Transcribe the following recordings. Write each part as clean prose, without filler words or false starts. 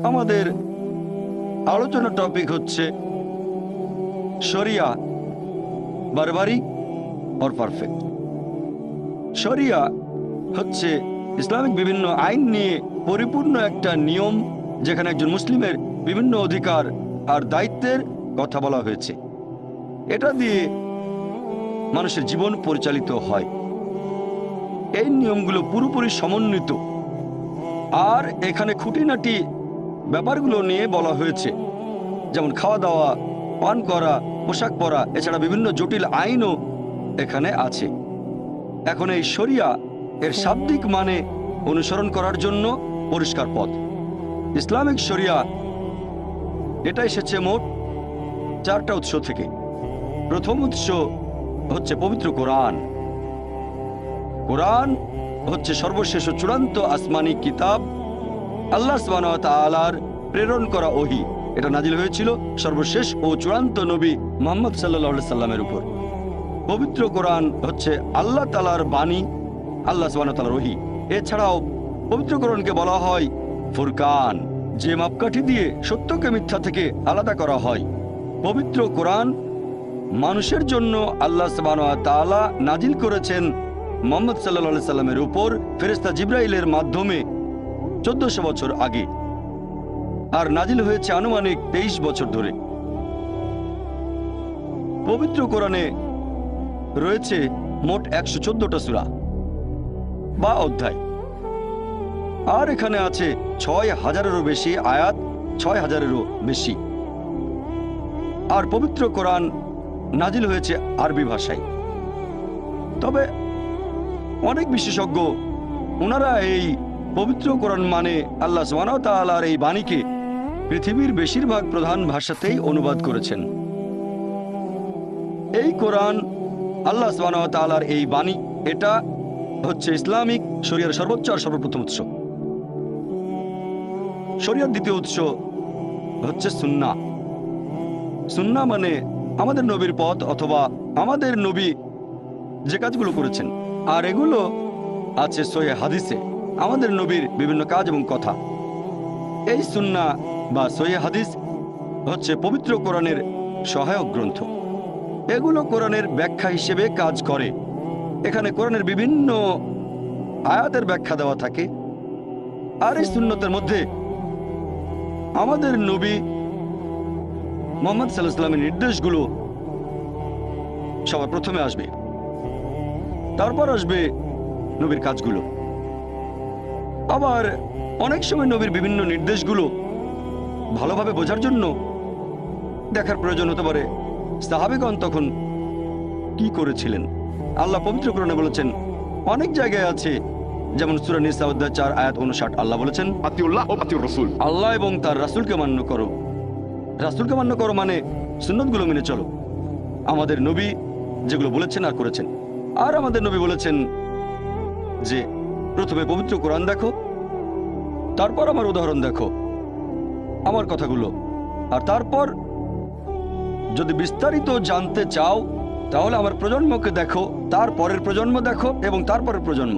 আমাদের আলোচনা টপিক হচ্ছে শরিয়া বারবারিক অর পারফেক্ট। শরিয়া হচ্ছে ইসলামিক বিভিন্ন আইন নিয়ে পরিপূর্ণ একটা নিয়ম, যেখানে একজন মুসলিমের বিভিন্ন অধিকার আর দায়িত্বের কথা বলা হয়েছে। এটা দিয়ে মানুষের জীবন পরিচালিত হয়। এই নিয়মগুলো পুরোপুরি সমন্বিত, আর এখানে খুঁটিনাটি ব্যাপারগুলো নিয়ে বলা হয়েছে, যেমন খাওয়া দাওয়া, পান করা, পোশাক পরা, এছাড়া বিভিন্ন জটিল আইনও এখানে আছে। এখন এই শরিয়া এর শাব্দিক মানে অনুসরণ করার জন্য পরিষ্কার পথ। ইসলামিক শরিয়া এটা এসেছে মোট 4টা উৎস থেকে। প্রথম উৎস হচ্ছে পবিত্র কোরআন। কোরআন হচ্ছে সর্বশেষ ও চূড়ান্ত আসমানি কিতাব, আল্লাহ সুবহানাহু ওয়া তাআলার প্রেরণ করা ওহী। এটা নাজিল হয়েছিল সর্বশেষ ও চূড়ান্ত নবী মুহাম্মদ সাল্লাল্লাহু আলাইহি সাল্লামের উপর। পবিত্র কোরআন হচ্ছে আল্লাহ তাআলার বাণী, আল্লাহ সুবহানাহু ওয়া তাআলার ওহী। এছাড়াও পবিত্র কোরআনকে বলা হয় ফুরকান, যে মাপকাঠি দিয়ে সত্যকে মিথ্যা থেকে আলাদা করা হয়। পবিত্র কোরআন মানুষের জন্য আল্লাহ সুবহানাহু ওয়া তাআলা নাজিল করেছেন মুহাম্মদ সাল্লাল্লাহু আলাইহি সাল্লামের উপর ফেরেশতা জিবরাইলের মাধ্যমে 1400 বছর আগে, আর নাজিল হয়েছে আনুমানিক 23 বছর ধরে। পবিত্র কোরআনে রয়েছে মোট 114টা সূরা বা অধ্যায়, আর এখানে আছে 6000-এরও বেশি আয়াত, 6000-এরও বেশি। আর পবিত্র কোরআন নাজিল হয়েছে আরবি ভাষায়। তবে অনেক বিশেষজ্ঞ ওনারা এই পবিত্র কোরআন মানে আল্লাহ সুবহানাহু ওয়া তাআলার এই বাণীকে পৃথিবীর বেশিরভাগ প্রধান ভাষাতেই অনুবাদ করেছেন। এই কোরআন আল্লাহ সুবহানাহু ওয়া তাআলার এই বাণী, এটা হচ্ছে ইসলামিক শরিয়ার সর্বোচ্চ আর সর্বপ্রথম উৎস। শরিয়ার দ্বিতীয় উৎস হচ্ছে সুন্নাহ। সুন্নাহ মানে আমাদের নবীর পথ, অথবা আমাদের নবী যে কাজগুলো করেছেন, আর এগুলো আছে সহিহ হাদিসে, আমাদের নবীর বিভিন্ন কাজ এবং কথা। এই সুন্নাহ বা সহিহ হাদিস হচ্ছে পবিত্র কোরআনের সহায়ক গ্রন্থ। এগুলো কোরআনের ব্যাখ্যা হিসেবে কাজ করে। এখানে কোরআনের বিভিন্ন আয়াতের ব্যাখ্যা দেওয়া থাকে, আর এই সুন্নতের মধ্যে আমাদের নবী মুহাম্মদ সাল্লাল্লাহু আলাইহি ওয়াসাল্লামের নির্দেশগুলো সবার প্রথমে আসবে, তারপর আসবে নবীর কাজগুলো। আবার অনেক সময় নবীর বিভিন্ন নির্দেশগুলো ভালোভাবে বোঝার জন্য দেখার প্রয়োজন হতে পারে সাহাবীগণ তখন কি করেছিলেন। আল্লাহ পবিত্র কোরআনে বলেছেন, অনেক জায়গায় আছে, যেমন সূরা নিসা অধ্যায় 4 আয়াত 59, আল্লাহ বলেছেন আতিউল্লাহ ও আতিউর রাসূল, আল্লাহ এবং তার রাসূলকে মান্য করো। রাসূলকে মান্য করো মানে সুন্নতগুলো মেনে চলো, আমাদের নবী যেগুলো বলেছেন আর করেছেন। আর আমাদের নবী বলেছেন যে প্রথমে পবিত্র কোরআন দেখো, তারপর আমার উদাহরণ দেখো, আমার কথাগুলো, আর তারপর যদি বিস্তারিত জানতে চাও তাহলে আমার প্রজন্মকে দেখো, তারপরের প্রজন্ম দেখো এবং তারপরের প্রজন্ম।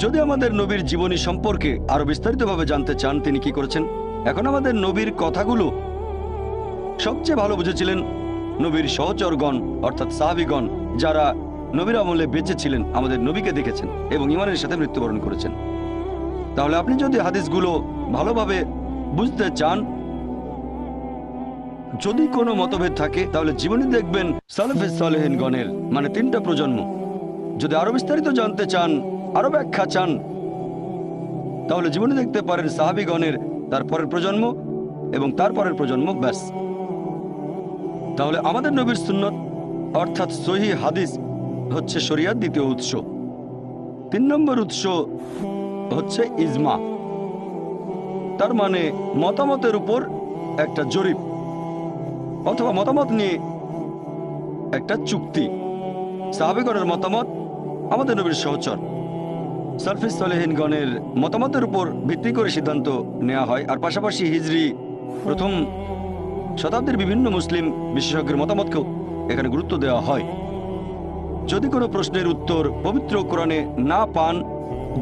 যদি আমাদের নবীর জীবনী সম্পর্কে আরো বিস্তারিতভাবে জানতে চান তিনি কি করেছেন, এখন আমাদের নবীর কথাগুলো সবচেয়ে ভালো বুঝেছিলেন নবীর সহচরগণ, অর্থাৎ সাহাবীগণ, যারা নবীর আমলে বেঁচে ছিলেন, আমাদের নবীকে দেখেছেন এবং ঈমানের সাথে মৃত্যুবরণ করেছেন। তাহলে আপনি যদি হাদিসগুলো ভালোভাবে বুঝতে চান, যদি কোনো মতভেদ থাকে তাহলে জীবনী দেখবেন সালেফে সালেহিনগণের, মানে 3টা প্রজন্ম। যদি আরো বিস্তারিত জানতে চান, আরো ব্যাখ্যা চান, তাহলে জীবনী দেখতে পারেন সাহাবীগণের, তারপরের প্রজন্ম এবং তারপরের প্রজন্ম, ব্যাস। তাহলে আমাদের নবীর সুন্নত অর্থাৎ সহিহ হাদিস হচ্ছে শরিয়ার দ্বিতীয় উৎস। 3 নম্বর উৎস হচ্ছে ইজমা, তার মানে মতামতের উপর একটা জরিপ অথবা মতামত নিয়ে একটা চুক্তি। সাহাবীগণের মতামত আমাদের নবীর সহচর সালফে সালেহিনগণের মতামতের উপর ভিত্তি করে সিদ্ধান্ত নেওয়া হয়, আর পাশাপাশি হিজরি প্রথম শতাব্দীর বিভিন্ন মুসলিম বিশেষজ্ঞের মতামতকেও এখানে গুরুত্ব দেওয়া হয়। যদি কোনো প্রশ্নের উত্তর পবিত্র কোরআনে না পান,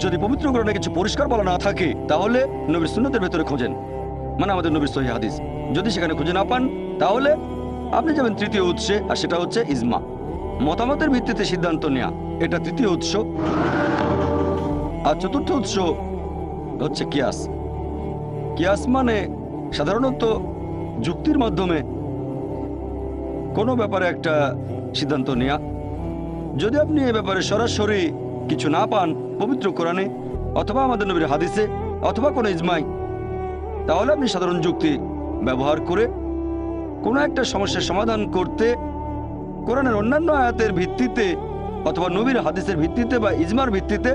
যদি পবিত্র কোরআনে কিছু পরিষ্কার বলা না থাকে, তাহলে নবীর সুন্নতের ভেতরে খোঁজেন। মানে আমাদের নবীর সহিহ হাদিস। যদি সেখানে খুঁজে না পান তাহলে আপনি যাবেন তৃতীয় উৎসে, আর সেটা হচ্ছে ইজমা, মতামতের ভিত্তিতে সিদ্ধান্ত নেওয়া। এটা তৃতীয় উৎস। আর চতুর্থ উৎস হচ্ছে কিয়াস। কিয়াস মানে সাধারণত যুক্তির মাধ্যমে কোনো ব্যাপারে একটা সিদ্ধান্ত নেওয়া। যদি আপনি এ ব্যাপারে সরাসরি কিছু না পান পবিত্র কোরআনে অথবা আমাদের নবীর হাদিসে অথবা কোনো ইজমাই, তাহলে আপনি সাধারণ যুক্তি ব্যবহার করে কোনো একটা সমস্যার সমাধান করতে কোরআনের অন্যান্য আয়াতের ভিত্তিতে অথবা নবীর হাদিসের ভিত্তিতে বা ইজমার ভিত্তিতে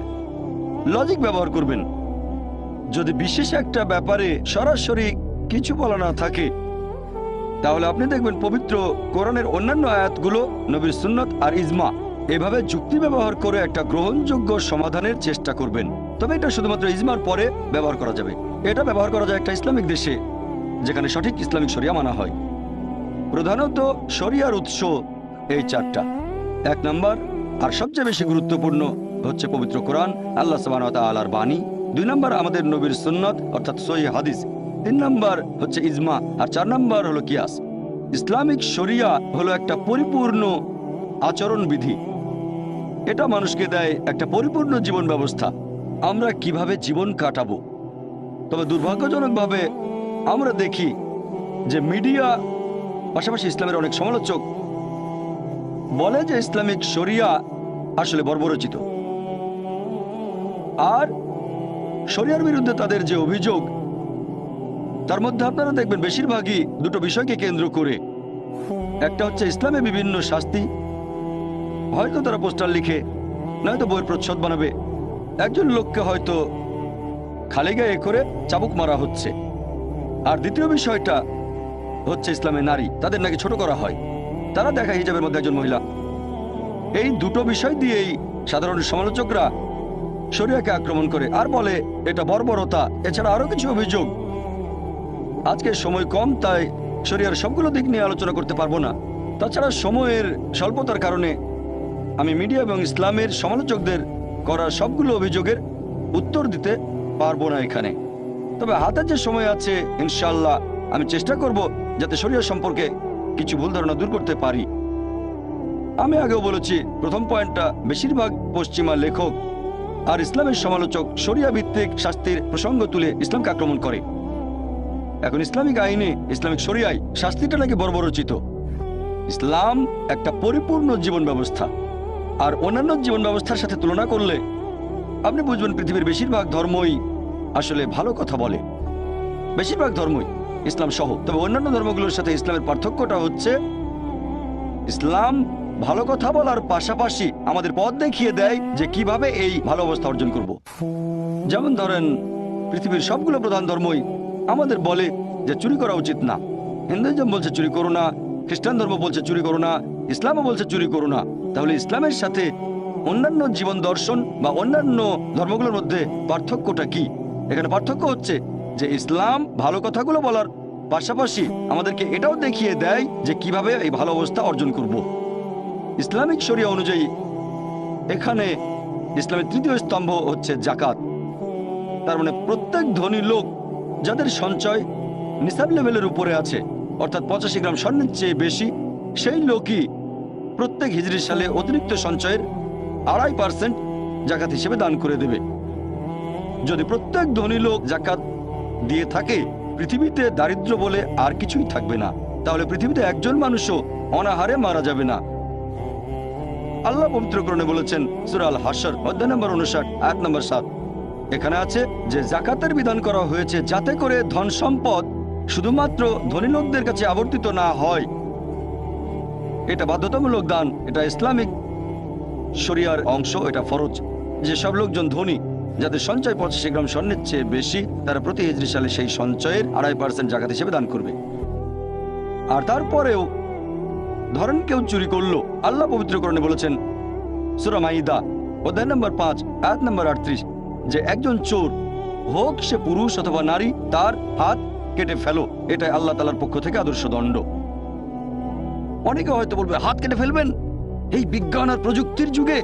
লজিক ব্যবহার করবেন। যদি বিশেষ একটা ব্যাপারে সরাসরি কিছু বলা না থাকে তাহলে আপনি দেখবেন পবিত্র কোরআনের অন্যান্য আয়াতগুলো, নবীর সুন্নত আর ইজমা, এভাবে যুক্তি ব্যবহার করে একটা গ্রহণযোগ্য সমাধানের চেষ্টা করবেন। তবে এটা শুধুমাত্র ইজমার পরে ব্যবহার করা যাবে। এটা ব্যবহার করা যায় একটা ইসলামিক দেশে যেখানে সঠিক ইসলামিক শরিয়া মানা হয়। প্রধানত শরিয়ার উৎস এই চারটা। 1 নম্বর আর সবচেয়ে বেশি গুরুত্বপূর্ণ হচ্ছে পবিত্র কোরআন, আল্লাহ সুবহানাহু ওয়া তাআলার বাণী। 2 নম্বর আমাদের নবীর সুন্নত অর্থাৎ সহিহ হাদিস। 3 নম্বর হচ্ছে ইজমা, আর 4 নম্বর হলো কিয়াস। ইসলামিক শরিয়া হলো একটা পরিপূর্ণ আচরণ বিধি। এটা মানুষকে দেয় একটা পরিপূর্ণ জীবন ব্যবস্থা, আমরা কিভাবে জীবন কাটাবো। তবে দুর্ভাগ্যজনকভাবে আমরা দেখি যে মিডিয়া, পাশাপাশি ইসলামের অনেক সমালোচক বলে যে ইসলামিক শরিয়া আসলে বর্বরচিত। আর শরিয়ার বিরুদ্ধে তাদের যে অভিযোগ, তার মধ্যে আপনারা দেখবেন বেশিরভাগই দুটো বিষয়কে কেন্দ্র করে। একটা হচ্ছে ইসলামে বিভিন্ন শাস্তি, হয়তো তারা পোস্টার লিখে নয়তো বইয়ের প্রচ্ছদ বানাবে, একজন লোককে হয়তো খালি গায়ে করে চাবুক মারা হচ্ছে। আর দ্বিতীয় বিষয়টা হচ্ছে ইসলামে নারী, তাদের নাকি ছোট করা হয়, তারা দেখায় হিজাবের মধ্যে একজন মহিলা। এই দুটো বিষয় দিয়েই সাধারণ সমালোচকরা শরিয়াকে আক্রমণ করে আর বলে এটা বর্বরতা। এছাড়া আরো কিছু অভিযোগ। আজকে সময় কম, তাই শরিয়ার সবগুলো দিক নিয়ে আলোচনা করতে পারবো না। তাছাড়া সময়ের স্বল্পতার কারণে আমি মিডিয়া এবং ইসলামের সমালোচকদের করা সবগুলো অভিযোগের উত্তর দিতে পারবো না এখানে। তবে হাতে যে সময় আছে ইনশাআল্লাহ আমি চেষ্টা করব যাতে শরিয়া সম্পর্কে কিছু ভুল ধারণা দূর করতে পারি। আমি আগেও বলেছি, প্রথম পয়েন্টটা, বেশিরভাগ পশ্চিমা লেখক আর ইসলামের সমালোচক শরিয়া ভিত্তিক শাস্তির প্রসঙ্গ তুলে ইসলামকে আক্রমণ করে। এখন ইসলামিক আইনে, ইসলামিক শরিয়ায় শাস্তিটা নাকি বর্বরচিত। ইসলাম একটা পরিপূর্ণ জীবন ব্যবস্থা, আর অন্যান্য জীবন ব্যবস্থার সাথে তুলনা করলে আপনি বুঝবেন পৃথিবীর বেশিরভাগ ধর্মই আসলে ভালো কথা বলে, বেশিরভাগ ধর্মই, ইসলাম সহ। তবে অন্যান্য ধর্মগুলোর সাথে ইসলামের পার্থক্যটা হচ্ছে ইসলাম ভালো কথা বলার পাশাপাশি আমাদের পথ দেখিয়ে দেয় যে কিভাবে এই ভালো অবস্থা অর্জন করব। যেমন ধরেন, পৃথিবীর সবগুলো প্রধান ধর্মই আমাদের বলে যে চুরি করা উচিত না। হিন্দুইজম বলছে চুরি করো না, খ্রিস্টান ধর্ম বলছে চুরি করো না, ইসলামও বলছে চুরি করো না। তাহলে ইসলামের সাথে অন্যান্য জীবন দর্শন বা অন্যান্য ধর্মগুলোর মধ্যে পার্থক্যটা কি? এখানে পার্থক্য হচ্ছে যে ইসলাম ভালো কথাগুলো বলার পাশাপাশি আমাদেরকে এটাও দেখিয়ে দেয় যে কিভাবে এই ভালো অবস্থা অর্জন করব। ইসলামিক শরিয়া অনুযায়ী এখানে ইসলামের তৃতীয় স্তম্ভ হচ্ছে জাকাত। তার মানে প্রত্যেক ধনী লোক যাদের সঞ্চয় নিসাব লেভেলের উপরে আছে, অর্থাৎ 85 গ্রাম স্বর্ণের চেয়ে বেশি, সেই লোকই প্রত্যেক হিজরি সালে অতিরিক্ত সঞ্চয়ের 2.5% জাকাত হিসেবে দান করে দেবে। যদি প্রত্যেক ধনী লোক জাকাত দিয়ে থাকে, পৃথিবীতে দারিদ্র বলে আর কিছুই থাকবে না। তাহলে পৃথিবীতে একজন মানুষও অনাহারে মারা যাবে না। আল্লাহ পবিত্র কোরআনে বলেছেন, সূরা আল হাশর অধ্যায় নম্বর 59 আয়াত নম্বর 7, এখানে আছে যে জাকাতের বিধান করা হয়েছে যাতে করে ধন সম্পদ শুধুমাত্র ধনী লোকদের কাছে আবর্তিত না হয়। এটা বাধ্যতামূলক দান, এটা ইসলামিক শরিয়ার অংশ, এটা ফরজ। যে সব লোকজন ধনী যাদের সঞ্চয় 85 গ্রাম স্বর্ণের চেয়ে বেশি, তারা প্রতি হিজরি সালে সেই সঞ্চয়ের 2.5% জাকাত হিসেবে দান করবে। আর তারপরেও ধরেন কেউ চুরি করলো, আল্লাহ পবিত্র কোরআনে বলেছেন সূরা মাইদা অধ্যায় নম্বর 5 আয়াত নম্বর 38 যে একজন চোর, হোক সে পুরুষ অথবা নারী, তার হাত কেটে ফেলো। এটাই আল্লাহ তাআলার পক্ষ থেকে আদর্শ দণ্ড। অনেকে হয়তো বলবে, হাত কেটে ফেলবেন? এই বিজ্ঞান আর প্রযুক্তির যুগে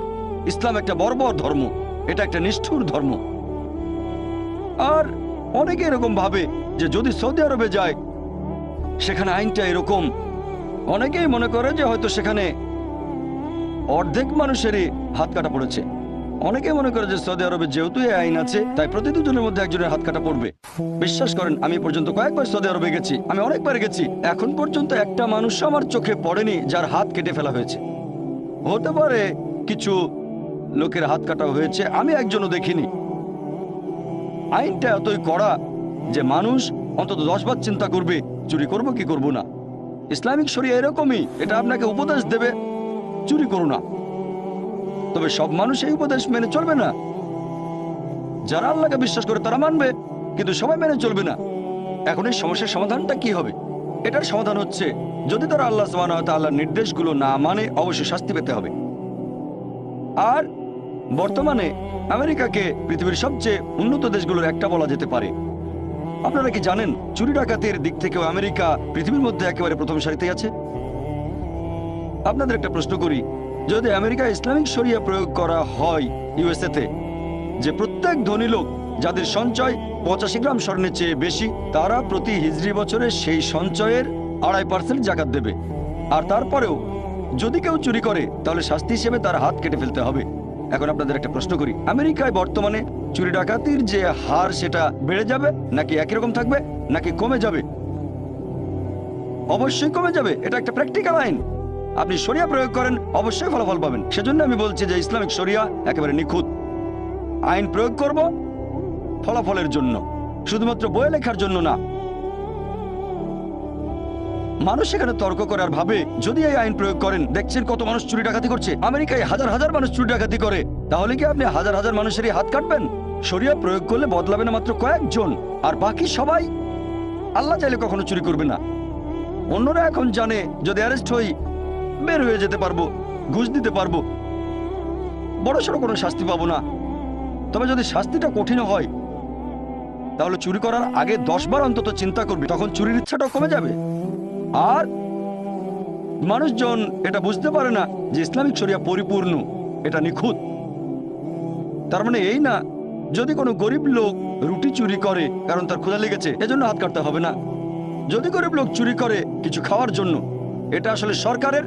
ইসলাম একটা বর্বর ধর্ম, এটা একটা নিষ্ঠুর ধর্ম। আর অনেকে এরকম ভাবে যে যদি সৌদি আরবে যায় সেখানে আইনটা এরকম। অনেকেই মনে করে যে হয়তো সেখানে অর্ধেক মানুষেরই হাত কাটা পড়েছে। অনেকে মনে করে যে সৌদি আরবে যেহেতু এই আইন আছে তাই প্রতি দুজনের মধ্যে একজনের হাত কাটা পড়বে। বিশ্বাস করেন, আমি পর্যন্ত কয়েকবার সৌদি আরবে গেছি, আমি অনেকবার গেছি, এখন পর্যন্ত একটা মানুষ আমার চোখে পড়েনি যার হাত কেটে ফেলা হয়েছে। হতে পারে কিছু লোকের হাত কাটা হয়েছে, আমি একজনও দেখিনি। আইনটা এতই কড়া যে মানুষ অন্তত 10 বার চিন্তা করবে চুরি করব কি করব না। ইসলামিক শরিয়া এরকমই, এটা আপনাকে উপদেশ দেবে চুরি করো না, তবে সব মানুষ এই উপদেশ মেনে চলবে না। যারা আল্লাহকে বিশ্বাস করে তারা মানবে, কিন্তু সবাই মেনে চলবে না। এখন এই সমস্যার সমাধানটা কি হবে? এটার সমাধান হচ্ছে যদি তারা আল্লাহ সুবহানাহু ওয়া তাআলার নির্দেশগুলো না মানে অবশ্যই শাস্তি পেতে হবে। আর বর্তমানে আমেরিকাকে পৃথিবীর সবচেয়ে উন্নত দেশগুলোর একটা বলা যেতে পারে। আপনারা কি জানেন চুরি ডাকাতির দিক থেকেও আমেরিকা পৃথিবীর মধ্যে একেবারে প্রথম সারিতে আছে? আপনাদের একটা প্রশ্ন করি, যদি আমেরিকা ইসলামিক শরিয়া প্রয়োগ করা হয় ইউএসএতে, যে প্রত্যেক ধনী লোক যাদের সঞ্চয় 85 গ্রাম স্বর্ণের চেয়ে বেশি, তারা প্রতি হিজরি বছরে সেই সঞ্চয়ের 2.5% জাকাত দেবে। আর তারপরেও যদি কেউ চুরি করে তাহলে শাস্তি হিসেবে তার হাত কেটে ফেলতে হবে। এখন আপনাদের একটা প্রশ্ন করি, আমেরিকায় বর্তমানে চুরি ডাকাতির যে হার সেটা বেড়ে যাবে নাকি একই রকম থাকবে নাকি কমে যাবে? অবশ্যই কমে যাবে। এটা একটা প্র্যাকটিক্যাল আইন। আপনি শরিয়া প্রয়োগ করেন অবশ্যই ফলাফল পাবেন। সেজন্য আমি বলছি যে ইসলামিক শরিয়া একেবারে নিখুঁত। আইন প্রয়োগ করব ফলাফলের জন্য, শুধুমাত্র বইয়ে লেখার জন্য না। মানুষ এখানে তর্ক করে আর ভাবে যদি এই আইন প্রয়োগ করেন, দেখছেন কত মানুষ চুরি ডাকাতি করছে, আমেরিকায় হাজার হাজার মানুষ চুরি ডাকাতি করে, তাহলে কি আপনি হাজার হাজার মানুষেরই হাত কাটবেন? শরিয়া প্রয়োগ করলে বদলাবে না মাত্র কয়েকজন, আর বাকি সবাই আল্লাহ চাইলে কখনো চুরি করবে না। অন্যরা এখন জানে যদি অ্যারেস্ট হই বের হয়ে যেতে পারবো, ঘুষ দিতে পারবো, বড়সড় কোনো শাস্তি পাবো না। তবে যদি শাস্তিটা কঠিন হয় তাহলে চুরি করার আগে 10 বার অন্তত চিন্তা করবি, তখন চুরির ইচ্ছাটাও কমে যাবে। আর মানুষজন এটা বুঝতে পারে না যে ইসলামিক শরিয়া পরিপূর্ণ, এটা নিখুঁত। তার মানে এই না যদি কোনো গরিব লোক রুটি চুরি করে কারণ তার ক্ষুধা লেগেছে এজন্য হাত কাটতে হবে না। যদি গরিব লোক চুরি করে কিছু খাওয়ার জন্য, এটা আসলে সরকারের,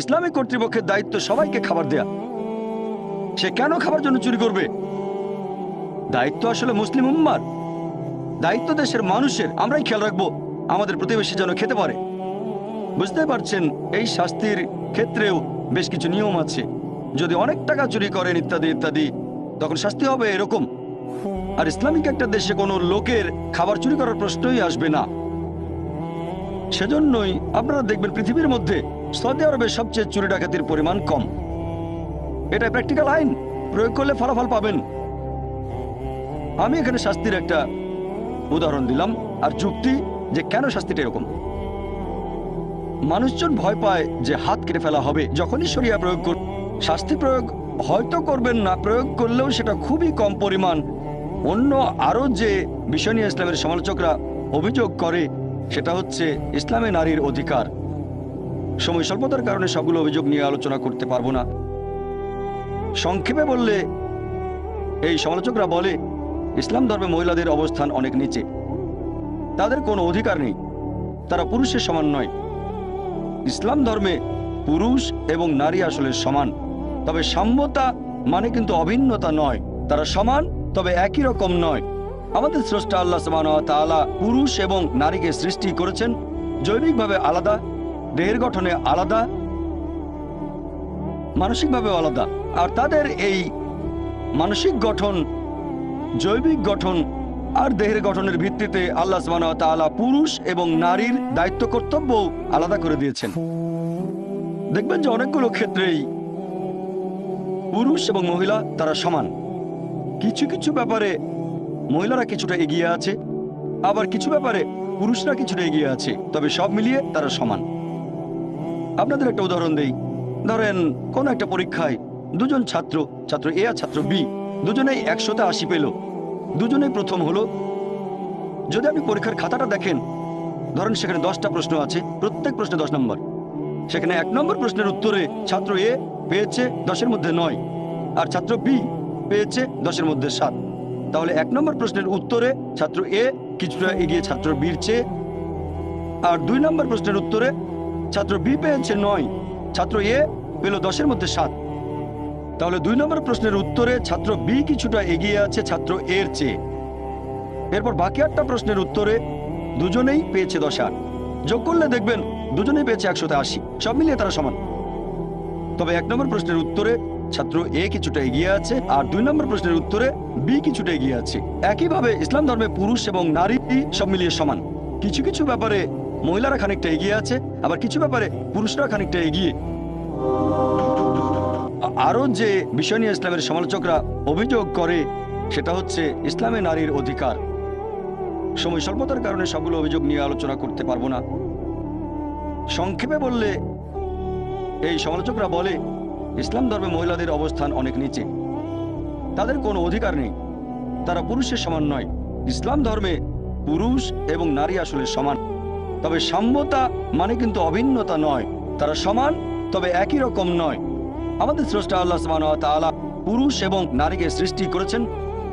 ইসলামিক কর্তৃপক্ষের দায়িত্ব সবাইকে খাবার দেয়া। সে কেন খাবার জন্য চুরি করবে? দায়িত্ব আসলে মুসলিম উম্মার, দায়িত্ব দেশের মানুষের। আমরাই খেয়াল রাখবো আমাদের প্রতিবেশী যেন খেতে পারে। বুঝতে পারছেন, এই শাস্তির ক্ষেত্রেও বেশ কিছু নিয়ম আছে। যদি অনেক টাকা চুরি করেন ইত্যাদি ইত্যাদি, তখন শাস্তি হবে এরকম। আর ইসলামিক একটা দেশে কোনো লোকের খাবার চুরি করার প্রশ্নই আসবে না। সেজন্যই আপনারা দেখবেন পৃথিবীর মধ্যে সৌদি আরবে সবচেয়ে চুরি ডাকাতির পরিমাণ কম। এটা প্র্যাকটিক্যাল আইন, প্রয়োগ করলে ফলাফল পাবেন। আমি এখানে শাস্তির একটা উদাহরণ দিলাম আর যুক্তি যে কেন শাস্তিটা এরকম। মানুষজন ভয় পায় যে হাত কেটে ফেলা হবে যখনই শরিয়া প্রয়োগ কর। শাস্তি প্রয়োগ হয়তো করবেন না, প্রয়োগ করলেও সেটা খুবই কম পরিমাণ। অন্য আরও যে বিষয় নিয়ে ইসলামের সমালোচকরা অভিযোগ করে সেটা হচ্ছে ইসলামে নারীর অধিকার। সময় স্বল্পতার কারণে সবগুলো অভিযোগ নিয়ে আলোচনা করতে পারবো না। সংক্ষেপে বললে এই সমালোচকরা বলে ইসলাম ধর্মে মহিলাদের অবস্থান অনেক নিচে, তাদের কোনো অধিকার নেই, তারা পুরুষের সমান নয়। ইসলাম ধর্মে পুরুষ এবং নারী আসলে সমান, তবে সাম্যতা মানে কিন্তু অভিন্নতা নয়। তারা সমান তবে একই রকম নয়। আমাদের স্রষ্টা আল্লাহ সুবহানাহু ওয়া তাআলা পুরুষ এবং নারীকে সৃষ্টি করেছেন জৈবিকভাবে আলাদা, দেহের গঠনে আলাদা, মানসিকভাবে আলাদা। আর তাদের এই মানসিক গঠন, জৈবিক গঠন আর দেহের গঠনের ভিত্তিতে আল্লাহ সুবহানাহু ওয়া তাআলা পুরুষ এবং নারীর দায়িত্ব কর্তব্য আলাদা করে দিয়েছেন। দেখবেন যে অনেকগুলো ক্ষেত্রেই পুরুষ এবং মহিলা তারা সমান। কিছু কিছু ব্যাপারে মহিলারা কিছুটা এগিয়ে আছে, আবার কিছু ব্যাপারে পুরুষরা কিছুটা এগিয়ে আছে, তবে সব মিলিয়ে তারা সমান। আপনাদের একটা উদাহরণ দেই। ধরেন কোন একটা পরীক্ষায় দুজন ছাত্র এ আর ছাত্র বি, দুজনেই 100তে 80 পেল, দুজনেই প্রথম হলো। যদি আপনি পরীক্ষার খাতাটা দেখেন, ধরেন সেখানে 10টা প্রশ্ন আছে, প্রত্যেক প্রশ্নে 10 নম্বর। সেখানে 1 নম্বর প্রশ্নের উত্তরে ছাত্র এ পেয়েছে 10-এর মধ্যে 9, আর ছাত্র বি পেয়েছে 10-এর মধ্যে 7। তাহলে 1 নম্বর প্রশ্নের উত্তরে ছাত্র এ কিছুটা এগিয়ে ছাত্র বির চেয়ে, আর 2 নম্বর প্রশ্নের উত্তরে ছাত্র বি পেয়েছে 9, ছাত্র এ পেল 10-এর মধ্যে 7। তাহলে 2 নম্বর প্রশ্নের উত্তরে ছাত্র বি কিছুটা এগিয়ে আছে ছাত্র এর চেয়ে। এরপর বাকি 8টা প্রশ্নের উত্তরে দুজনেই পেয়েছে 10-8। যোগ করলে দেখবেন দুজনেই পেয়েছে 180, সব মিলিয়ে তারা সমান। তবে 1 নম্বর প্রশ্নের উত্তরে ছাত্র এ কিছুটা এগিয়ে আছে, আর 2 নম্বর প্রশ্নের উত্তরে বি কিছুটা এগিয়ে আছে। একইভাবে ইসলাম ধর্মে পুরুষ এবং নারী সব মিলিয়ে সমান। কিছু কিছু ব্যাপারে মহিলারা খানিকটা এগিয়ে আছে, আবার কিছু ব্যাপারে পুরুষরা খানিকটা এগিয়ে। আরো যে বিষয় নিয়ে ইসলামের সমালোচকরা অভিযোগ করে সেটা হচ্ছে ইসলামে নারীর অধিকার। সময় স্বল্পতার কারণে সবগুলো অভিযোগ নিয়ে আলোচনা করতে পারবো না। সংক্ষেপে বললে এই সমালোচকরা বলে ইসলাম ধর্মে মহিলাদের অবস্থান অনেক নিচে, তাদের কোনো অধিকার নেই, তারা পুরুষের সমান নয়। ইসলাম ধর্মে পুরুষ এবং নারী আসলে সমান, তবে সাম্যতা মানে কিন্তু অভিন্নতা নয়। তারা সমান তবে একই রকম নয়। আমাদের স্রষ্টা আল্লাহ সুবহানাহু ওয়া তাআলা পুরুষ এবং নারীকে সৃষ্টি করেছেন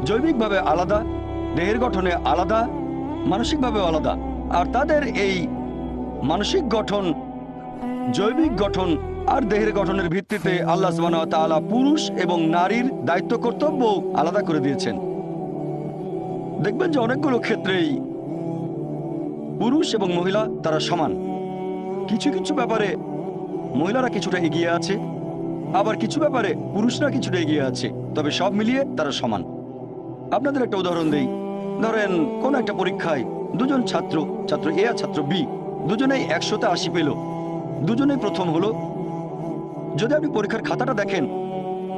জৈবিকভাবে আলাদা, দেহের গঠনে আলাদা, মানসিকভাবে আলাদা। আর তাদের এই মানসিক গঠন, জৈবিক গঠন আর দেহের গঠনের ভিত্তিতে আল্লাহ সুবহানাহু ওয়া তাআলা পুরুষ এবং নারীর দায়িত্ব কর্তব্য আলাদা করে দিয়েছেন। দেখবেন যে অনেকগুলো ক্ষেত্রেই পুরুষ এবং মহিলা তারা সমান। কিছু কিছু ব্যাপারে মহিলারা কিছুটা এগিয়ে আছে, আবার কিছু ব্যাপারে পুরুষরা কিছুটা এগিয়ে আছে, তবে সব মিলিয়ে তারা সমান। আপনাদের একটা উদাহরণ দেই। ধরেন কোন একটা পরীক্ষায় দুজন ছাত্র এ আর ছাত্র বি দুজনেই 100-তে 80 পেল, দুজনেই প্রথম হলো। যদি আপনি পরীক্ষার খাতাটা দেখেন,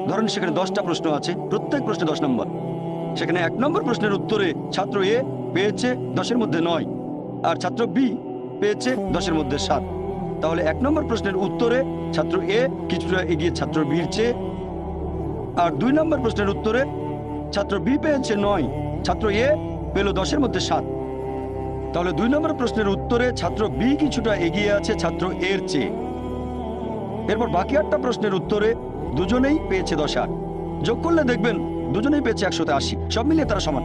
ধরেন সেখানে 10টা প্রশ্ন আছে, প্রত্যেক প্রশ্নে 10 নম্বর। সেখানে 1 নম্বর প্রশ্নের উত্তরে ছাত্র এ পেয়েছে 10-এর মধ্যে 9, আর ছাত্র বি পেয়েছে 10-এর মধ্যে 7। তাহলে 1 নম্বর প্রশ্নের উত্তরে ছাত্র এ কিছুটা এগিয়ে ছাত্র বির চেয়ে, আর 2 নম্বর প্রশ্নের উত্তরে ছাত্র বি পেয়েছে 9, ছাত্র এ পেল 10-এর মধ্যে 7। তাহলে 2 নম্বর প্রশ্নের উত্তরে ছাত্র বি কিছুটা এগিয়ে আছে ছাত্র এর চেয়ে। এরপর বাকি 8টা প্রশ্নের উত্তরে দুজনেই পেয়েছে 10-8। যোগ করলে দেখবেন দুজনেই পেয়েছে 180, সব মিলিয়ে তারা সমান।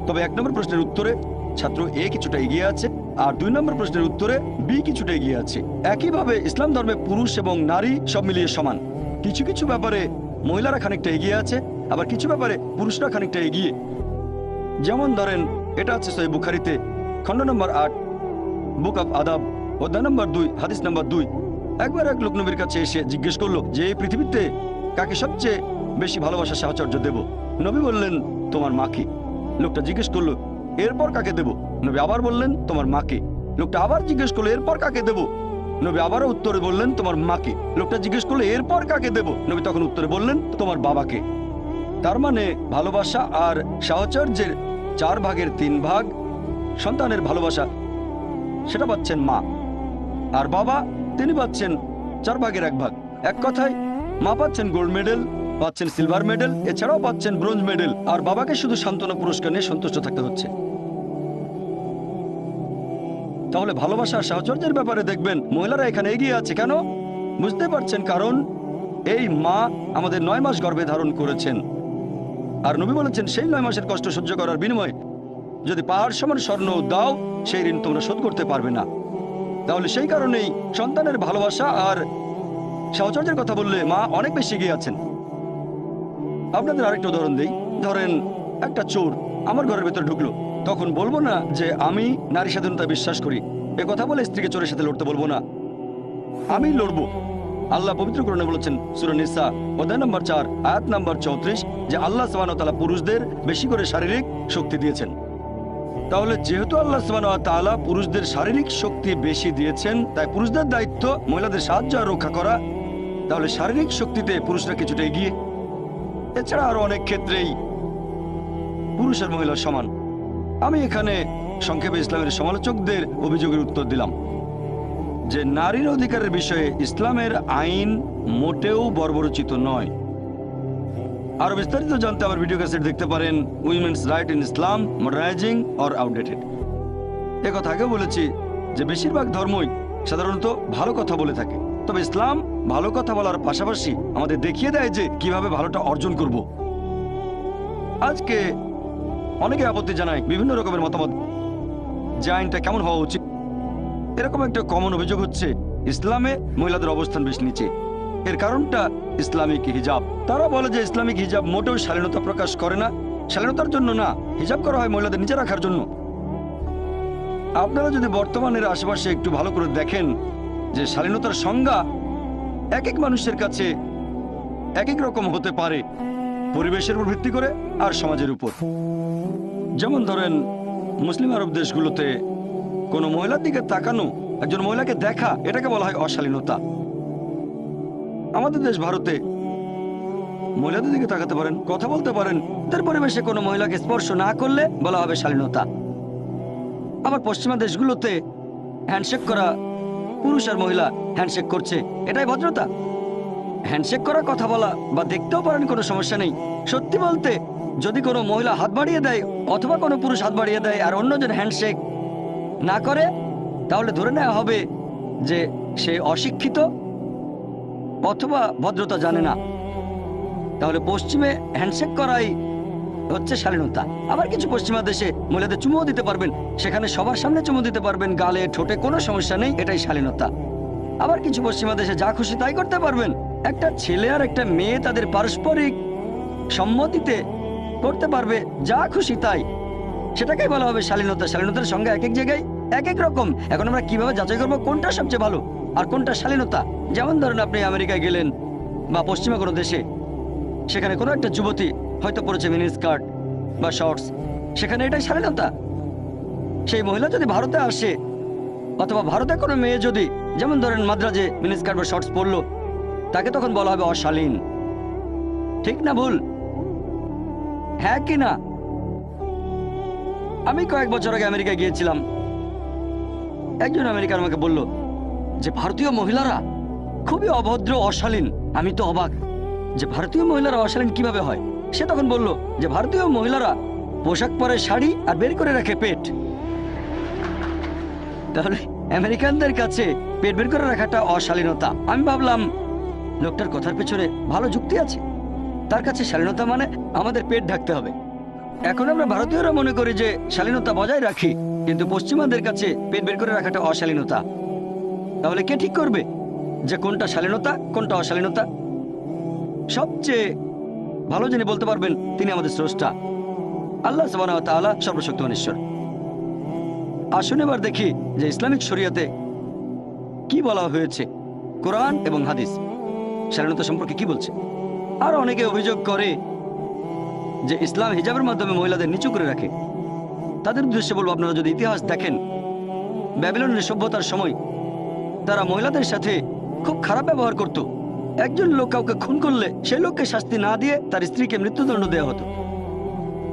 তবে 1 নম্বর প্রশ্নের উত্তরে ছাত্র এ কিছুটা এগিয়ে আছে, আর 2 নম্বর প্রশ্নের উত্তরে বি কিছুটা এগিয়ে আছে। একইভাবে ইসলাম ধর্মে পুরুষ এবং নারী সব মিলিয়ে সমান। কিছু কিছু ব্যাপারে মহিলারা খানিকটা এগিয়ে আছে, আবার কিছু ব্যাপারে পুরুষরা খানিকটা এগিয়ে। যেমন ধরেন এটা আছে সহিহ বুখারীতে, খণ্ড নম্বর 8, বুক অফ আদাব, অধ্যায় নম্বর 2, হাদিস নম্বর 2। একবার এক লোক নবীর কাছে এসে জিজ্ঞেস করলো যে এই পৃথিবীতে কাকে সবচেয়ে বেশি ভালোবাসার সাহচর্য দেব? নবী বললেন তোমার মাকে। লোকটা জিজ্ঞেস করলো এরপর কাকে দেব? নবী আবার বললেন তোমার মাকে। লোকটা আবার জিজ্ঞেস করলো এরপর কাকে দেব? নবী আবারও উত্তরে বললেন তোমার মাকে। লোকটা জিজ্ঞেস করলো এরপর কাকে দেব? নবী তখন উত্তরে বললেন তোমার বাবাকে। তার মানে ভালোবাসা আর সাহচর্যের 4 ভাগের 3 ভাগ সন্তানের ভালোবাসা সেটা পাচ্ছেন মা, আর বাবা তিনি পাচ্ছেন 4 ভাগের 1 ভাগ। এক কথায় মা পাচ্ছেন গোল্ড মেডেল, পাচ্ছেন সিলভার মেডেল, এছাড়াও পাচ্ছেন ব্রোঞ্জ মেডেল, আর বাবাকে শুধু সান্ত্বনা পুরস্কার নিয়ে সন্তুষ্ট থাকতে হচ্ছে। তাহলে ভালোবাসা আর সাহচর্যের ব্যাপারে দেখবেন মহিলারা এখানে এগিয়ে আছে। কেন? বুঝতে পারছেন, কারণ এই মা আমাদের 9 মাস গর্ভে ধারণ করেছেন, আর নবী বলেছেন সেই 9 মাসের কষ্ট সহ্য করার বিনিময়ে যদি পাহাড় সমান স্বর্ণ দাও সেই ঋণ তোমরা শোধ করতে পারবে না। তাহলে সেই কারণেই সন্তানের ভালোবাসা আর সাহচর্যের কথা বললে মা অনেক বেশি এগিয়ে আছেন। আপনাদের আরেকটা উদাহরণ দিই। ধরেন একটা চোর আমার ঘরের ভেতর ঢুকলো, তখন বলবো না যে আমি নারী স্বাধীনতা বিশ্বাস করি, এ কথা বলে স্ত্রীকে চোরের সাথে লড়তে বলবো না, আমি লড়বো। আল্লাহ পবিত্র কোরআনে বলেছেন সূরা নিসা অধ্যায় নম্বর 4 আয়াত নম্বর 34 যে আল্লাহ সুবহানাহু ওয়া তাআলা পুরুষদের বেশি করে শারীরিক শক্তি দিয়েছেন। তাহলে যেহেতু আল্লাহ সুবহানাহু ওয়া তাআলা পুরুষদের শারীরিক শক্তি বেশি দিয়েছেন, তাই পুরুষদের দায়িত্ব মহিলাদের সাহায্য আর রক্ষা করা। তাহলে শারীরিক শক্তিতে পুরুষরা কিছুটা এগিয়ে। এছাড়া আরো অনেক ক্ষেত্রেই পুরুষ আর মহিলা সমান। আমি এখানে সংক্ষেপে ইসলামের সমালোচকদের অভিযোগের উত্তর দিলাম যে নারীর অধিকারের বিষয়ে ইসলামের আইন মোটেও বর্বরচিত নয়। আরো বিস্তারিত জানতে আমার ভিডিও ক্যাসেট দেখতে পারেন women's right in Islam, মডার্নাইজিং or outdated. একথা আগে বলেছি যে বেশিরভাগ ধর্মই সাধারণত ভালো কথা বলে থাকে, তবে ইসলাম ভালো কথা বলার পাশাপাশি আমাদের দেখিয়ে দেয় যে কিভাবে ভালোটা অর্জন করব। আজকে অনেকে আপত্তি জানায়, বিভিন্ন রকমের মতামত, যে আইনটা কেমন হওয়া উচিত। এরকম একটা কমন অভিযোগ হচ্ছে ইসলামে মহিলাদের অবস্থান বেশ নিচে। এর কারণটা ইসলামিক হিজাব। তারা বলে যে ইসলামিক হিজাব মোটেও শালীনতা প্রকাশ করে না, শালীনতার জন্য না, হিজাব করা হয় মহিলাদের নিচে রাখার জন্য। আপনারা যদি বর্তমানের আশেপাশে একটু ভালো করে দেখেন যে শালীনতার সংজ্ঞা এক এক মানুষের কাছে এক এক রকম হতে পারে, পরিবেশের উপর ভিত্তি করে আর সমাজের উপর। যেমন ধরেন মুসলিম আরব দেশগুলোতে কোনো মহিলার দিকে তাকানো, একজন মহিলাকে দেখা, এটাকে বলা হয় অশালীনতা। আমাদের দেশ ভারতে মহিলাদের দিকে তাকাতে পারেন, কথা বলতে পারেন, তার পরিবেশে কোনো মহিলাকে স্পর্শ না করলে বলা হবে শালীনতা। আবার পশ্চিমা দেশগুলোতে হ্যান্ডশেক করা, পুরুষ আর মহিলা হ্যান্ডশেক করছে, এটাই ভদ্রতা। হ্যান্ডশেক করা, কথা বলা বা দেখতেও পারেন, কোনো সমস্যা নেই। সত্যি বলতে যদি কোনো মহিলা হাত বাড়িয়ে দেয় অথবা কোনো পুরুষ হাত বাড়িয়ে দেয় আর অন্যজন হ্যান্ডশেক না করে, তাহলে ধরে নেওয়া হবে যে সে অশিক্ষিত অথবা ভদ্রতা জানে না। তাহলে পশ্চিমে হ্যান্ডশেক করাই হচ্ছে শালীনতা। আবার কিছু পশ্চিমা দেশে মহিলাদের চুমুও দিতে পারবেন, সেখানে সবার সামনে চুমু দিতে পারবেন, গালে ঠোঁটে, কোনো সমস্যা নেই, এটাই শালীনতা। আবার কিছু পশ্চিমা দেশে যা খুশি তাই করতে পারবেন। একটা ছেলে আর একটা মেয়ে তাদের পারস্পরিক সম্মতিতে করতে পারবে যা খুশি তাই, সেটাকেই বলা হবে শালীনতা। শালীনতার সঙ্গে এক এক জায়গায় এক এক রকম। এখন আমরা কিভাবে যাচাই করবো কোনটা সবচেয়ে ভালো আর কোনটা শালীনতা? যেমন ধরেন আপনি আমেরিকায় গেলেন বা পশ্চিমা কোনো দেশে, সেখানে কোনো একটা যুবতী হয়তো পরেছে মিনি স্কার্ট বা শর্টস, সেখানে এটাই শালীনতা। সেই মহিলা যদি ভারতে আসে অথবা ভারতে কোনো মেয়ে যদি, যেমন ধরেন মাদ্রাজে মিনি স্কার্ট বা শর্টস পরলো, তাকে তখন বলা হবে অশালীন। ঠিক না ভুল? হ্যাঁ কি না? আমি কয়েক বছর আগে আমেরিকায় গিয়েছিলাম। একজন আমেরিকান আমাকে বলল যে ভারতীয় মহিলারা খুবই অভদ্র, অশালীন। আমি তো অবাক যে ভারতীয় মহিলারা অশালীন কিভাবে হয়। সে তখন বলল যে ভারতীয় মহিলারা পোশাক পরে শাড়ি আর বের করে রাখে পেট। তাহলে আমেরিকানদের কাছে পেট বের করে রাখাটা অশালীনতা। আমি ভাবলাম লোকটার কথার পেছনে ভালো যুক্তি আছে। তার কাছে শালীনতা মানে আমাদের পেট ঢাকতে হবে। এখন আমরা ভারতীয়রা মনে করি যে শালীনতা বজায় রাখি, কিন্তু পশ্চিমাদের কাছে পেট বের করে রাখাটা অশালীনতা। তাহলে কে ঠিক করবে যে কোনটা শালীনতা কোনটা অশালীনতা? সবচেয়ে ভালো যিনি বলতে পারবেন তিনি আমাদের স্রষ্টা আল্লাহ সুবহানাহু ওয়া তাআলা, সর্বশক্তিমান ঈশ্বর। আসুন এবার দেখি যে ইসলামিক শরিয়াতে কি বলা হয়েছে, কোরআন এবং হাদিস শালীনতা সম্পর্কে কি বলছে। আর অনেকে অভিযোগ করে যে ইসলাম হিজাবের মাধ্যমে মহিলাদের নিচু করে রাখে। তাদের উদ্দেশ্যে বলবো, আপনারা যদি ইতিহাস দেখেন, ব্যাবিলনের সভ্যতার সময় তারা মহিলাদের সাথে খুব খারাপ ব্যবহার করত। একজন লোক কাউকে খুন করলে সেই লোককে শাস্তি না দিয়ে তার স্ত্রীকে মৃত্যুদণ্ড দেওয়া হতো।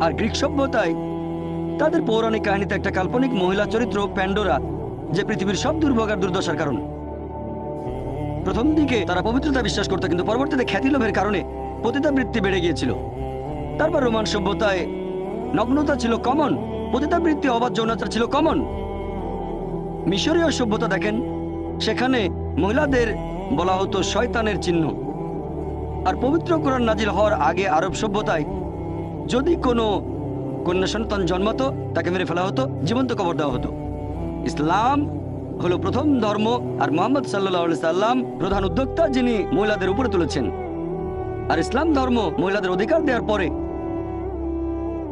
আর গ্রিক সভ্যতায় তাদের পৌরাণিক কাহিনীতে একটা কাল্পনিক মহিলা চরিত্র প্যান্ডোরা, যে পৃথিবীর সব দুর্ভোগ আর দুর্দশার কারণ। প্রথম দিকে তারা পবিত্রতা বিশ্বাস করত, কিন্তু পরবর্তীতে খ্যাতি লোভের কারণে পতিতাবৃত্তি বেড়ে গিয়েছিল। তারপর রোমান সভ্যতায় নগ্নতা ছিল কমন, পতিতাবৃত্তি, অবাধ যৌনাচার ছিল কমন। মিশরীয় সভ্যতা দেখেন, সেখানে মহিলাদের বলা হতো শয়তানের চিহ্ন। আর পবিত্র কোরআন নাজিল হওয়ার আগে আরব সভ্যতায় যদি কোনো কন্যা সন্তান জন্মাতো তাকে মেরে ফেলা হতো, জীবন্ত কবর দেওয়া হতো। ইসলাম হলো প্রথম ধর্ম, আর মুহাম্মদ সাল্লাল্লাহু আলাইহি সাল্লাম প্রধান উদ্যোক্তা, যিনি মহিলাদের উপরে তুলেছেন। আর ইসলাম ধর্ম মহিলাদের অধিকার দেওয়ার পরে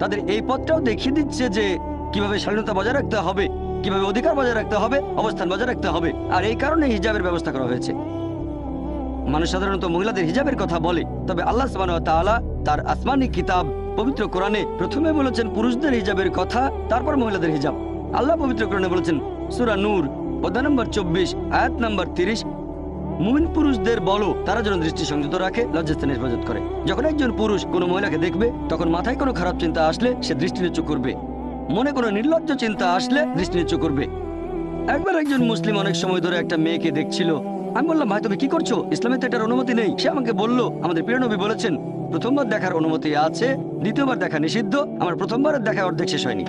তাদের এই পথটাও দেখিয়ে দিচ্ছে যে কিভাবে স্বাধীনতা বজায় রাখতে হবে, কিভাবে অধিকার বজায় রাখতে হবে, অবস্থান বজায় রাখতে হবে। আর এই কারণে হিজাবের ব্যবস্থা করা হয়েছে। মানুষ সাধারণত মহিলাদের হিজাবের কথা বলে, তবে আল্লাহ সুবহানাহু ওয়া তাআলা তার আসমানি কিতাব পবিত্র কোরআনে প্রথমে বলেছেন পুরুষদের হিজাবের কথা, তারপর মহিলাদের হিজাব। আল্লাহ পবিত্র কোরআনে বলেছেন, সূরা নূর অধ্যায় নম্বর 24 আয়াত নম্বর 30, মুমিন পুরুষদের বলো তারা যেন দৃষ্টি সংযত রাখে, লজ্জাস্থানে হেফাজত করে। যখন একজন পুরুষ কোনো মহিলাকে দেখবে, তখন মাথায় কোনো খারাপ চিন্তা আসলে সে দৃষ্টি নিচু করবে, মনে কোনো নির্লজ্জ চিন্তা আসলে দৃষ্টি নিচু করবে। একবার একজন মুসলিম অনেক সময় ধরে একটা মেয়েকে দেখছিল। আমি বললাম, ভাই তুমি কি করছো? ইসলামে তো এটার অনুমতি নেই। সে আমাকে বলল, আমাদের প্রিয় নবী বলেছেন প্রথমবার দেখার অনুমতি আছে, দ্বিতীয়বার দেখা নিষিদ্ধ। আমার প্রথমবারের দেখা অর্ধেক শেষ হয়নি।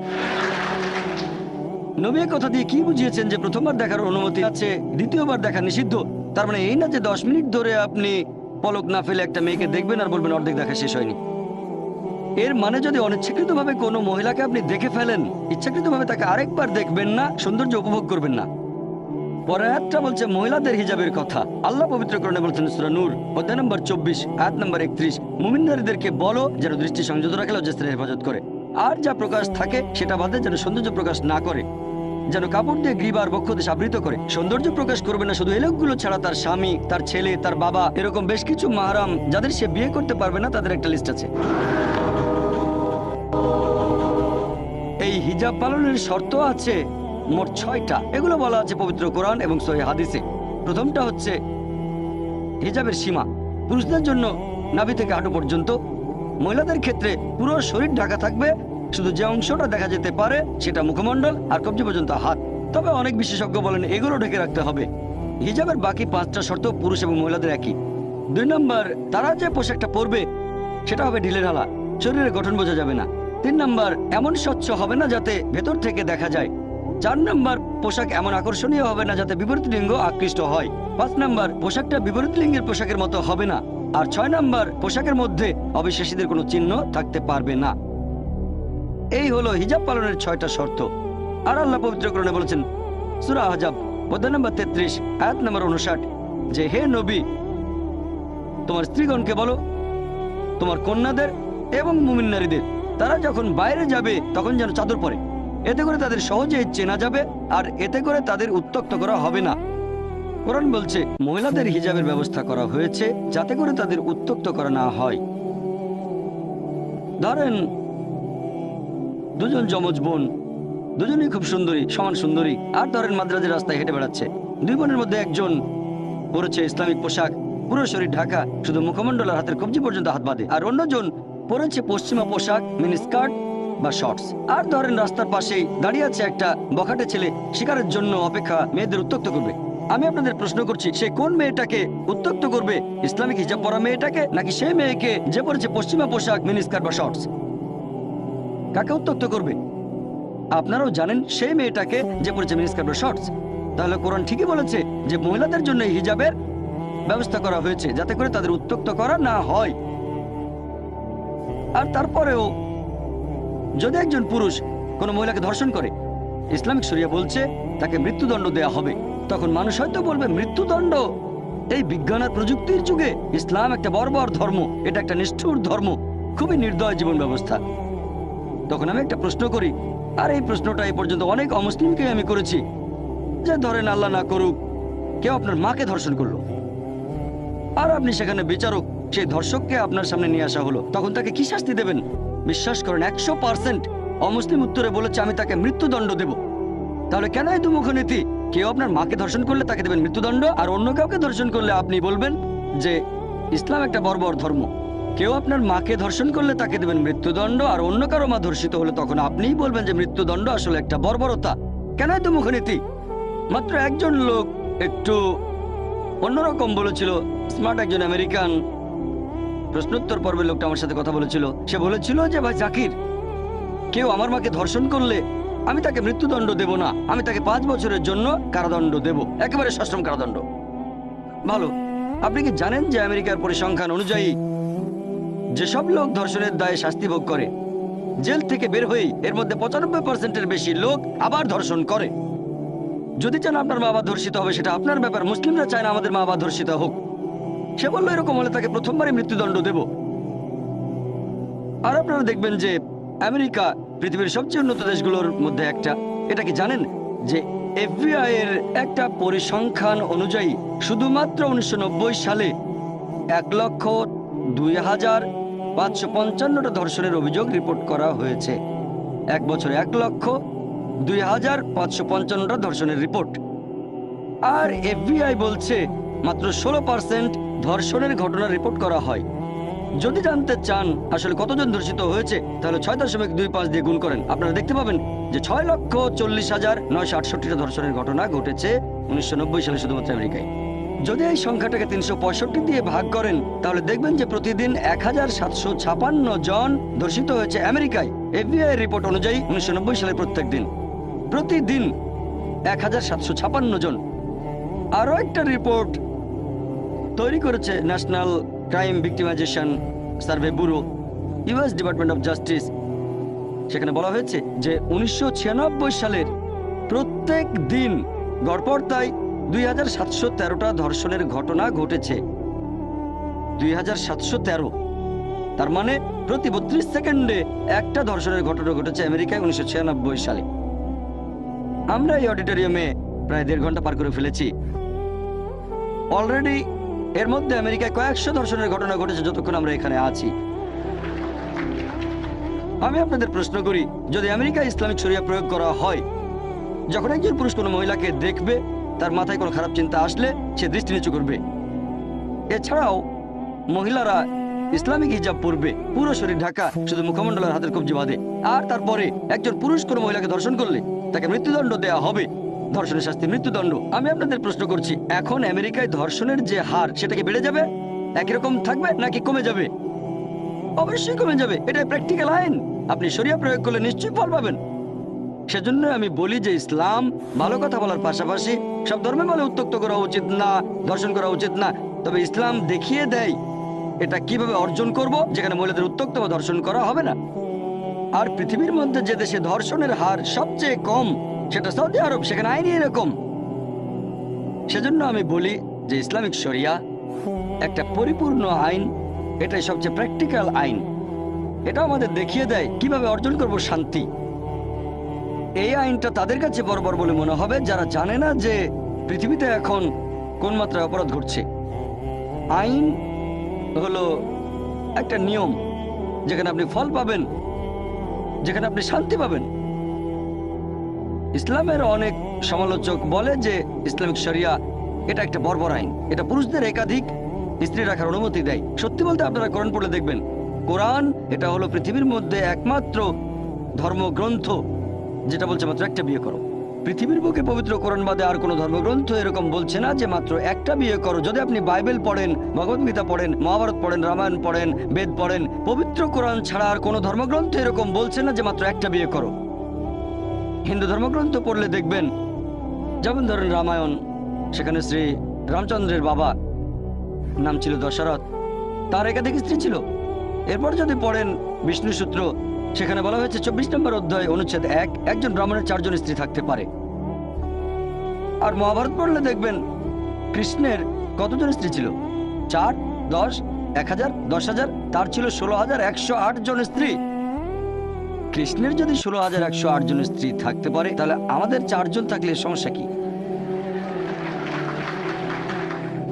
নবী কথা দিয়ে কি বুঝিয়েছেন যে প্রথমবার দেখার অনুমতি আছে, দ্বিতীয়বার দেখা নিষিদ্ধ? তার মানে এই না যে 10 মিনিট ধরে আপনি পলক না ফেলে একটা মেয়েকে দেখবেন আর বলবেন অর্ধেক দেখা শেষ হয়নি। এর মানে যদি অনিচ্ছাকৃতভাবে কোনো মহিলাকে আপনি দেখে ফেলেন, ইচ্ছাকৃতভাবে তাকে আরেকবার দেখবেন না, সৌন্দর্য উপভোগ করবেন না। পরের আয়াতটা বলছে মহিলাদের হিজাবের কথা। আল্লাহ পবিত্র কোরআনে বলছেন সূরা নূর অধ্যায় নম্বর 24 আয়াত নম্বর 31, মুমিন নারীদেরকে বলো যেন দৃষ্টি সংযত রাখে, লজ্জাস্থানের হেফাজত করে, আর যা প্রকাশ থাকে সেটা বাদে যেন সৌন্দর্য প্রকাশ না করে, যেন কাপড় দিয়ে গ্রীব আর বক্ষ দেশ আবৃত করে। সৌন্দর্য প্রকাশ করবে না শুধু এই লোকগুলো ছাড়া, তার স্বামী, তার ছেলে, তার বাবা, এরকম বেশ কিছু মাহরাম যাদের সে বিয়ে করতে পারবে না, তাদের একটা লিস্ট আছে। এই হিজাব পালনের শর্ত আছে মোট 6টা। এগুলো বলা আছে পবিত্র কোরআন এবং সহিহ হাদিসে। প্রথমটা হচ্ছে হিজাবের সীমা। পুরুষদের জন্য নাভি থেকে হাঁটু পর্যন্ত, মহিলাদের ক্ষেত্রে পুরো শরীর ঢাকা থাকবে, শুধু যে অংশটা দেখা যেতে পারে সেটা মুখমণ্ডল আর কবজি পর্যন্ত হাত। তবে অনেক বিশেষজ্ঞ বলেন এগুলো ঢেকে রাখতে হবে। হিজাবের বাকি 5টা শর্ত পুরুষ এবং মহিলাদের একই। 2 নম্বর, তারা যে পোশাকটা পরবে সেটা হবে ঢিলেঢালা, শরীরের গঠন বোঝা যাবে না। 3 নম্বর, এমন স্বচ্ছ হবে না যাতে ভেতর থেকে দেখা যায়। 4 নম্বর, পোশাক এমন আকর্ষণীয় হবে না যাতে বিপরীত লিঙ্গ আকৃষ্ট হয়। 5 নম্বর, পোশাকটা বিপরীত লিঙ্গের পোশাকের মতো হবে না। আর 6 নম্বর, পোশাকের মধ্যে অবিশ্বাসীদের কোনো চিহ্ন থাকতে পারবে না। এই হলো হিজাব পালনের 6টা শর্ত। আর আল্লাহ পবিত্র কোরআনে বলেছেন সূরা আহজাব অধ্যায় নম্বর 33 আয়াত নম্বর 59 যে হে নবী, তোমার স্ত্রীগণকে বলো, তোমার কন্যাদের এবং মুমিন নারীদের, তারা যখন বাইরে যাবে তখন যেন চাদর পরে, এতে করে তাদের সহজেই চেনা যাবে আর এতে করে তাদের উত্ত্যক্ত করা হবে না। কোরআন বলছে মহিলাদের হিজাবের ব্যবস্থা করা হয়েছে যাতে করে তাদের উত্ত্যক্ত করা না হয়। ধরেন দুজন যমজ বোন, দুজনেই খুব সুন্দরী, সমান সুন্দরী, আর ধরেন মাদ্রাজের রাস্তায় হেঁটে বেড়াচ্ছে। 2 বোনের মধ্যে একজন পরেছে ইসলামিক পোশাক, পুরো শরীর ঢাকা, শুধু মুখমণ্ডল আর হাতের কবজি পর্যন্ত হাত বাঁধে, আর অন্যজন পরেছে পশ্চিমা পোশাক, মিনি স্কার্ট বা শর্টস। আর ধরেন রাস্তার পাশেই দাঁড়িয়ে আছে একটা বখাটে ছেলে, শিকারের জন্য অপেক্ষা, মেয়েদের উত্ত্যক্ত করবে। আমি আপনাদের প্রশ্ন করছি, সে কোন মেয়েটাকে উত্ত্যক্ত করবে? ইসলামিক হিজাব পরা মেয়েটাকে, নাকি সেই মেয়েকে যে পরেছে পশ্চিমা পোশাক, মিনি স্কার্ট বা শর্টস? কাকে উত্ত্যক্ত করবে? আপনারাও জানেন সেই মেয়েটাকে যে পরেছে মিনি স্কার্ট বা শর্টস। তাহলে কোরআন ঠিকই বলেছে যে মহিলাদের জন্য হিজাবের ব্যবস্থা করা হয়েছে যাতে করে তাদের উত্ত্যক্ত করা না হয়। আর তারপরেও যদি একজন পুরুষ কোনো মহিলাকে ধর্ষণ করে, ইসলামিক শরিয়া বলছে তাকে মৃত্যুদণ্ড দেয়া হবে। তখন মানুষ হয়তো বলবে মৃত্যুদণ্ড? এই বিজ্ঞান আর প্রযুক্তির যুগে ইসলাম একটা বর্বর ধর্ম, এটা একটা নিষ্ঠুর ধর্ম, খুবই নির্দয় জীবন ব্যবস্থা। তখন আমি একটা প্রশ্ন করি, আর এই প্রশ্নটা এই পর্যন্ত অনেক অমুসলিমকে আমি করেছি, যে ধরেন আল্লাহ না করুক কেউ আপনার মাকে ধর্ষণ করলো, আর আপনি সেখানে বিচারক, সেই ধর্ষককে আপনার সামনে নিয়ে আসা হলো, তখন তাকে কি শাস্তি দেবেন? বিশ্বাস করেন 100% অমুসলিম উত্তরে বলেছে আমি তাকে মৃত্যুদণ্ড দেব। তাহলে কেন এই দুমুখ নীতি? কেউ আপনার মাকে ধর্ষণ করলে তাকে দেবেন মৃত্যুদণ্ড, আর অন্য কাউকে ধর্ষণ করলে আপনি বলবেন যে ইসলাম একটা বর্বর ধর্ম। কেউ আপনার মাকে ধর্ষণ করলে তাকে দেবেন মৃত্যুদণ্ড, আর অন্য কারো মা ধর্ষিত হলে তখন আপনিই বলবেন যে মৃত্যুদণ্ড আসলে একটা বর্বরতা। কেন এই দুমুখ নীতি? মাত্র একজন লোক একটু অন্যরকম বলেছিল, স্মার্ট একজন আমেরিকান, প্রশ্নোত্তর পর্বে লোকটা আমার সাথে কথা বলেছিল। সে বলেছিল যে ভাই জাকির, কেউ আমার মাকে ধর্ষণ করলে আমি তাকে মৃত্যুদণ্ড দেব না, আমি তাকে 5 বছরের জন্য কারাদণ্ড দেব, একেবারে সশ্রম কারাদণ্ড। ভালো, আপনি কি জানেন যে আমেরিকার পরিসংখ্যান অনুযায়ী যেসব লোক ধর্ষণের দায়ে শাস্তি ভোগ করে, জেল থেকে বের হয়েই এর মধ্যে 95%-এর বেশি লোক আবার ধর্ষণ করে। যদি চান আপনার মা বাবা ধর্ষিত হবে সেটা আপনার ব্যাপার, মুসলিমরা চায় না আমাদের মা বাবা ধর্ষিত হোক। সে বললো এরকম হলে তাকে প্রথমবারই মৃত্যুদণ্ড দেব। আর আপনারা দেখবেন যে আমেরিকা পৃথিবীর সবচেয়ে উন্নত দেশগুলোর মধ্যে একটা। এটা কি জানেন যে FBI এর একটা পরিসংখ্যান অনুযায়ী শুধুমাত্র 1990 সালে 1,02,555টা ধর্ষণের অভিযোগ রিপোর্ট করা হয়েছে। এক বছরে 1,02,555টা ধর্ষণের রিপোর্ট। আর FBI বলছে মাত্র 16% ধর্ষণের ঘটনা রিপোর্ট করা হয়। যদি জানতে চান আসলে কতজন ধর্ষিত হয়েছে, তাহলে 6.25 দিয়ে গুণ করেন, আপনারা দেখতে পাবেন যে 6,40,968টা ধর্ষণের ঘটনা ঘটেছে 1990 সালে শুধুমাত্র আমেরিকায়। যদি এই সংখ্যাটাকে 365 দিয়ে ভাগ করেন, তাহলে দেখবেন যে প্রতিদিন 1,756 জন ধর্ষিত হয়েছে আমেরিকায়। FBI এর রিপোর্ট অনুযায়ী 1990 সালে প্রতিদিন 1,756 জন। আরও একটা রিপোর্ট তৈরি করেছে National Crime Victimization Survey Bureau. US Department of Justice, সেখানে বলা হয়েছে যে 1996 সালের প্রত্যেক দিন গড়পড়তায় 2713টা ধর্ষণের ঘটনা ঘটেছে। 2713, তার মানে প্রতি 32 সেকেন্ডে একটা ধর্ষণের ঘটনা ঘটেছে আমেরিকায় 1996 সালে। আমরা এই অডিটোরিয়ামে প্রায় 1.5 ঘন্টা পার করে ফেলেছি। অলরেডি এর মধ্যে আমেরিকায় কয়েকশো ধর্ষণের ঘটনা ঘটেছে যতক্ষণ আমরা এখানে আছি। আমি আপনাদের প্রশ্ন করি, যদি আমেরিকায় ইসলামিক শরিয়া প্রয়োগ করা হয়, যখন একজন পুরুষ কোনো মহিলাকে দেখবে, তার মাথায় কোনো খারাপ চিন্তা আসলে সে দৃষ্টি নিচু করবে। এছাড়াও মহিলারা ইসলামিক হিজাব পরবে, পুরো শরীর ঢাকা, শুধু মুখমণ্ডল আর হাতের কবজি বাঁধে। আর তারপরে একজন পুরুষ কোনো মহিলাকে ধর্ষণ করলে তাকে মৃত্যুদণ্ড দেয়া হবে, ধর্ষণের শাস্তি মৃত্যুদণ্ড। আমি আপনাদের প্রশ্ন করছি, এখন আমেরিকায় ধর্ষণের যে হার সেটা কি বেড়ে যাবে, একই রকম থাকবে নাকি কমে যাবে? অবশ্যই কমে যাবে, এটাই প্র্যাকটিক্যাল আইন। আপনি শরিয়া প্রয়োগ করলে নিশ্চয়ই ফল পাবেন। সেজন্য আমি বলি যে ইসলাম ভালো কথা বলার পাশাপাশি সব ধর্মে বলে উত্ত্যক্ত করা উচিত না, ধর্ষণ করা উচিত না, তবে ইসলাম দেখিয়ে দেয় এটা কিভাবে অর্জন করব, যেখানে মহিলাদের উত্ত্যক্ত বা ধর্ষণ করা হবে না। আর পৃথিবীর মধ্যে যে দেশে ধর্ষণের হার সবচেয়ে কম সেটা সৌদি আরব, সেখানে আইনই এরকম। সেজন্য আমি বলি যে ইসলামিক শরিয়া একটা পরিপূর্ণ আইন, এটাই সবচেয়ে প্র্যাকটিক্যাল আইন। এটা আমাদের দেখিয়ে দেয় কিভাবে অর্জন করব শান্তি। এই আইনটা তাদের কাছে বর্বর বলে মনে হবে যারা জানে না যে পৃথিবীতে এখন কোন মাত্রায় অপরাধ ঘটছে। আইন হলো একটা নিয়ম, যেখানে আপনি ফল পাবেন, যেখানে আপনি শান্তি পাবেন। ইসলামের অনেক সমালোচক বলে যে ইসলামিক শরিয়া এটা একটা বর্বর আইন, এটা পুরুষদের একাধিক স্ত্রী রাখার অনুমতি দেয়। সত্যি বলতে আপনারা কোরআন পড়লে দেখবেন, কোরআন এটা হলো পৃথিবীর মধ্যে একমাত্র ধর্মগ্রন্থ যেটা বলছে মাত্র একটা বিয়ে করো। পৃথিবীর বুকে পবিত্র কোরআন বাদে আর কোনো ধর্মগ্রন্থ এরকম বলছে না যে মাত্র একটা বিয়ে করো। যদি আপনি বাইবেল পড়েন, ভগবদ্গীতা পড়েন, মহাভারত পড়েন, রামায়ণ পড়েন, বেদ পড়েন, পবিত্র কোরআন ছাড়া আর কোনো ধর্মগ্রন্থ এরকম বলছে না যে মাত্র একটা বিয়ে করো। হিন্দু ধর্মগ্রন্থ পড়লে দেখবেন, যেমন ধরেন রামায়ণ, সেখানে শ্রী রামচন্দ্রের বাবা নাম ছিল দশরথ, তার একাধিক স্ত্রী ছিল। এরপর যদি পড়েন বিষ্ণু সূত্র, সেখানে বলা হয়েছে 24 নম্বর অধ্যায় অনুচ্ছেদ 1, একজন ব্রাহ্মণের 4 জন স্ত্রী থাকতে পারে। আর মহাভারত পড়লে দেখবেন কৃষ্ণের কতজন স্ত্রী ছিল? 4, 10, 1000, 10,000, তার ছিল 16,108 জন স্ত্রী। কৃষ্ণের যদি 16,108 জন স্ত্রী থাকতে পারে, তাহলে আমাদের 4 জন থাকলে সমস্যা কি?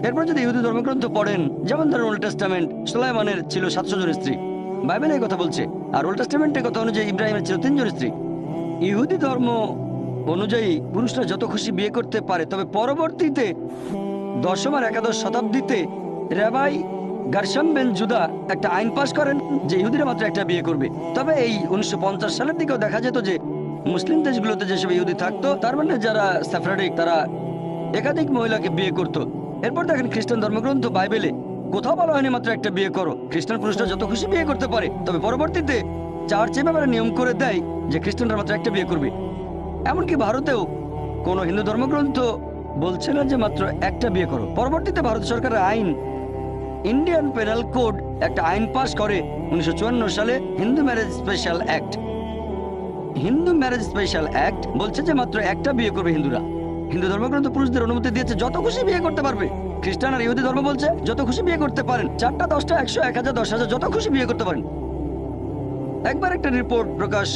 এরপর যদি ইহুদি ধর্মগ্রন্থ পড়েন, যেমন ধরেন ওল্ড টেস্টামেন্ট, সুলাইমানের ছিল 700 জন স্ত্রী, বাইবেলে এই কথা বলছে। আর ওল্ড টেস্টামেন্টের কথা অনুযায়ী ইব্রাহিমের ছিল 3 জন স্ত্রী। ইহুদি ধর্ম অনুযায়ী পুরুষরা যত খুশি বিয়ে করতে পারে, তবে পরবর্তীতে 10ম আর 11শ শতাব্দীতে রাবাই গারশাম বেন জুদা একটা আইন পাশ করেন যে ইহুদিরা মাত্র একটা বিয়ে করবে। তবে এই 1950 সালের দিকেও দেখা যেত যে মুসলিম দেশগুলোতে যেসব ইহুদি থাকতো, তার মানে যারা সেফরাডিক, তারা একাধিক মহিলাকে বিয়ে করত। এরপর দেখেন খ্রিস্টান ধর্মগ্রন্থ বাইবেলে কোথাও বলা হয়নি মাত্র একটা বিয়ে করো। খ্রিস্টান পুরুষরা যত খুশি বিয়ে করতে পারে, তবে পরবর্তীতে চার্চ এ ব্যাপারে নিয়ম করে দেয় যে খ্রিস্টানরা মাত্র একটা বিয়ে করবে। এমনকি ভারতেও কোনো হিন্দু ধর্মগ্রন্থ বলছে না যে মাত্র একটা বিয়ে করো। পরবর্তীতে ভারত সরকারের আইন, ইন্ডিয়ান পেনাল কোড, একটা আইন পাশ করে 1954 সালে, Hindu marriage special act. Hindu marriage special act বলছে যে মাত্র একটা বিয়ে করবে হিন্দুরা। হিন্দু ধর্মগ্রন্থ পুরুষদের অনুমতি দিয়েছে যত খুশি বিয়ে করতে পারবে। খ্রিস্টান আর ইহুদি ধর্ম বলছে যত খুশি বিয়ে করতে পারেন, 4টা, 10টা, 100, 1000, 10,000, যত খুশি বিয়ে করতে পারেন। একবার একটা রিপোর্ট প্রকাশ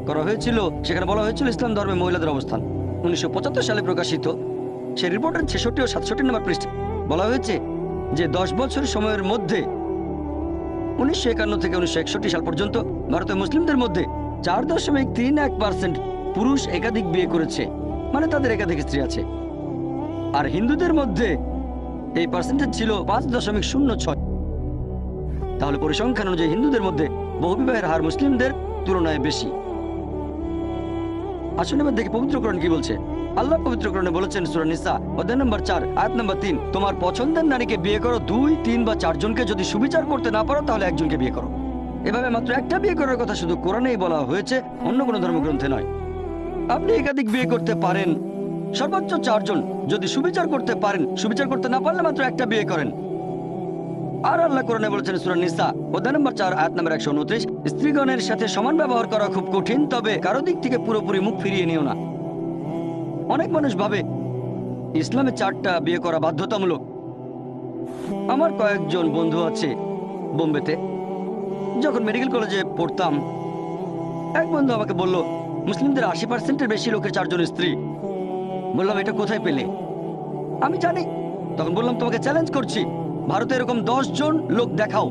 করা হয়েছিল, সেখানে বলা হয়েছিল ইসলাম ধর্মে মহিলাদের অবস্থান। 1975 সালে প্রকাশিত সেই রিপোর্টের 66 ও 67 নম্বর পৃষ্ঠা বলা হয়েছে যে 10 বছর সময়ের মধ্যে 1951 থেকে 1961 সাল পর্যন্ত ভারতের মুসলিমদের মধ্যে 4.31% পুরুষ একাধিক বিয়ে করেছে, মানে তাদের একাধিক স্ত্রী আছে। আর হিন্দুদের মধ্যে এই পার্সেন্টেজ ছিল 5.06। তাহলে পরিসংখ্যান অনুযায়ী হিন্দুদের মধ্যে বহুবিবাহের হার মুসলিমদের তুলনায় বেশি। আসুন এবার দেখি পবিত্র কোরআন কি বলছে। আল্লাহ পবিত্র কোরআনে বলেছেন সূরা নিসা অধ্যায় নম্বর 4 আয়াত নম্বর 3, তোমার পছন্দের নারীকে বিয়ে করো, 2, 3 বা 4 জনকে। যদি সুবিচার করতে না পারো তাহলে একজনকে বিয়ে করো। এভাবে মাত্র একটা বিয়ে করার কথা শুধু কোরআনেই বলা হয়েছে, অন্য কোনো ধর্মগ্রন্থে নয়। আপনি একাধিক বিয়ে করতে পারেন, সর্বোচ্চ 4 জন। যদি সুবিচার করতে পারেন, সুবিচার করতে না পারলে মাত্র একটা বিয়ে করেন। আর আল্লাহ কোরআনে বলেছেন সূরা নিসা অধ্যায় নম্বর 4 আয়াত নম্বর 129, স্ত্রীগণের সাথে সমান ব্যবহার করা খুব কঠিন, তবে কারো দিক থেকে পুরোপুরি মুখ ফিরিয়ে নিও না। অনেক মানুষ ভাবে ইসলামে 4টা বিয়ে করা বাধ্যতামূলক। আমার কয়েকজন বন্ধু আছে বোম্বেতে, যখন মেডিকেল কলেজে পড়তাম এক বন্ধু আমাকে বলল মুসলিমদের 80%-এর বেশি লোকের 4 জন স্ত্রী। বললাম এটা কোথায় পেলে? আমি জানি। তখন বললাম তোমাকে চ্যালেঞ্জ করছি, ভারতে এরকম 10 জন লোক দেখাও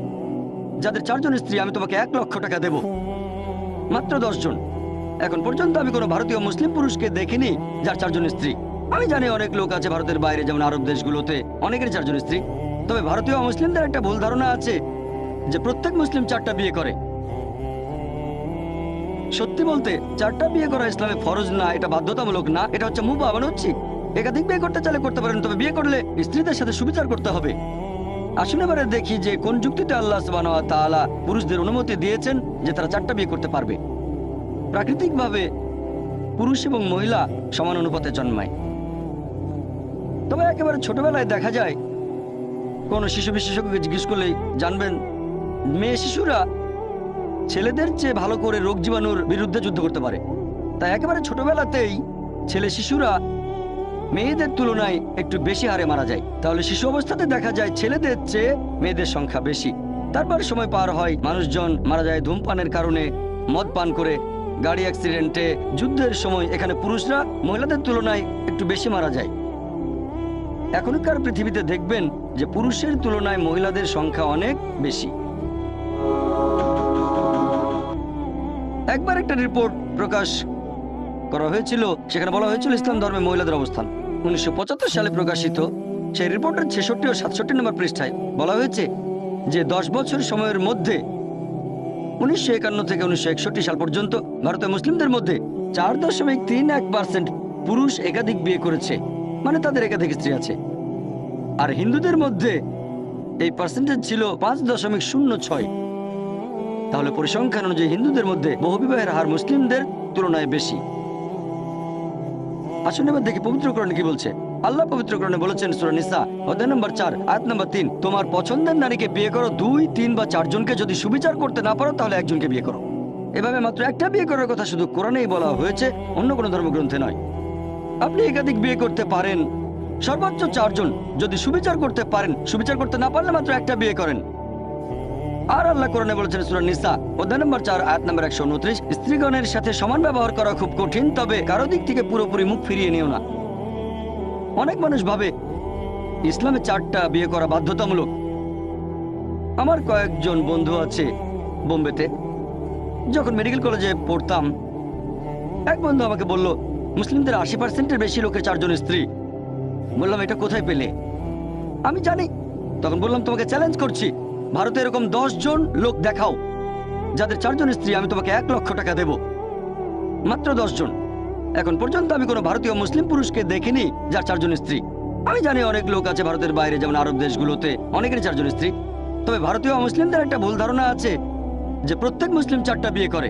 যাদের 4 জন স্ত্রী, আমি তোমাকে 1 লক্ষ টাকা দেব। মাত্র 10 জন। এখন পর্যন্ত আমি কোনো ভারতীয় মুসলিম পুরুষকে দেখিনি যার 4 জন স্ত্রী। আমি জানি অনেক লোক আছে ভারতের বাইরে, যেমন আরব দেশগুলোতে অনেকের 4 জন স্ত্রী। তবে ভারতীয় মুসলিমদের একটা ভুল ধারণা আছে যে প্রত্যেক মুসলিম 4টা বিয়ে করে। সত্যি বলতে 4টা বিয়ে করা ইসলামে ফরজ না, এটা বাধ্যতামূলক না, এটা হচ্ছে মুবাহ, মানে উচিত। একাধিক বিয়ে করতে চাইলে করতে পারেন, তবে বিয়ে করলে স্ত্রীদের সাথে সুবিচার করতে হবে। আসুন এবারে দেখি যে কোন যুক্তিতে আল্লাহ সুবহানাহু ওয়া তাআলা পুরুষদের অনুমতি দিয়েছেন যে তারা 4টা বিয়ে করতে পারবে। প্রাকৃতিকভাবে পুরুষ এবং মহিলা সমান অনুপাতে জন্মায়, তবে একেবারে ছোটবেলায় দেখা যায় কোন শিশু বিশেষজ্ঞকে জিজ্ঞেস করলেই জানবেন মেয়ে শিশুরা ছেলেদের চেয়ে ভালো করে রোগ জীবাণুর বিরুদ্ধে যুদ্ধ করতে পারে। তাই একেবারে ছোটবেলাতেই ছেলে শিশুরা মেয়েদের তুলনায় একটু বেশি হারে মারা যায়। তাহলে শিশু অবস্থাতে দেখা যায় ছেলেদের চেয়ে মেয়েদের সংখ্যা বেশি। তারপর সময় পার হয়, মানুষজন মারা যায় ধূমপানের কারণে, মদ পান করে, গাড়ি অ্যাক্সিডেন্টে, যুদ্ধের সময়। এখানে পুরুষরা মহিলাদের তুলনায় একটু বেশি মারা যায়। এখনকার পৃথিবীতে দেখবেন যে পুরুষের তুলনায় মহিলাদের সংখ্যা অনেক বেশি। একবার একটা রিপোর্ট প্রকাশ করা হয়েছিল, সেখানে বলা হয়েছিল ইসলাম ধর্মে মহিলাদের অবস্থান। 1975 সালে প্রকাশিত সেই রিপোর্টের 66 ও 67 নম্বর পৃষ্ঠায় বলা হয়েছে যে 10 বছর সময়ের মধ্যে 1951 থেকে 1961 সাল পর্যন্ত ভারতের মুসলিমদের মধ্যে 4.31% পুরুষ একাধিক বিয়ে করেছে, মানে তাদের একাধিক স্ত্রী আছে। আর হিন্দুদের মধ্যে এই পার্সেন্টেজ ছিল 5.06। তাহলে পরিসংখ্যান অনুযায়ী হিন্দুদের মধ্যে বহুবিবাহের হার মুসলিমদের তুলনায় বেশি। আসুন এবার দেখি পবিত্র কোরআন কি বলছে। আল্লাহ পবিত্র কোরআনে বলেছেন সূরা নিসা অধ্যায় নম্বর 4 আয়াত নম্বর 3, তোমার পছন্দের নারীকে বিয়ে করো, 2, 3 বা 4 জনকে যদি সুবিচার করতে না পারো তাহলে একজনকে বিয়ে করো। এভাবে মাত্র একটা বিয়ে করার কথা শুধু কোরআনেই বলা হয়েছে, অন্য কোনো ধর্মগ্রন্থে নয়। আপনি একাধিক বিয়ে করতে পারেন, সর্বোচ্চ 4 জন। যদি সুবিচার করতে পারেন, সুবিচার করতে না পারলে মাত্র একটা বিয়ে করেন। আর আল্লাহ কোরআনে বলেছেন সূরা নিসা অধ্যায় নম্বর 4 আয়াত নম্বর 129, স্ত্রীগণের সাথে সমান ব্যবহার করা খুব কঠিন, তবে কারো দিক থেকে পুরোপুরি মুখ ফিরিয়ে নিও না। অনেক মানুষ ভাবে ইসলামে 4টা বিয়ে করা বাধ্যতামূলক। আমার কয়েকজন বন্ধু আছে বোম্বেতে, যখন মেডিকেল কলেজে পড়তাম এক বন্ধু আমাকে বলল মুসলিমদের 80%-এর বেশি লোকের 4 জন স্ত্রী। বললাম এটা কোথায় পেলে? আমি জানি। তখন বললাম তোমাকে চ্যালেঞ্জ করছি, ভারতে এরকম 10 জন লোক দেখাও যাদের 4 জন স্ত্রী, আমি তোমাকে 1 লক্ষ টাকা দেব। মাত্র 10 জন। এখন পর্যন্ত আমি কোনো ভারতীয় মুসলিম পুরুষকে দেখিনি যার 4 জন স্ত্রী। আমি জানি অনেক লোক আছে ভারতের বাইরে, যেমন আরব দেশগুলোতে অনেকের 4 জন স্ত্রী। তবে ভারতীয় মুসলিমদের একটা ভুল ধারণা আছে যে প্রত্যেক মুসলিম 4টা বিয়ে করে।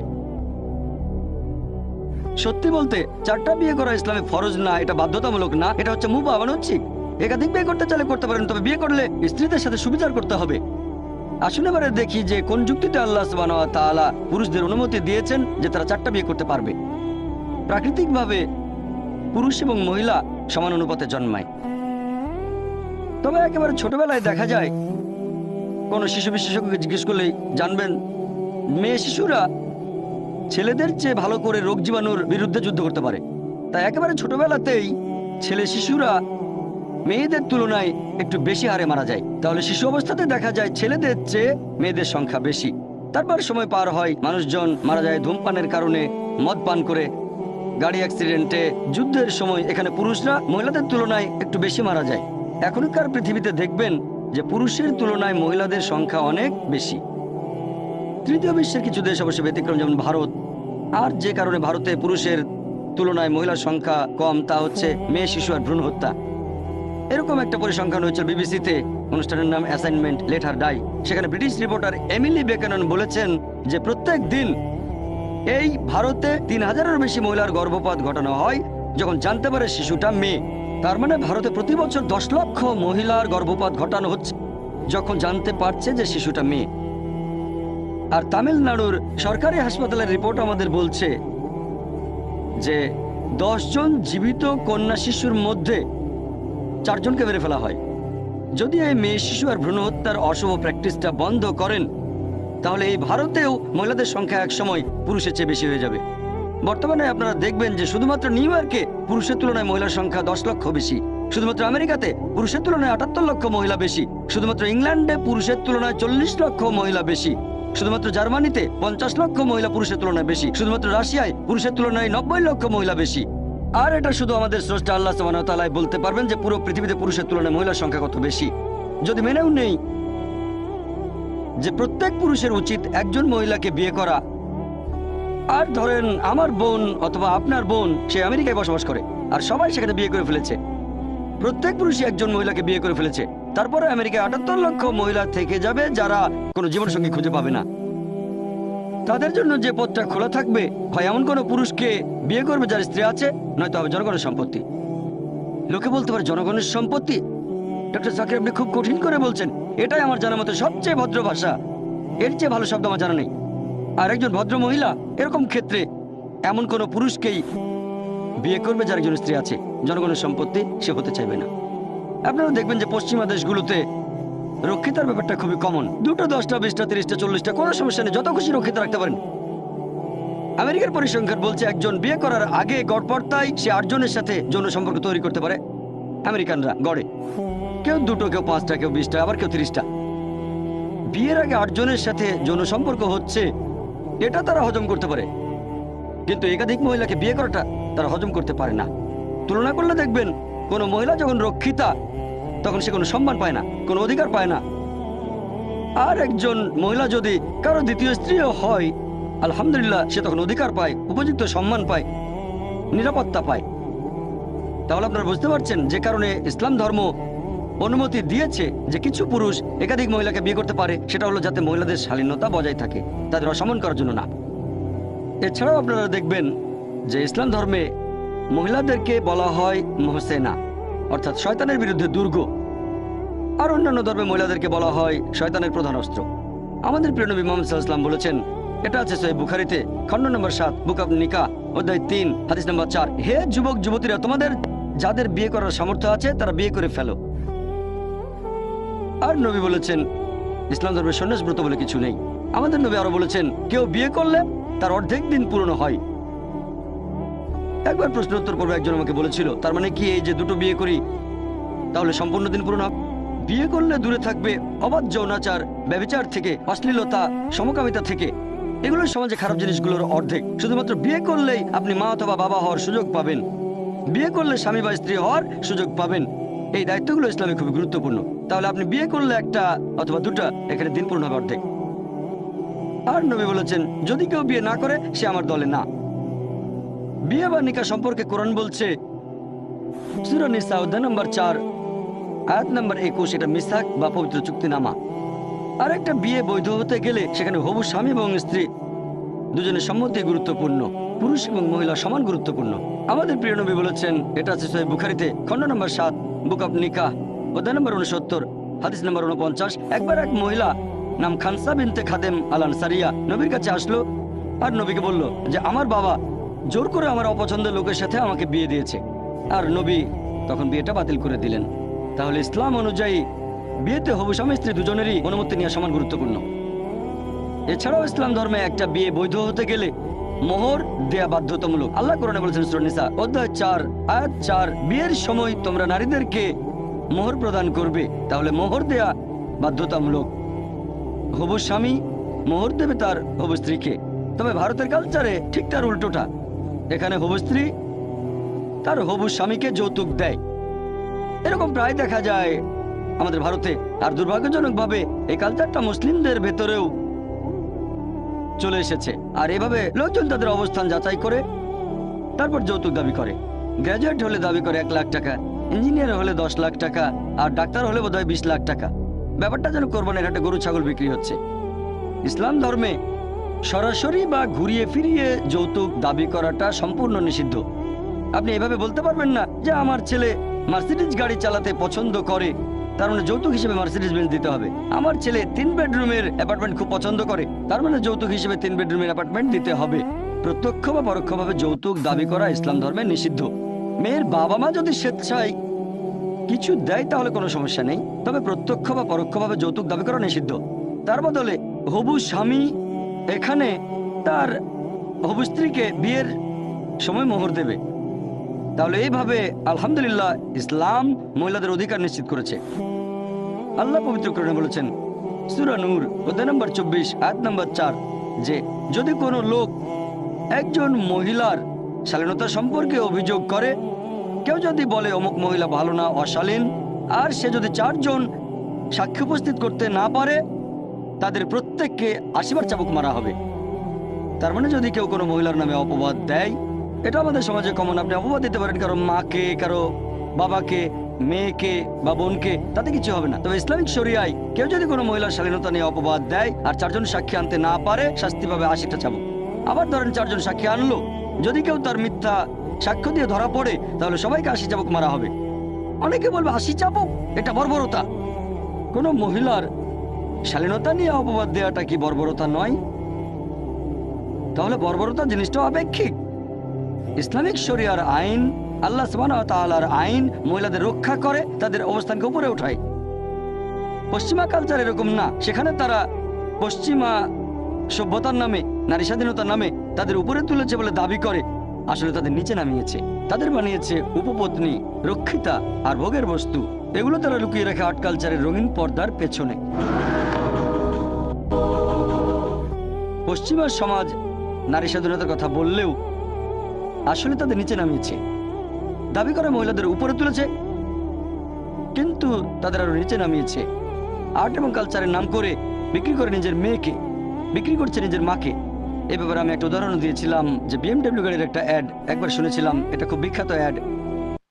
সত্যি বলতে 4টা বিয়ে করা ইসলামে ফরজ না, এটা বাধ্যতামূলক না, এটা হচ্ছে মুবাহ, মানে উচিত। একাধিক বিয়ে করতে চাইলে করতে পারেন, তবে বিয়ে করলে স্ত্রীদের সাথে সুবিচার করতে হবে। আসুন এবারে দেখি যে কোন যুক্তিতে আল্লাহ সুবহানাহু ওয়া তাআলা পুরুষদের অনুমতি দিয়েছেন যে তারা 4টা বিয়ে করতে পারবে। প্রাকৃতিকভাবে পুরুষ এবং মহিলা সমান অনুপাতে জন্মায়, তবে একেবারে ছোটবেলায় দেখা যায় কোন শিশু বিশেষজ্ঞকে জিজ্ঞেস করলেই জানবেন মেয়ে শিশুরা ছেলেদের চেয়ে ভালো করে রোগ জীবাণুর বিরুদ্ধে যুদ্ধ করতে পারে। তাই একেবারে ছোটবেলাতেই ছেলে শিশুরা মেয়েদের তুলনায় একটু বেশি হারে মারা যায়। তাহলে শিশু অবস্থাতে দেখা যায় ছেলেদের চেয়ে মেয়েদের সংখ্যা বেশি। তারপর সময় পার হয়, মানুষজন মারা যায় ধূমপানের কারণে, মদ পান করে, গাড়ি অ্যাক্সিডেন্টে, যুদ্ধের সময়। এখানে পুরুষরা মহিলাদের তুলনায় একটু বেশি মারা যায়। এখনকার পৃথিবীতে দেখবেন যে পুরুষের তুলনায় মহিলাদের সংখ্যা অনেক বেশি। তৃতীয় বিশ্বের কিছু দেশ অবশ্য ব্যতিক্রম, যেমন ভারত। আর যে কারণে ভারতে পুরুষের তুলনায় মহিলার সংখ্যা কম, তা হচ্ছে মেয়ে শিশু আর ভ্রূণ হত্যা। এরকম একটা পরিসংখ্যান হয়েছিল বিবিসিতে, অনুষ্ঠানের নাম অ্যাসাইনমেন্ট লেট হার ডাই। সেখানে ব্রিটিশ রিপোর্টার এমিলি বেকেনন বলেছেন যে প্রত্যেক দিন এই ভারতে 3000-এরও বেশি মহিলার গর্ভপাত ঘটানো হয় যখন জানতে পারে শিশুটা মেয়ে। তার মানে ভারতে প্রতি বছর 10 লক্ষ মহিলার গর্ভপাত ঘটানো হচ্ছে। যখন জানতে পারছে যে শিশুটা মেয়ে। আর তামিলনাড়ুর সরকারি হাসপাতালের রিপোর্ট আমাদের বলছে যে 10 জন জীবিত কন্যা শিশুর মধ্যে 4 জনকে মেরে ফেলা হয়। যদি এই মেয়ে শিশু আর ভ্রূণ হত্যার অশুভ প্র্যাকটিসটা বন্ধ করেন, তাহলে এই ভারতেও মহিলাদের সংখ্যা একসময় পুরুষের চেয়ে বেশি হয়ে যাবে। বর্তমানে আপনারা দেখবেন যে শুধুমাত্র নিউ ইয়র্কে পুরুষের তুলনায় মহিলার সংখ্যা 10 লক্ষ বেশি, শুধুমাত্র আমেরিকাতে পুরুষের তুলনায় 78 লক্ষ মহিলা বেশি, শুধুমাত্র ইংল্যান্ডে পুরুষের তুলনায় 40 লক্ষ মহিলা বেশি, শুধুমাত্র জার্মানিতে 50 লক্ষ মহিলা পুরুষের তুলনায় বেশি, শুধুমাত্র রাশিয়ায় পুরুষের তুলনায় 90 লক্ষ মহিলা বেশি। আর এটা শুধু আমাদের স্রষ্টা আল্লাহ সুবহানাহু ওয়া তাআলা বলতে পারবেন যে পুরো পৃথিবীতে পুরুষের তুলনায় মহিলার সংখ্যা কত বেশি। যদি মেনেও নেই যে প্রত্যেক পুরুষের উচিত একজন মহিলাকে বিয়ে করা, আর ধরেন আমার বোন অথবা আপনার বোন সে আমেরিকায় বসবাস করে আর সবাই সেখানে বিয়ে করে ফেলেছে, প্রত্যেক পুরুষই একজন মহিলাকে বিয়ে করে ফেলেছে, তারপরে আমেরিকায় 78 লক্ষ মহিলা থেকে যাবে যারা কোনো জীবনসঙ্গী খুঁজে পাবে না। তাদের জন্য যে পথটা খোলা থাকবে, হয় এমন কোনো পুরুষকে বিয়ে করবে যার স্ত্রী আছে, নয়তো হবে জনগণের সম্পত্তি। লোকে বলতে পারে জনগণের সম্পত্তি, ডক্টর জাকির আপনি খুব কঠিন করে বলছেন। এটাই আমার জানার মতো সবচেয়ে ভদ্র ভাষা, এর চেয়ে ভালো শব্দ আমার জানা নেই। আর একজন ভদ্র মহিলা এরকম ক্ষেত্রে এমন কোনো পুরুষকেই বিয়ে করবে যার একজন স্ত্রী আছে, জনগণের সম্পত্তি সে হতে চাইবে না। আপনারা দেখবেন যে পশ্চিমা দেশগুলোতে রক্ষিতার ব্যাপারটা খুবই কমন। 2টা 10টা 20টা 30টা 40টা কোনো সমস্যা নেই, যত খুশি রক্ষিতা রাখতে পারেন। আমেরিকার পরিসংখ্যান বলছে একজন বিয়ে করার আগে গড়পড়তায় সে 8 জনের সাথে যৌন সম্পর্ক তৈরি করতে পারে। আমেরিকানরা গড়ে কেউ 2টো, কেউ 5টা, কেউ 20টা, আবার কেউ 30টা। বিয়ের আগে 8 জনের সাথে যৌন সম্পর্ক হচ্ছে, এটা তারা হজম করতে পারে, কিন্তু একাধিক মহিলাকে বিয়ে করাটা তারা হজম করতে পারে না। তুলনা করলে দেখবেন কোনো মহিলা যখন রক্ষিতা তখন সে কোনো সম্মান পায় না, কোনো অধিকার পায় না। আর একজন মহিলা যদি কারো দ্বিতীয় স্ত্রীও হয়, আলহামদুলিল্লাহ সে তখন অধিকার পায়, উপযুক্ত সম্মান পায়, নিরাপত্তা পায়। তাহলে আপনারা বুঝতে পারছেন যে কারণে ইসলাম ধর্ম অনুমতি দিয়েছে যে কিছু পুরুষ একাধিক মহিলাকে বিয়ে করতে পারে, সেটা হলো যাতে মহিলাদের শালীনতা বজায় থাকে, তাদের অসম্মান করার জন্য না। এছাড়াও আপনারা দেখবেন যে ইসলাম ধর্মে মহিলাদেরকে বলা হয় মোহসেনা, অর্থাৎ শয়তানের বিরুদ্ধে দুর্গ। আর অন্যান্য ধর্মে মহিলাদেরকে বলা হয় শয়তানের প্রধান অস্ত্র। আমাদের প্রিয় নবী মুহাম্মদ সাল্লাল্লাহু আলাইহি ওয়াসাল্লাম বলেছেন, এটা আছে সহিহ বুখারীতে, খণ্ড নম্বর 7, বুক অব নিকাহ, অধ্যায় 3, হাদিস নম্বর 4, হে যুবক যুবতীরা, তোমাদের যাদের বিয়ে করার সামর্থ্য আছে তারা বিয়ে করে ফেলো। আর নবী বলেছেন ইসলাম ধর্মের সন্ন্যাস ব্রত বলে কিছু নেই। আমাদের নবী আরো বলেছেন, কেউ বিয়ে করলে তার অর্ধেক দিন পূর্ণ হয়। একবার প্রশ্ন উত্তর পর্বে একজন আমাকে বলেছিল, তার মানে কি এই যে 2টো বিয়ে করি তাহলে সম্পূর্ণ দিন পূর্ণ হবে? বিয়ে করলে দূরে থাকবে অবাধ যৌনাচার, ব্যভিচার থেকে, অশ্লীলতা, সমকামিতা থেকে। এগুলো সমাজে খারাপ জিনিসগুলোর অর্ধেক। শুধুমাত্র বিয়ে করলেই আপনি মা অথবা বাবা হওয়ার সুযোগ পাবেন, বিয়ে করলে স্বামী বা স্ত্রী হওয়ার সুযোগ পাবেন। এই দায়িত্বগুলো ইসলামে খুবই গুরুত্বপূর্ণ। তাহলে আপনি বিয়ে করলে 1টা অথবা 2টা, এখানে দিন পূর্ণ হবে অর্ধেক। আর নবী বলেছেন, যদি কেউ বিয়ে না করে সে আমার দলে না। বিয়ে বা নিকাহ সম্পর্কে কোরআন বলছে সূরা নিসা অধ্যায় নম্বর 4, আয়াত নম্বর 21, এটা মিসাক বা পবিত্র চুক্তিনামা। আর একটা বিয়ে বৈধ হতে গেলে সেখানে হবু স্বামী এবং স্ত্রী দুজনের সম্মতি গুরুত্বপূর্ণ, পুরুষ এবং মহিলা সমান গুরুত্বপূর্ণ। আমাদের প্রিয় নবী বলেছেন, এটা আছে সহিহ বুখারীতে, খণ্ড নম্বর 7, বুক অব নিকাহ, অধ্যায় নম্বর 69, হাদিস নম্বর 49। একবার এক মহিলা নাম খানসা বিনতে খাদেম আল আনসারিয়া নবীর কাছে আসলো আর নবীকে বলল যে আমার বাবা জোর করে আমার অপছন্দের লোকের সাথে আমাকে বিয়ে দিয়েছে। আর নবী তখন বিয়েটা বাতিল করে দিলেন। তাহলে ইসলাম অনুযায়ী বিয়েতে হবু স্বামী স্ত্রী দুজনেরই অনুমতি নেওয়া সমান গুরুত্বপূর্ণ। এছাড়াও ইসলাম ধর্মে একটা বিয়ে বৈধ হতে গেলে মোহর দেয়া বাধ্যতামূলক। আল্লাহ কোরআনে বলেছেন সূরা নিসা অধ্যায় 4, আয়াত 4, বিয়ের সময় তোমরা নারীদেরকে মোহর প্রদান করবে। তাহলে মোহর দেয়া বাধ্যতামূলক। হবু স্বামী মোহর দেবে তার হবু স্ত্রীকে। তবে ভারতের কালচারে ঠিক তার উল্টোটা, এখানে হবু স্ত্রী তার হবু স্বামীকে যৌতুক দেয়। এরকম প্রায় দেখা যায় আমাদের ভারতে। আর দুর্ভাগ্যজনকভাবে এই কালচারটা মুসলিমদের ভেতরেও চলে এসেছে। আর এভাবে লোকজন তাদের অবস্থান যাচাই করে তারপর যৌতুক দাবি করে। গ্র্যাজুয়েট হলে দাবি করে 1 লাখ টাকা, ইঞ্জিনিয়ার হলে 10 লাখ টাকা, আর ডাক্তার হলে বোধহয় 20 লাখ টাকা। ব্যাপারটা যেন কোরবানির হাটে গরু ছাগল বিক্রি হচ্ছে। ইসলাম ধর্মে সরাসরি বা ঘুরিয়ে ফিরিয়ে যৌতুক দাবি করাটা সম্পূর্ণ নিষিদ্ধ। আপনি এভাবে বলতে পারবেন না যে আমার ছেলে মার্সিডিজ গাড়ি চালাতে পছন্দ করে, তার মানে যৌতুক হিসেবে মার্সিডিজ বেঞ্জ দিতে হবে। আমার ছেলে 3 বেডরুমের অ্যাপার্টমেন্ট খুব পছন্দ করে, তার মানে যৌতুক হিসেবে 3 বেডরুমের অ্যাপার্টমেন্ট দিতে হবে। প্রত্যক্ষ বা পরোক্ষভাবে যৌতুক দাবি করা ইসলাম ধর্মে নিষিদ্ধ। মেয়ের বাবা মা যদি স্বেচ্ছায় কিছু দেয় তাহলে কোনো সমস্যা নেই, তবে প্রত্যক্ষ বা পরোক্ষভাবে যৌতুক দাবি করা নিষিদ্ধ। তার বদলে হবু স্বামী এখানে তার হবু স্ত্রীকে বিয়ের সময় মোহর দেবে। তাহলে এইভাবে আলহামদুলিল্লাহ ইসলাম মহিলাদের অধিকার নিশ্চিত করেছে। আল্লাহ পবিত্র কোরআনে বলেছেন সূরা নূর অধ্যায় নম্বর 24 আয়াত নম্বর 4 যে যদি কোনো লোক একজন মহিলার শালীনতা সম্পর্কে অভিযোগ করে, কেউ যদি বলে অমুক মহিলা ভালো না, অশালীন, আর সে যদি 4 জন সাক্ষ্য উপস্থিত করতে না পারে, তাদের প্রত্যেককে 80 বার চাবুক মারা হবে। তার মানে যদি কেউ কোনো মহিলার নামে অপবাদ দেয়, এটা আমাদের সমাজে কমন, আপনি অপবাদ দিতে পারেন কারো মাকে, কারো বাবাকে, মেয়েকে বা বোনকে, তাতে কিছু হবে না। তবে ইসলামিক শরিয়ায় কেউ যদি কোনো মহিলার শালীনতা নিয়ে অপবাদ দেয় আর 4 জন সাক্ষী আনতে না পারে, শাস্তি পাবে 80টা চাবুক। আবার ধরেন 4 জন সাক্ষী আনলো, যদি কেউ তার মিথ্যা সাক্ষ্য দিয়ে ধরা পড়ে তাহলে সবাইকে 80 চাবুক মারা হবে। অনেকে বলবে 80 চাবুক, এটা বর্বরতা। কোনো মহিলার শালীনতা নিয়ে অপবাদ দেওয়াটা কি বর্বরতা নয়? তাহলে বর্বরতা জিনিসটা আপেক্ষিক। ইসলামিক শরিয়ার আইন, আল্লাহ সুবহানাহু ওয়া তাআলার আইন মহিলাদের রক্ষা করে, তাদের অবস্থানকে উপরে উঠায়। পশ্চিমা কালচার এরকম না, সেখানে তারা পশ্চিমা সভ্যতার নামে, নারী স্বাধীনতার নামে তাদের উপরে তুলেছে বলে দাবি করে, আসলে তাদের নিচে নামিয়েছে। তাদের বানিয়েছে উপপত্নী, রক্ষিতা আর ভোগের বস্তু। এগুলো তারা লুকিয়ে রাখে আর্ট কালচারের রঙিন পর্দার পেছনে। পশ্চিমা সমাজ নারী স্বাধীনতার কথা বললেও আসলে তাদের নিচে নামিয়েছে। দাবি করে মহিলাদের উপরে তুলেছে, কিন্তু তাদের আরো নিচে নামিয়েছে। আর্ট এবং কালচারের নাম করে বিক্রি করে নিজের মেয়েকে, বিক্রি করছে নিজের মাকে। এ ব্যাপারে আমি একটা উদাহরণ দিয়েছিলাম যে BMW গাড়ির একটা অ্যাড একবার শুনেছিলাম, এটা খুব বিখ্যাত অ্যাড।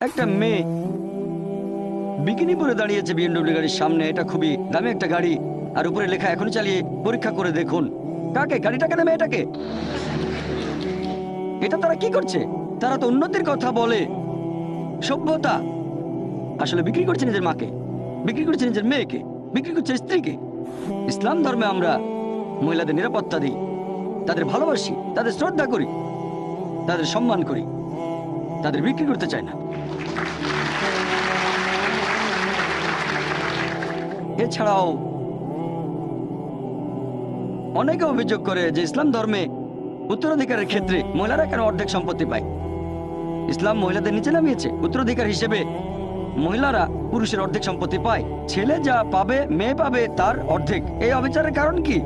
একটা মেয়ে বিকিনি পরে দাঁড়িয়েছে BMW গাড়ির সামনে, এটা খুবই দামি একটা গাড়ি, আর উপরে লেখা এখন চালিয়ে পরীক্ষা করে দেখুন। কাকে? গাড়িটাকে না মেয়েটাকে? এটা তারা কি করছে? তারা তো উন্নতির কথা বলে, সভ্যতা, আসলে বিক্রি করছে নিজের মাকে, বিক্রি করছে নিজের মেয়েকে, বিক্রি করছে স্ত্রীকে। ইসলাম ধর্মে আমরা মহিলাদের নিরাপত্তা দিই, তাদের ভালোবাসি, তাদের শ্রদ্ধা করি, তাদের সম্মান করি, তাদের বিক্রি করতে চাই না। এছাড়াও অনেকে অভিযোগ করে যে ইসলাম ধর্মে উত্তরাধিকারের ক্ষেত্রে মহিলারা কেন অর্ধেক সম্পত্তি পায়। ইসলাম মহিলাদের নিচে নামিয়েছে, উত্তরাধিকার হিসেবে মহিলারা পুরুষের অর্ধেক সম্পত্তি পায়। ছেলে যা পাবে মেয়ে পাবে তার অর্ধেক। এই অবিচারের কারণ কি?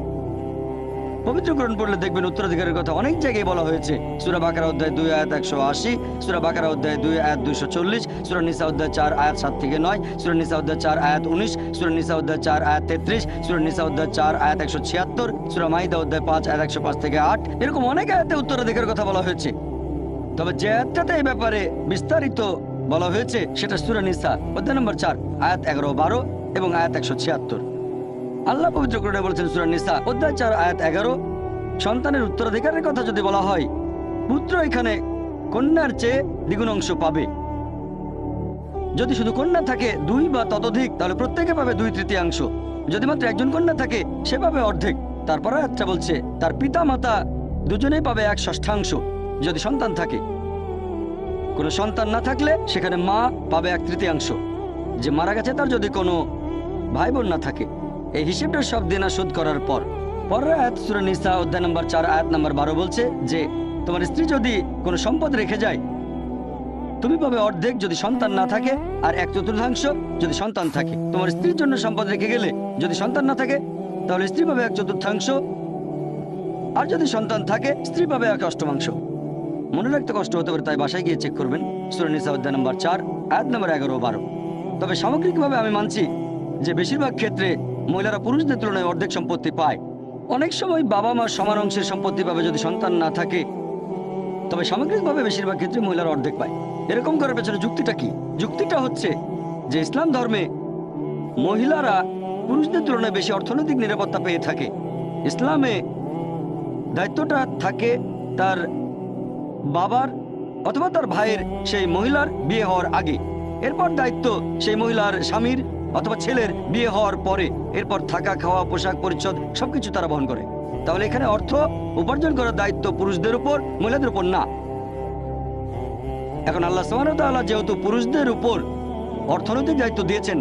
পবিত্র কোরআন পড়লে দেখবেন উত্তরাধিকারের কথা অনেক জায়গায় বলা হয়েছে। সূরা বাকারা অধ্যায় 2 আয়াত 180, সূরা বাকারা অধ্যায় 2 আয়াত 240, সূরা নিসা অধ্যায় 4 আয়াত 7 থেকে 9, সূরা নিসা অধ্যায় 4 আয়াত 19, সূরা নিসা অধ্যায় 4 আয়াত 33, সূরা নিসা অধ্যায় 4 আয়াত 176, সূরা মাইদা অধ্যায় 5 আয়াত 105 থেকে 8। এরকম অনেক আয়াতে উত্তরাধিকারের কথা বলা হয়েছে। তবে যে আয়াতটাতে এই ব্যাপারে বিস্তারিত বলা হয়েছে সেটা সূরা নিসা অধ্যায় নম্বর 4 আয়াত 11, 12 এবং আয়াত 176। আল্লাহ পবিত্র কোরআনে বলেছেন সূরা নিসা অধ্যায় 4 আয়াত 11, সন্তানের উত্তরাধিকারের কথা যদি বলা হয়, পুত্র এখানে কন্যার চেয়ে দ্বিগুণ অংশ পাবে। যদি শুধু কন্যা থাকে 2 বা ততোধিক তাহলে প্রত্যেকে পাবে 2/3। যদি মাত্র একজন কন্যা থাকে সে পাবে অর্ধেক। তারপর আয়াতটা বলছে তার পিতা মাতা দুজনেই পাবে 1/6 যদি সন্তান থাকে। কোনো সন্তান না থাকলে সেখানে মা পাবে 1/3। যে মারা গেছে তার যদি কোনো ভাই বোন না থাকে। এই হিসেবটা সব দেনা শোধ করার পর পরের আয়াত সূরা নিসা অধ্যায় নম্বর 4 আয়াত নম্বর 12 বলছে যে তোমার স্ত্রী যদি কোনো সম্পদ রেখে যায় তুমি পাবে অর্ধেক যদি সন্তান না থাকে, আর 1/4 যদি সন্তান থাকে। তোমার স্ত্রীর জন্য সম্পদ রেখে গেলে যদি সন্তান না থাকে তাহলে স্ত্রী পাবে 1/4, আর যদি সন্তান থাকে স্ত্রী পাবে 1/8। মনে রাখতে কষ্ট হতে পারে, তাই বাসায় গিয়ে চেক করবেন সূরা নিসা অধ্যায় নম্বর 4 আয়াত নম্বর 11 ও 12। তবে সামগ্রিকভাবে আমি মানছি যে বেশিরভাগ ক্ষেত্রে মহিলারা পুরুষদের তুলনায় অর্ধেক সম্পত্তি পায়। অনেক সময় বাবা মা সমান অংশের সম্পত্তি পাবে যদি সন্তান না থাকে, তবে সামগ্রিকভাবে বেশিরভাগ ক্ষেত্রে মহিলারা অর্ধেক পায়। এরকম করার পেছনে যুক্তিটা কি? যুক্তিটা হচ্ছে যে ইসলাম ধর্মে মহিলারা পুরুষদের তুলনায় বেশি অর্থনৈতিক নিরাপত্তা পেয়ে থাকে। ইসলামে দায়িত্বটা থাকে তার বাবার অথবা তার ভাইয়ের সেই মহিলার বিয়ে হওয়ার আগে। এরপর দায়িত্ব সেই মহিলার স্বামীর, অথবা ছেলের বিয়ে হওয়ার পরে এরপর থাকা, খাওয়া, পোশাক, পরিচ্ছদ সবকিছু তারা বহন করে। তাহলে এখানে অর্থ উপার্জন করার দায়িত্ব পুরুষদের উপর, মহিলাদের উপর না। এখন আল্লাহ সুবহানাহু ওয়া তাআলা যেহেতু পুরুষদের উপর অর্থনৈতিক দায়িত্ব দিয়েছেন,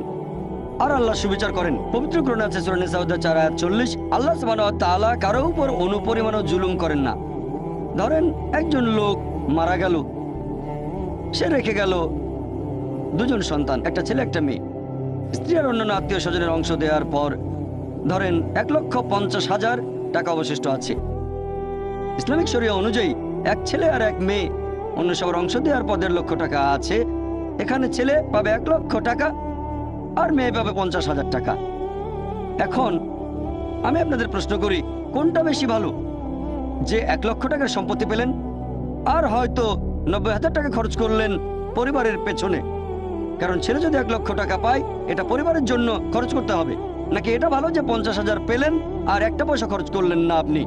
আর আল্লাহ সুবিচার করেন, পবিত্র কোরআনে আছে সূরা নিসা 4:40, আল্লাহ সুবহানাহু ওয়া তাআলা কারো উপর অনুপরিমাণও জুলুম করেন না। ধরেন একজন লোক মারা গেল, সে রেখে গেল দুজন সন্তান, একটা ছেলে একটা মেয়ে। স্ত্রী আর অন্যান্য আত্মীয় স্বজনের অংশ দেওয়ার পর ধরেন 1,50,000 টাকা অবশিষ্ট আছে। ইসলামিক শরিয়া অনুযায়ী এক ছেলে আর এক মেয়ে অন্য সবার অংশ দেওয়ার পর 1.5 লক্ষ টাকা আছে। এখানে ছেলে পাবে 1 লক্ষ টাকা আর মেয়ে পাবে 50,000 টাকা। এখন আমি আপনাদের প্রশ্ন করি, কোনটা বেশি ভালো? যে 1 লক্ষ টাকার সম্পত্তি পেলেন আর হয়তো 90,000 টাকা খরচ করলেন পরিবারের পেছনে, কারণ ছেলে যদি 1 লক্ষ টাকা পায় এটা পরিবারের জন্য খরচ করতে হবে, নাকি এটা ভালো যে 50,000 পেলেন আর একটা পয়সা খরচ করলেন না আপনি?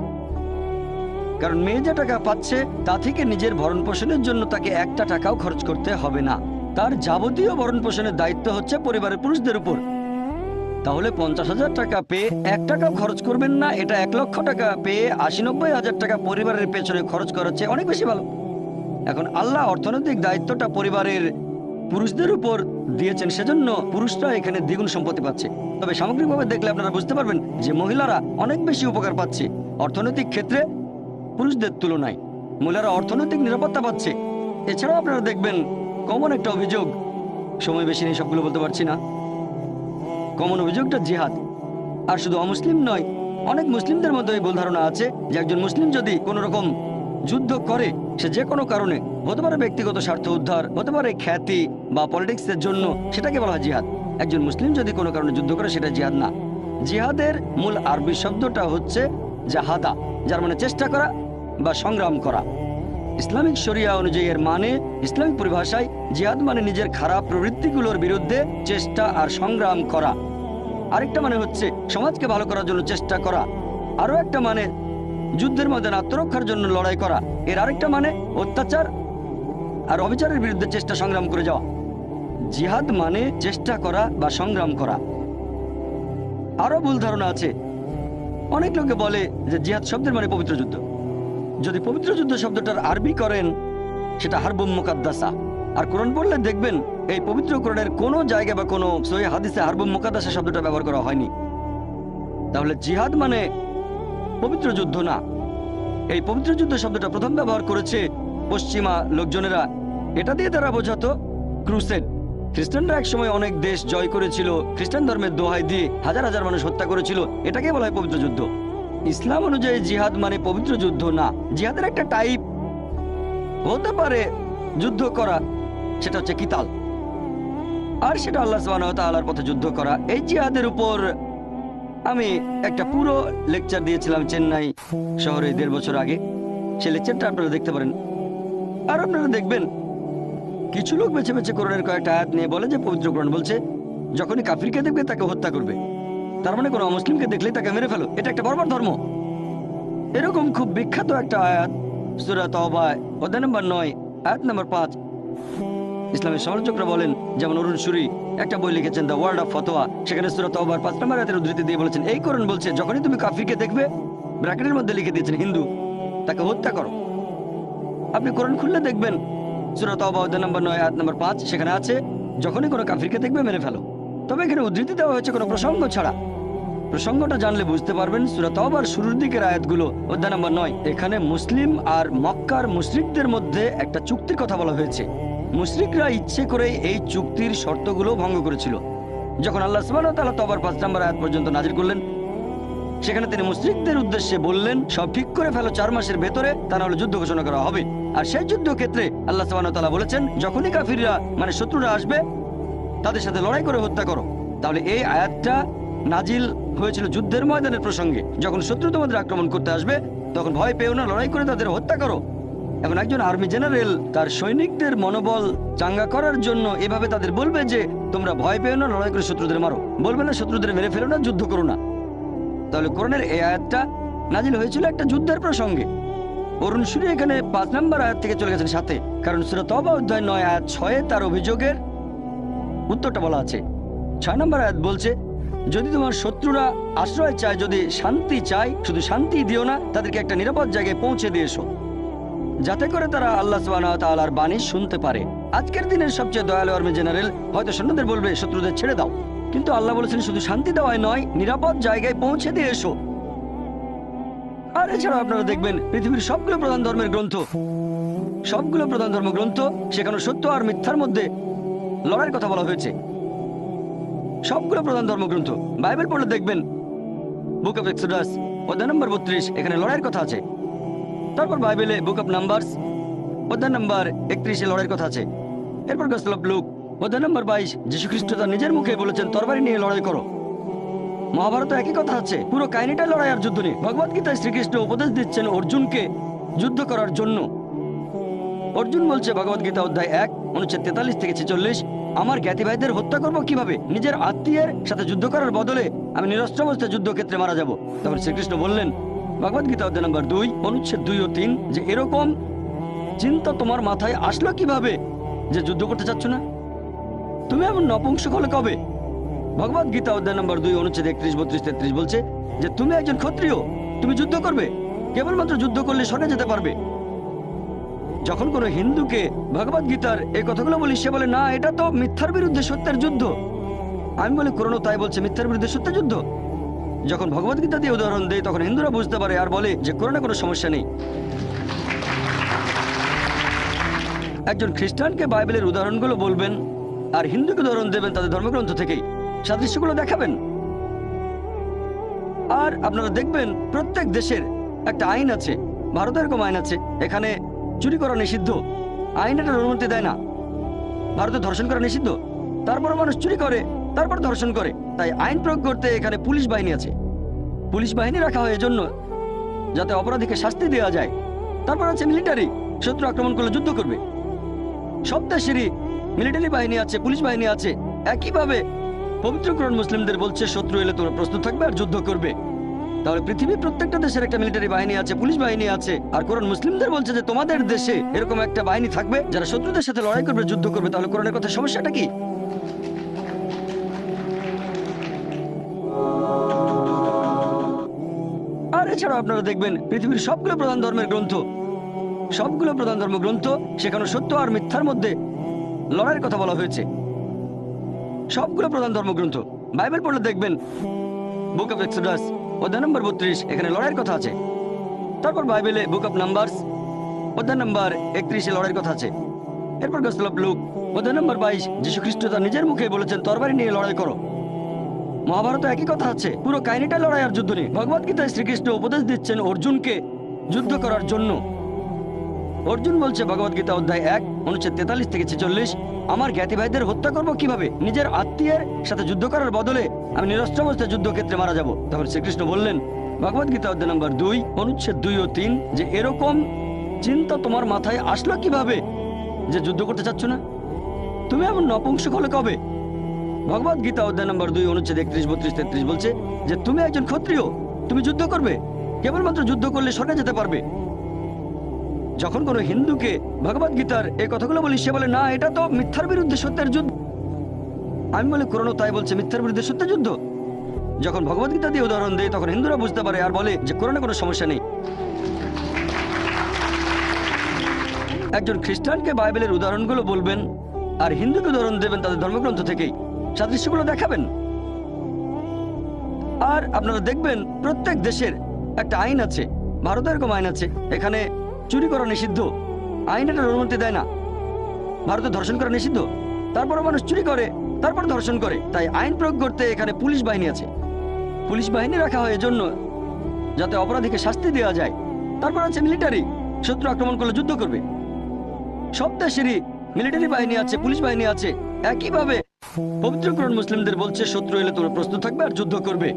কারণ মেয়ে যে টাকা পাচ্ছে তা থেকে নিজের ভরণ পোষণের জন্য তাকে একটা টাকাও খরচ করতে হবে না। তার যাবতীয় ভরণ পোষণের দায়িত্ব হচ্ছে পরিবারের পুরুষদের উপর। তাহলে 50,000 টাকা পেয়ে 1 টাকাও খরচ করবেন না, এটা 1 লক্ষ টাকা পেয়ে 80-90,000 টাকা পরিবারের পেছনে খরচ করার চেয়ে অনেক বেশি ভালো। এখন আল্লাহ অর্থনৈতিক দায়িত্বটা পরিবারের পুরুষদের উপর দিয়েছেন, সেজন্য পুরুষরা এখানে দ্বিগুণ সম্পত্তি পাচ্ছে। তবে সামগ্রিকভাবে দেখলে আপনারা বুঝতে পারবেন যে মহিলারা অনেক বেশি উপকার পাচ্ছে অর্থনৈতিক ক্ষেত্রে পুরুষদের তুলনায়। মহিলারা অর্থনৈতিক নিরাপত্তা পাচ্ছে। এছাড়াও আপনারা দেখবেন কমন একটা অভিযোগ, সময় বেশি নেই সবগুলো বলতে পারছি না, কমন অভিযোগটা জিহাদ। আর শুধু অমুসলিম নয়, অনেক মুসলিমদের মধ্যে এই ভুল ধারণা আছে যে একজন মুসলিম যদি কোনো রকম যুদ্ধ করে, সে যে কোনো কারণে, হতে পারে ব্যক্তিগত স্বার্থ উদ্ধার, হতে পারে খ্যাতি বা পলিটিক্সের জন্য, সেটাকে বলা হয় জিহাদ। একজন মুসলিম যদি কোনো কারণে যুদ্ধ করে সেটা জিহাদ না। জিহাদের মূল আরবি শব্দটা হচ্ছে জাহাদা, যার মানে চেষ্টা করা বা সংগ্রাম করা। ইসলামিক শরিয়া অনুযায়ী এর মানে, ইসলামিক পরিভাষায় জিহাদ মানে নিজের খারাপ প্রবৃত্তিগুলোর বিরুদ্ধে চেষ্টা আর সংগ্রাম করা। আরেকটা মানে হচ্ছে সমাজকে ভালো করার জন্য চেষ্টা করা। আরো একটা মানে যুদ্ধের ময়দানে আত্মরক্ষার জন্য লড়াই করা। এর আরেকটা মানে অত্যাচার আর অবিচারের বিরুদ্ধে চেষ্টা সংগ্রাম করে যাওয়া। জিহাদ মানে চেষ্টা করা বা সংগ্রাম করা। আরো ভুল ধারণা আছে, অনেক লোকে বলে যে জিহাদ শব্দের মানে পবিত্র যুদ্ধ। যদি পবিত্র যুদ্ধ শব্দটার আরবি করেন সেটা হারবুম মুকাদ্দাসা, আর কোরআন পড়লে দেখবেন এই পবিত্র কোরআনের কোনো জায়গা বা কোনো সহিহ হাদিসে হারবুম মুকাদ্দাসা শব্দটা ব্যবহার করা হয়নি। তাহলে জিহাদ মানে পবিত্র যুদ্ধ না। এই পবিত্র যুদ্ধ শব্দটা প্রথম ব্যবহার করেছে পশ্চিমা লোকজনেরা। এটা দিয়ে তারা বোঝাতো ক্রুসেড। খ্রিস্টানরা একসময় অনেক দেশ জয় করেছিল, খ্রিস্টান ধর্মের দোহাই দিয়ে হাজার হাজার মানুষ হত্যা করেছিল, এটাকে বলা হয় পবিত্র যুদ্ধ। ইসলাম অনুযায়ী জিহাদ মানে পবিত্র যুদ্ধ না। জিহাদের একটা টাইপ হতে পারে যুদ্ধ করা, সেটা হচ্ছে কিতাল, আর সেটা আল্লাহ সুবহানাহু ওয়া তাআলার পথে যুদ্ধ করা। এই জিহাদের উপর আমি একটা পুরো লেকচার দিয়েছিলাম চেন্নাই শহরে 1.5 বছর আগে। সেই লেকচারটা আপনারা দেখতে পারেন। আর আপনারা দেখবেন কিছু লোক বেছে বেছে কোরআনের কয়েকটা আয়াত নিয়ে বলে যে পবিত্র কোরআন বলছে যখনই কাফিরকে দেখবে তাকে হত্যা করবে, তার মানে কোনো মুসলিমকে দেখলে তাকে মেরে ফেলো, এটা একটা বর্বর ধর্ম। এরকম খুব বিখ্যাত একটা আয়াত সূরা তাওবা অধ্যায় নম্বর 9 আয়াত নম্বর 5। ইসলামের সমালোচকরা বলেন, যেমন অরুণ সুরি একটা বই লিখেছেন দ্য ওয়ার্ল্ড অফ ফতোয়া, সেখানে সূরা তাওবার 5 নম্বর আয়াতের উদ্ধৃতি দিয়ে বলেছেন এই কোরআন বলছে যখনই তুমি কাফিরকে দেখবে, ব্র্যাকেটের মধ্যে লিখে দিয়েছেন হিন্দু, তাকে হত্যা করো। আপনি কোরআন খুললে দেখবেন সূরা তাওবা অধ্যায় নম্বর 9 আয়াত নম্বর 5, সেখানে আছে যখনই কোনো কাফিরকে দেখবে মেরে ফেলো। তবে এখানে উদ্ধৃতি দেওয়া হয়েছে কোনো প্রসঙ্গ ছাড়া। প্রসঙ্গটা জানলে বুঝতে পারবেন সূরা তাওবার শুরুর দিকের আয়াতগুলো অধ্যায় নম্বর 9, এখানে মুসলিম আর মক্কার মুশরিকদের মধ্যে একটা চুক্তির কথা বলা হয়েছে। মুশরিকরা ইচ্ছে করে এই চুক্তির শর্তগুলো ভঙ্গ করেছিল। যখন আল্লাহ সুবহানাহু ওয়া তাআলা তাওবার 5 নম্বর আয়াত পর্যন্ত নাযিল করলেন, সেখানে তিনি মুশরিকদের উদ্দেশ্যে বললেন সব ঠিক করে ফেলো 4 মাসের ভেতরে, তা নাহলে যুদ্ধ ঘোষণা করা হবে। আর সেই যুদ্ধ ক্ষেত্রে আল্লাহ সুবহানাহু ওয়া তাআলা বলেছেন যখনই কাফিররা মানে শত্রুরা আসবে তাদের সাথে লড়াই করে হত্যা করো। তাহলে এই আয়াতটা নাজিল হয়েছিল যুদ্ধের ময়দানের প্রসঙ্গে। যখন শত্রু তোমাদের আক্রমণ করতে আসবে তখন ভয় পেও না, লড়াই করে তাদের হত্যা করো। এখন একজন আর্মি জেনারেল তার সৈনিকদের মনোবল চাঙ্গা করার জন্য এভাবে তাদের বলবে যে তোমরা ভয় পেও না, লড়াই করে শত্রুদের মারো, বলবে না শত্রুদের মেরে ফেলো না, যুদ্ধ করো না। তাহলে কোরআনের এই আয়াতটা নাজিল হয়েছিল একটা যুদ্ধের প্রসঙ্গে। অরুণ সুরি এখানে 5 নম্বর আয়াত থেকে চলে গেছেন সাথে, কারণ সূরা তাওবা অধ্যায় 9 আয়াত 6 তার অভিযোগের উত্তরটা বলা আছে। 6 নম্বর আয়াত বলছে, যদি তোমার শত্রুরা আশ্রয় চায়, যদি শান্তি চায়, শুধু শান্তি দিও না, তাদেরকে একটা নিরাপদ জায়গায় পৌঁছে দিয়ে এসো, যাতে করে তারা আল্লাহ সুবহানাহু ওয়া তাআলার বাণী শুনতে পারে। আজকের দিনের সবচেয়ে দয়ালু আর্মি জেনারেল হয়তো সৈন্যদের বলবে শত্রুদের ছেড়ে দাও, কিন্তু আল্লাহ বলেছেন শুধু শান্তি দেওয়াই নয়, নিরাপদ জায়গায় পৌঁছে দিয়ে এসো। আর এছাড়াও আপনারা দেখবেন পৃথিবীর সবগুলো প্রধান ধর্মের গ্রন্থ, সবগুলো প্রধান ধর্মগ্রন্থ, সেখানে সত্য আর মিথ্যার মধ্যে লড়াইয়ের কথা বলা হয়েছে। সবগুলো প্রধান ধর্মগ্রন্থ, বাইবেল পড়লে দেখবেন বুক অফ এক্সোডাস অধ্যায় নম্বর 32, এখানে লড়াইয়ের কথা আছে। তারপর বাইবেলে বুক অফ নাম্বারস অধ্যায় নম্বর 31-এ লড়াইয়ের কথা আছে। এরপর গসপেল অফ লুক অধ্যায় নম্বর 22, যীশু খ্রিস্ট তার নিজের মুখে বলেছেন তরবারি নিয়ে লড়াই করো। মহাভারতে একই কথা আছে, পুরো কাহিনীটা লড়াই আর যুদ্ধ নিয়ে। ভগবদ গীতায় শ্রীকৃষ্ণ উপদেশ দিচ্ছেন অর্জুনকে যুদ্ধ করার জন্য। অর্জুন বলছে ভগবদ গীতা অধ্যায় 1 অনুচ্ছেদ 43 থেকে 46, আমার জ্ঞাতি ভাইদের হত্যা করবো কিভাবে? নিজের আত্মীয়ের সাথে যুদ্ধ করার বদলে আমি নিরস্ত্র অবস্থায় যুদ্ধক্ষেত্রে মারা যাব। তখন শ্রীকৃষ্ণ বললেন ভগবদ গীতা অধ্যায় নম্বর 2 অনুচ্ছেদ 2 ও 3 যে এরকম চিন্তা তোমার মাথায় আসলো কিভাবে যে যুদ্ধ করতে চাচ্ছ না? তুমি এমন নপুংসক হলে কবে? ভগবদ গীতা অধ্যায় নম্বর 2 অনুচ্ছেদ 31, 32, 33 বলছে যে তুমি একজন ক্ষত্রিয়, তুমি যুদ্ধ করবে, কেবলমাত্র যুদ্ধ করলে স্বর্গে যেতে পারবে। যখন কোনো হিন্দুকে ভগবদ গীতার এই কথাগুলো বলি, সে বলে না, এটা তো মিথ্যার বিরুদ্ধে সত্যের যুদ্ধ। আমি বলি কোরআনও তাই বলছে, মিথ্যার বিরুদ্ধে সত্যের যুদ্ধ। যখন ভগবদ গীতা দিয়ে উদাহরণ দেয় তখন হিন্দুরা বুঝতে পারে আর বলে যে কোরআনে কোনো সমস্যা নেই। একজন খ্রিস্টানকে বাইবেলের উদাহরণগুলো বলবেন আর হিন্দুকে উদাহরণ দেবেন তাদের ধর্মগ্রন্থ থেকেই, সাদৃশ্যগুলো দেখাবেন। আর আপনারা দেখবেন প্রত্যেক দেশের একটা আইন আছে। ভারতে এরকম আইন আছে, এখানে চুরি করা নিষিদ্ধ, আইন এটার অনুমতি দেয় না। ভারতে ধর্ষণ করা নিষিদ্ধ, তারপর মানুষ চুরি করে, তারপর ধর্ষণ করে। তাই আইন প্রয়োগ করতে এখানে পুলিশ বাহিনী আছে। পুলিশ বাহিনী রাখা হয় এজন্য যাতে অপরাধীকে শাস্তি দেওয়া যায়। তারপর আছে মিলিটারি, শত্রু আক্রমণ করলে যুদ্ধ করবে। সব দেশেরই মিলিটারি বাহিনী আছে, পুলিশ বাহিনী আছে। একইভাবে পবিত্র কোরআন মুসলিমদের বলছে শত্রু এলে তোমরা প্রস্তুত থাকবে আর যুদ্ধ করবে। তাহলে পৃথিবীর প্রত্যেকটা দেশের একটা মিলিটারি বাহিনী আছে, পুলিশ বাহিনী আছে। আর কোরআন মুসলিমদের বলছে যে তোমাদের দেশে এরকম একটা বাহিনী থাকবে যারা শত্রুদের সাথে লড়াই করবে, যুদ্ধ করবে। তাহলে কোরআনের কথা সমস্যাটা কি? আর এছাড়াও আপনারা দেখবেন পৃথিবীর সবগুলো প্রধান ধর্মের গ্রন্থ, সবগুলো প্রধান ধর্মগ্রন্থ, সেখানে সত্য আর মিথ্যার মধ্যে লড়াইয়ের কথা বলা হয়েছে। সবগুলো প্রধান ধর্মগ্রন্থ, বাইবেল পড়লে দেখবেন বুক অফ এক্সোডাস অধ্যায় নম্বর 32, এখানে লড়াইয়ের কথা আছে। তারপর বাইবেলে বুক অফ নাম্বারস অধ্যায় নম্বর 31-এ লড়াইয়ের কথা আছে। এরপর গসপেল অফ লুক অধ্যায় নম্বর 22, যীশু খ্রিস্ট তার নিজের মুখে বলেছেন তরবারি নিয়ে লড়াই করো। মহাভারতে একই কথা আছে, পুরো কাহিনীটা লড়াই আর যুদ্ধ নিয়ে। ভগবদ গীতায় শ্রীকৃষ্ণ উপদেশ দিচ্ছেন অর্জুনকে যুদ্ধ করার জন্য। অর্জুন বলছে ভগবদ গীতা অধ্যায় 1 অনুচ্ছেদ 43 থেকে 46, আমার জ্ঞাতি ভাইদের হত্যা করবো কিভাবে? নিজের আত্মীয়ের সাথে যুদ্ধ করার বদলে আমি নিরস্ত্র অবস্থায় যুদ্ধক্ষেত্রে মারা যাব। তখন শ্রীকৃষ্ণ বললেন ভগবদ গীতা অধ্যায় নম্বর 2 অনুচ্ছেদ 2 ও 3 যে এরকম চিন্তা তোমার মাথায় আসলো কিভাবে যে যুদ্ধ করতে চাচ্ছ না? তুমি এমন নপুংসক হলে কবে? ভগবদ গীতা অধ্যায় নম্বর 2 অনুচ্ছেদ 31, 32, 33 বলছে যে তুমি একজন ক্ষত্রিয়, তুমি যুদ্ধ করবে, কেবলমাত্র যুদ্ধ করলে স্বর্গে যেতে পারবে। যখন কোনো হিন্দুকে ভগবদ গীতার এই কথাগুলো বলি, সে বলে না, এটা তো মিথ্যার বিরুদ্ধে সত্যের যুদ্ধ। আমি বলি কোরআনও তাই বলছে, মিথ্যার বিরুদ্ধে সত্যের যুদ্ধ। যখন ভগবদ গীতা দিয়ে উদাহরণ দেয় তখন হিন্দুরা বুঝতে পারে আর বলে যে কোরআনে কোনো সমস্যা নেই। একজন খ্রিস্টানকে বাইবেলের উদাহরণগুলো বলবেন আর হিন্দুকে উদাহরণ দেবেন তাদের ধর্মগ্রন্থ থেকেই, সাদৃশ্যগুলো দেখাবেন। আর আপনারা দেখবেন প্রত্যেক দেশের একটা আইন আছে। ভারতে এরকম আইন আছে, এখানে চুরি করা নিষিদ্ধ, আইন এটার অনুমতি দেয় না। ভারতে ধর্ষণ করা নিষিদ্ধ, তারপরও মানুষ চুরি করে, তারপর ধর্ষণ করে। তাই আইন প্রয়োগ করতে এখানে পুলিশ বাহিনী আছে। পুলিশ বাহিনী রাখা হয় এজন্য যাতে অপরাধীকে শাস্তি দেওয়া যায়। তারপর আছে মিলিটারি, শত্রু আক্রমণ করলে যুদ্ধ করবে। সব দেশেরই মিলিটারি বাহিনী আছে, পুলিশ বাহিনী আছে। একইভাবে পবিত্র কোরআন মুসলিমদের বলছে শত্রু এলে তোমরা প্রস্তুত থাকবে আর যুদ্ধ করবে।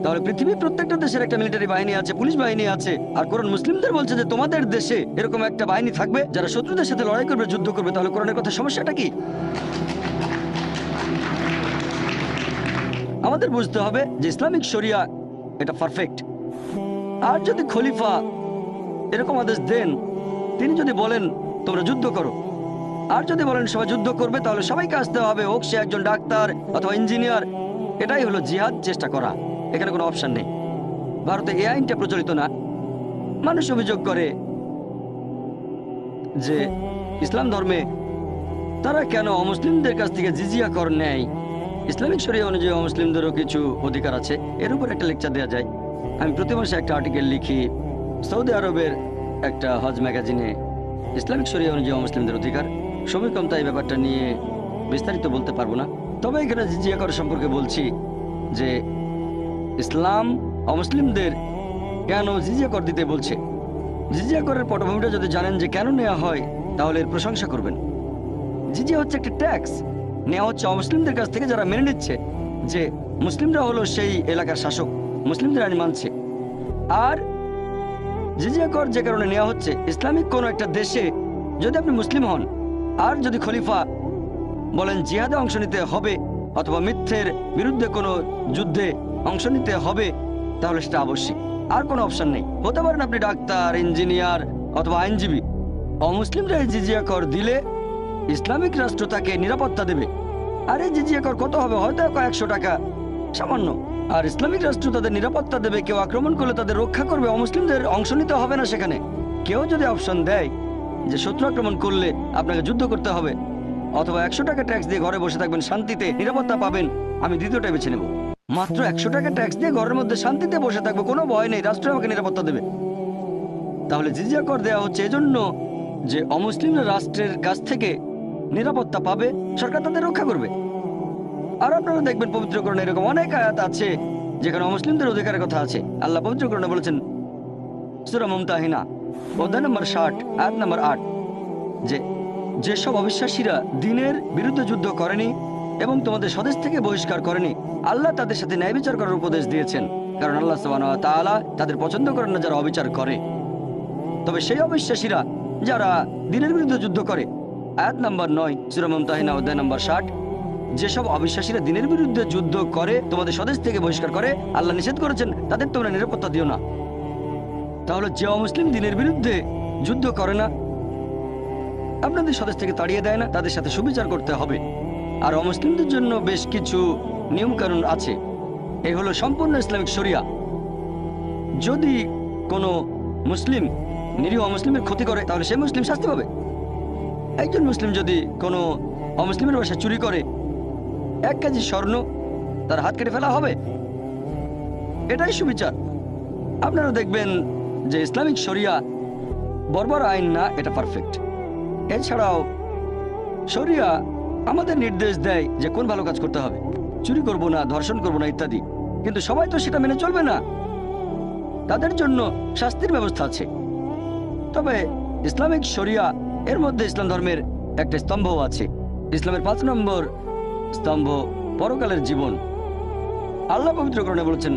তাহলে পৃথিবীর প্রত্যেকটা দেশের একটা মিলিটারি বাহিনী আছে, পুলিশ বাহিনী আছে। আর কোরআন মুসলিমদের বলছে যে তোমাদের দেশে এরকম একটা বাহিনী থাকবে যারা শত্রুদের সাথে লড়াই করবে, যুদ্ধ করবে। তাহলে কোরআনের কথা সমস্যাটা কি? আমাদের বুঝতে হবে যে ইসলামিক শরিয়া এটা পারফেক্ট। আর যদি খলিফা এরকম আদেশ দেন, তিনি যদি বলেন তোমরা যুদ্ধ করো, আর যদি বলেন সবাই যুদ্ধ করবে, তাহলে সবাইকে আসতে হবে, হোক সে একজন ডাক্তার অথবা ইঞ্জিনিয়ার। এটাই হলো জিহাদ, চেষ্টা করা। এখানে কোনো অপশন নেই। ভারতে এই আইনটা প্রচলিত না। মানুষ অভিযোগ করে যে ইসলাম ধর্মে তারা কেন অমুসলিমদের কাছ থেকে জিজিয়া কর নেয়। ইসলামিক শরিয়া অনুযায়ী অমুসলিমদেরও কিছু অধিকার আছে, এর উপর একটা লেকচার দেওয়া যায়। আমি প্রতি মাসে একটা আর্টিকেল লিখি সৌদি আরবের একটা হজ ম্যাগাজিনে, ইসলামিক শরিয়া অনুযায়ী অমুসলিমদের অধিকার। সময় কম, তাই ব্যাপারটা নিয়ে বিস্তারিত বলতে পারবো না। তবে এখানে জিজিয়া কর সম্পর্কে বলছি যে ইসলাম অমুসলিমদের কেন জিজিয়া কর দিতে বলছে। জিজিয়া করের পটভূমিটা যদি জানেন যে কেন নেওয়া হয়, তাহলে এর প্রশংসা করবেন। জিজিয়া হচ্ছে একটা ট্যাক্স, নেওয়া হচ্ছে অমুসলিমদের কাছ থেকে যারা মেনে নিচ্ছে যে মুসলিমরা হলো সেই এলাকার শাসক, মুসলিমদের আইন মানছে। আর জিজিয়া কর যে কারণে নেওয়া হচ্ছে, ইসলামিক কোনো একটা দেশে যদি আপনি মুসলিম হন আর যদি খলিফা বলেন জিহাদে অংশ নিতে হবে অথবা মিথ্যের বিরুদ্ধে কোনো যুদ্ধে অংশ নিতে হবে, তাহলে সেটা আবশ্যিক, আর কোনো অপশন নেই। হতে পারেন আপনি ডাক্তার, ইঞ্জিনিয়ার অথবা আইনজীবী। অমুসলিমরা এই জিজিয়া কর দিলে ইসলামিক রাষ্ট্র তাকে নিরাপত্তা দেবে। আর এই জিজিয়া কর কত হবে? হয়তো কয়েকশো টাকা, সামান্য। আর ইসলামিক রাষ্ট্র তাদের নিরাপত্তা দেবে, কেউ আক্রমণ করলে তাদের রক্ষা করবে, অমুসলিমদের অংশ নিতে হবে না সেখানে। কেউ যদি অপশন দেয় যে শত্রু আক্রমণ করলে আপনাকে যুদ্ধ করতে হবে অথবা 100 টাকা ট্যাক্স দিয়ে ঘরে বসে থাকবেন, শান্তিতে নিরাপত্তা পাবেন, আমি দ্বিতীয়টা বেছে নেব। মাত্র 100 টাকা ট্যাক্স দিয়ে ঘরের মধ্যে শান্তিতে বসে থাকবো, কোনো ভয় নেই, রাষ্ট্র আমাকে নিরাপত্তা দেবে। তাহলে জিজিয়া কর দেওয়া হচ্ছে এজন্য যে অমুসলিমরা রাষ্ট্রের কাছ থেকে নিরাপত্তা পাবে, সরকার তাদের রক্ষা করবে। আর আপনারা দেখবেন পবিত্র কোরআনে এরকম অনেক আয়াত আছে যেখানে অমুসলিমদের অধিকারের কথা আছে। আল্লাহ পবিত্র কোরআনে বলেছেন সূরা মুমতাহিনা অধ্যায় নম্বর 60 আয়াত নম্বর 8 যে যেসব অবিশ্বাসীরা দ্বীনের বিরুদ্ধে যুদ্ধ করেনি এবং তোমাদের স্বদেশ থেকে বহিষ্কার করেনি, আল্লাহ তাদের সাথে ন্যায় বিচার করার উপদেশ দিয়েছেন, কারণ আল্লাহ সুবহানাহু ওয়া তাআলা তাদের পছন্দ করেন না যারা অবিচার করে। তবে সেই অবিশ্বাসীরা যারা দ্বীনের বিরুদ্ধে যুদ্ধ করে, আয়াত নম্বর 9 সূরা মুমতাহিনা অধ্যায় নম্বর 60, যেসব অবিশ্বাসীরা দ্বীনের বিরুদ্ধে যুদ্ধ করে, তোমাদের স্বদেশ থেকে বহিষ্কার করে, আল্লাহ নিষেধ করেছেন তাদের তোমরা নিরাপত্তা দিও না। তাহলে যে অমুসলিম দ্বীনের বিরুদ্ধে যুদ্ধ করে না, আপনাদের স্বদেশ থেকে তাড়িয়ে দেয় না, তাদের সাথে সুবিচার করতে হবে। আর অমুসলিমদের জন্য বেশ কিছু নিয়মকানুন আছে। এই হলো সম্পূর্ণ ইসলামিক শরিয়া। যদি কোনো মুসলিম নিরীহ অমুসলিমের ক্ষতি করে, তাহলে সেই মুসলিম শাস্তি পাবে। একজন মুসলিম যদি কোনো অমুসলিমের বাসায় চুরি করে 1 কেজি স্বর্ণ, তার হাত কেটে ফেলা হবে। এটাই সুবিচার। আপনারা দেখবেন যে ইসলামিক শরিয়া বর্বর আইন না, এটা পারফেক্ট। এছাড়াও শরিয়া আমাদের নির্দেশ দেয় যে কোন ভালো কাজ করতে হবে, চুরি করব না, ধর্ষণ করব না ইত্যাদি। কিন্তু সবাই তো সেটা মেনে চলবে না, তাদের জন্য শাস্তির ব্যবস্থা আছে। তবে ইসলামিক শরিয়া এর মধ্যে ইসলাম ধর্মের একটা স্তম্ভ আছে। ইসলামের 5 নম্বর স্তম্ভ পরকালের জীবন। আল্লাহ পবিত্র কোরআনে বলেছেন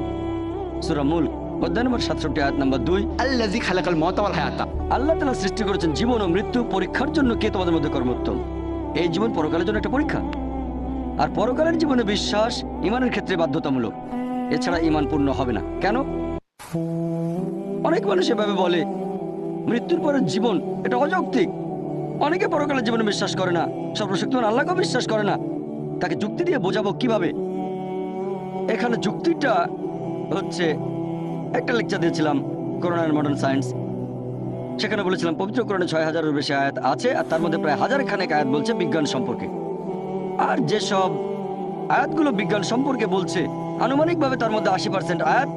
সূরা মুলক অধ্যায় নম্বর 67 আয়াত নম্বর 2, আল্লাযী খালাকাল মাউতা ওয়াল হায়াতা। আল্লাহ তাআলা সৃষ্টি করেছেন জীবন ও মৃত্যু পরীক্ষার জন্য, কে তোমাদের মধ্যে কর্মোত্তম। এই জীবন পরকালের জন্য একটা পরীক্ষা। আর পরকালের জীবনে বিশ্বাস ঈমানের ক্ষেত্রে বাধ্যতামূলক, এছাড়া ঈমান পূর্ণ হবে না। কেন? অনেক মানুষ এভাবে বলে মৃত্যুর পরের জীবন, এটা অযৌক্তিক। অনেকে পরকালের জীবনে বিশ্বাস করে না, সর্বশক্তিমান আল্লাহকেও বিশ্বাস করে না। তাকে যুক্তি দিয়ে বোঝাবো কিভাবে? এখানে যুক্তিটা হচ্ছে, একটা লেকচার দিয়েছিলাম কোরআন এন্ড মডার্ন সায়েন্স, সেখানে বলেছিলাম পবিত্র কোরআনে 6000-এর বেশি আয়াত আছে, আর তার মধ্যে প্রায় 1000 খানেক আয়াত বলছে বিজ্ঞান সম্পর্কে। আর যেসব আয়াতগুলো বিজ্ঞান সম্পর্কে বলছে, আনুমানিকভাবে তার মধ্যে 80% আয়াত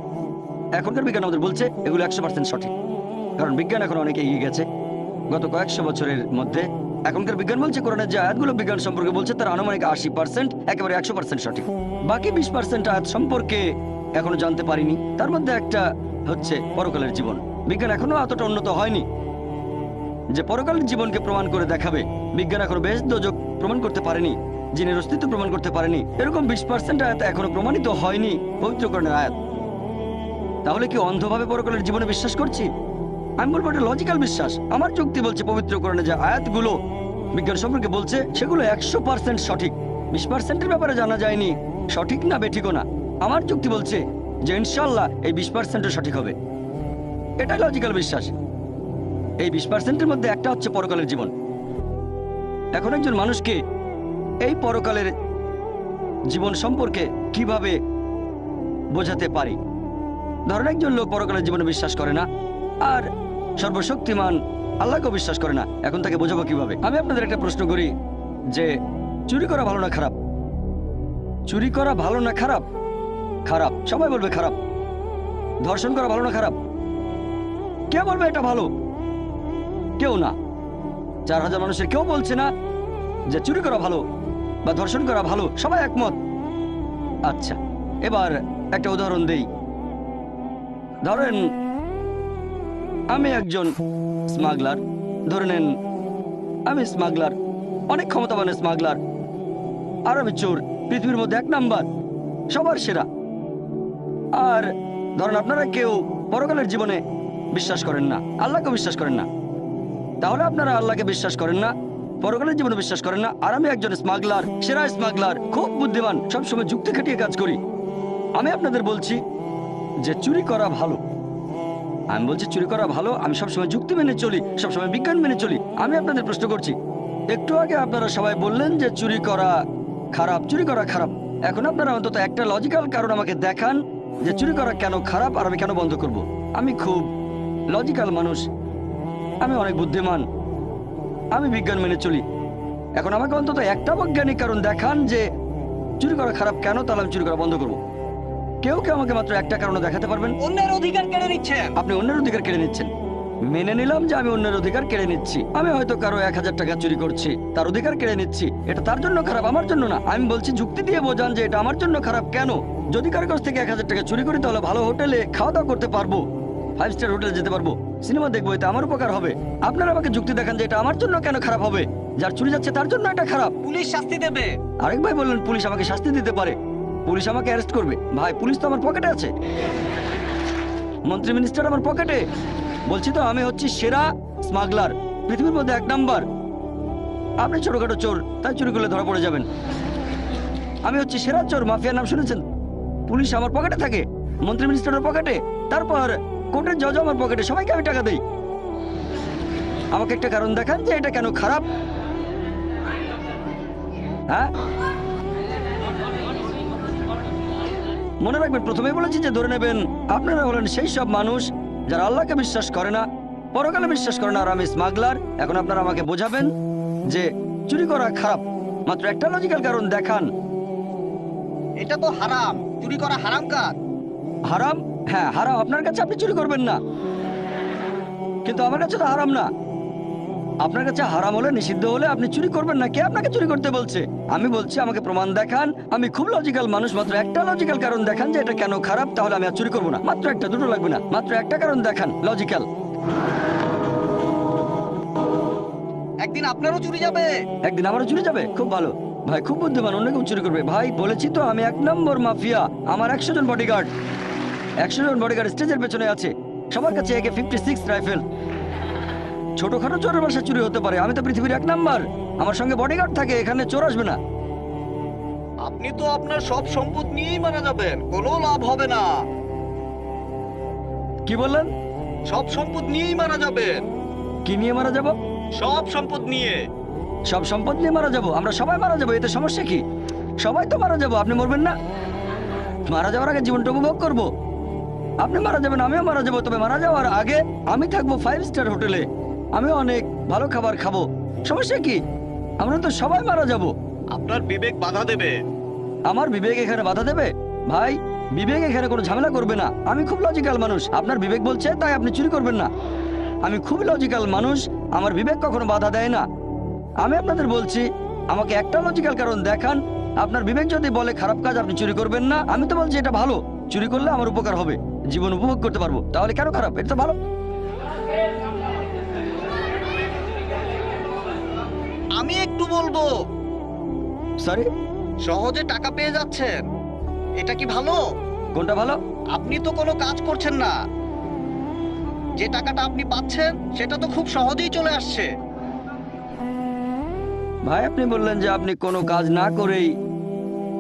এখনকার বিজ্ঞান আমাদের বলছে এগুলো 100% সঠিক। কারণ বিজ্ঞান এখন অনেক এগিয়ে গেছে গত কয়েকশো বছরের মধ্যে। এখনকার বিজ্ঞান বলছে কোরআনের যে আয়াতগুলো বিজ্ঞান সম্পর্কে বলছে তার আনুমানিক 80% একেবারে 100% সঠিক। বাকি 20% আয়াত সম্পর্কে এখনো জানতে পারিনি। তার মধ্যে একটা হচ্ছে পরকালের জীবন। বিজ্ঞান এখনো এতটা উন্নত হয়নি যে পরকালের জীবনকে প্রমাণ করে দেখাবে। বিজ্ঞান এখনো বেশ দোজক প্রমাণ করতে পারেনি, জিনের অস্তিত্ব প্রমাণ করতে পারেনি। এরকম 20% আয়াত এখনো প্রমাণিত হয়নি পবিত্র কোরআনের আয়াত। তাহলে কি অন্ধভাবে পরকালের জীবনে বিশ্বাস করছি? আমি বলবো এটা লজিক্যাল বিশ্বাস। আমার যুক্তি বলছে পবিত্র কোরআনে যে আয়াতগুলো বিজ্ঞান সম্পর্কে বলছে সেগুলো 100% সঠিক। 20%-এর ব্যাপারে জানা যায়নি সঠিক না বেঠিকও না। আমার যুক্তি বলছে যে ইনশাল্লাহ এই 20%ও সঠিক হবে। এটাই লজিক্যাল বিশ্বাস। এই 20%-এর মধ্যে একটা হচ্ছে পরকালের জীবন। এখন একজন মানুষকে এই পরকালের জীবন সম্পর্কে কিভাবে বোঝাতে পারি? ধরেন একজন লোক পরকালের জীবনে বিশ্বাস করে না আর সর্বশক্তিমান আল্লাহকেও বিশ্বাস করে না, এখন তাকে বোঝাবো কিভাবে? আমি আপনাদের একটা প্রশ্ন করি যে চুরি করা ভালো না খারাপ? চুরি করা ভালো না খারাপ? খারাপ, সবাই বলবে খারাপ। ধর্ষণ করা ভালো না খারাপ? কে বলবে এটা ভালো? কেউ না। 4000 মানুষের কেউ বলছে না যে চুরি করা ভালো বা ধর্ষণ করা ভালো, সবাই একমত। আচ্ছা, এবার একটা উদাহরণ দেই। ধরেন আমি একজন স্মাগলার, ধরে নেন আমি স্মাগলার, অনেক ক্ষমতাবান স্মাগলার, আর আমি চোর, পৃথিবীর মধ্যে 1 নাম্বার, সবার সেরা। আর ধরেন আপনারা কেউ পরকালের জীবনে বিশ্বাস করেন না, আল্লাহকে বিশ্বাস করেন না, তাহলে আপনারা আল্লাহকে বিশ্বাস করেন না, পরকালের জীবনে বিশ্বাস করেন না, আর আমি একজন স্মাগলার, সেরা স্মাগলার, খুব বুদ্ধিমান, সবসময় যুক্তি খাটিয়ে কাজ করি। আমি আপনাদের বলছি যে চুরি করা ভালো। আমি বলছি চুরি করা ভালো, আমি সবসময় যুক্তি মেনে চলি, সবসময় বিজ্ঞান মেনে চলি। আমি আপনাদের প্রশ্ন করছি, একটু আগে আপনারা সবাই বললেন যে চুরি করা খারাপ, চুরি করা খারাপ। এখন আপনারা অন্তত একটা লজিক্যাল কারণ আমাকে দেখান যে চুরি করা কেন খারাপ আর আমি কেন বন্ধ করব। আমি খুব লজিক্যাল মানুষ, আমি অনেক বুদ্ধিমান, আমি বিজ্ঞান মেনে চলি। এখন আমাকে অন্তত একটা বৈজ্ঞানিক কারণ দেখান যে চুরি করা খারাপ কেন, তাহলে আমি চুরি করা বন্ধ করব। কেউ কেউ আমাকে মাত্র একটা কারণ দেখাতে পারবেন? অন্যের অধিকার কেড়ে নিচ্ছেন। আপনি অন্যের অধিকার কেড়ে নিচ্ছেন। মেনে নিলাম যে আমি অন্যের অধিকার কেড়ে নিচ্ছি। আমি হয়তো কারো 1000 টাকা চুরি করছি, তার অধিকার কেড়ে নিচ্ছি, এটা তার জন্য খারাপ, আমার জন্য না। আমি বলছি যুক্তি দিয়ে বোঝান যে এটা আমার জন্য খারাপ কেন। যদি কারো কাছ থেকে 1000 টাকা চুরি করি তাহলে ভালো হোটেলে খাওয়া দাওয়া করতে পারবো, 5 স্টার হোটেলে যেতে পারবো, সিনেমা দেখবো, এতে আমার উপকার হবে। আপনারা আমাকে যুক্তি দেখান যে এটা আমার জন্য কেন খারাপ হবে। যার চুরি যাচ্ছে তার জন্য এটা খারাপ। পুলিশ শাস্তি দেবে। আরেক ভাই বললেন পুলিশ আমাকে শাস্তি দিতে পারে, পুলিশ আমাকে অ্যারেস্ট করবে। ভাই পুলিশ তো আমার পকেটে আছে, মন্ত্রী মিনিস্টার আমার পকেটে। বলছি তো আমি হচ্ছি সেরা স্মাগলার, পৃথিবীর মধ্যে 1 নাম্বার। আপনি ছোটখাটো চোর, তাই চুরি করলে ধরা পড়ে যাবেন। আমি হচ্ছি সেরা চোর, মাফিয়ার নাম শুনেছেন? পুলিশ আমার পকেটে থাকে, মন্ত্রী মিনিস্টারের পকেটে, তারপর কোর্টের জজ আমার পকেটে, সবাইকে আমি টাকা দেই। আমাকে একটা কারণ দেখান যে এটা কেন খারাপ। হ্যাঁ, মনে রাখবেন প্রথমেই বলেছি যে ধরে নেবেন আপনারা হলেন সেই সব মানুষ যারা আল্লাহকে বিশ্বাস করে না, পরকালে বিশ্বাস করে না, আর আমি স্মাগলার। এখন আপনারা আমাকে বোঝাবেন যে চুরি করা খারাপ, মাত্র একটা লজিক্যাল কারণ দেখান। এটা তো হারাম, চুরি করা হারাম কাজ। হারাম? হ্যাঁ হারাম আপনার কাছে, আপনি চুরি করবেন না, কিন্তু আমার কাছে তো হারাম না। আপনার কাছে হারাম হলে, নিষিদ্ধ হলে আপনি চুরি করবেন না। কে আপনাকে চুরি করতে বলছে? আমি বলছি আমাকে প্রমাণ দেখান। আমি খুব লজিক্যাল মানুষ, মাত্র একটা লজিক্যাল কারণ দেখান যে এটা কেন খারাপ, তাহলে আমি আর চুরি করবো না। মাত্র একটা, দুটো লাগবে না, মাত্র একটা কারণ দেখান লজিক্যাল। একদিন আপনারও চুরি যাবে। একদিন আমারও চুরি যাবে? খুব ভালো ভাই, খুব বুদ্ধিমান, অন্য কেউ চুরি করবে। ভাই বলেছি তো আমি 1 নম্বর মাফিয়া। আমার 100 জন বডিগার্ড, 100 জন বডিগার্ড স্টেজের পেছনে আছে, সবার কাছে AK-56 রাইফেল। ছোটখাটো চোরের বাসা চুরি হতে পারে, আমি তো পৃথিবীর 1 নাম্বার, আমার সঙ্গে বডিগার্ড থাকে, এখানে চোর আসবে না। আপনি তো আপনার সব সম্পদ নিয়েই মারা যাবেন, কোনো লাভ হবে না। কি বললেন? সব সম্পদ নিয়েই মারা যাবেন। কি নিয়ে মারা যাব? সব সম্পদ নিয়ে। সব সম্পদ নিয়ে মারা যাব? আমরা সবাই মারা যাবো, এতে সমস্যা কি? সবাই তো মারা যাবো, আপনি মরবেন না? মারা যাওয়ার আগে জীবনটা উপভোগ করবো। আপনি মারা যাবেন, আমিও মারা যাবো, তবে মারা যাওয়ার আগে আমি থাকবো 5 স্টার হোটেলে, আমি অনেক ভালো খাবার খাবো। সমস্যা কি? আমরা তো সবাই মারা যাব। আপনার বিবেক বাধা দেবে। আমার বিবেক এখানে বাধা দেবে? ভাই বিবেক এখানে কোনো ঝামেলা করবে না। আমি খুব লজিক্যাল মানুষ, আপনার বিবেক বলছে তাই আপনি চুরি করবেন না। আমি খুব লজিক্যাল মানুষ, আমার বিবেক কখনো বাধা দেয় না। আমি আপনাদের বলছি আমাকে একটা লজিক্যাল কারণ দেখান। আপনার বিবেক যদি বলে খারাপ কাজ, আপনি চুরি করবেন না, আমি তো বলছি এটা ভালো, চুরি করলে আমার উপকার হবে, জীবন উপভোগ করতে পারবো, তাহলে কেন খারাপ? এটা তো ভালো। আমি একটু বলবো, সরি, সহজে টাকা পেয়ে যাচ্ছেন, এটা কি ভালো? কোনটা ভালো? আপনি তো কোনো কাজ করছেন না, যে টাকাটা আপনি পাচ্ছেন সেটা তো খুব সহজেই চলে আসছে। ভাই আপনি বললেন যে আপনি কোনো কাজ না করেই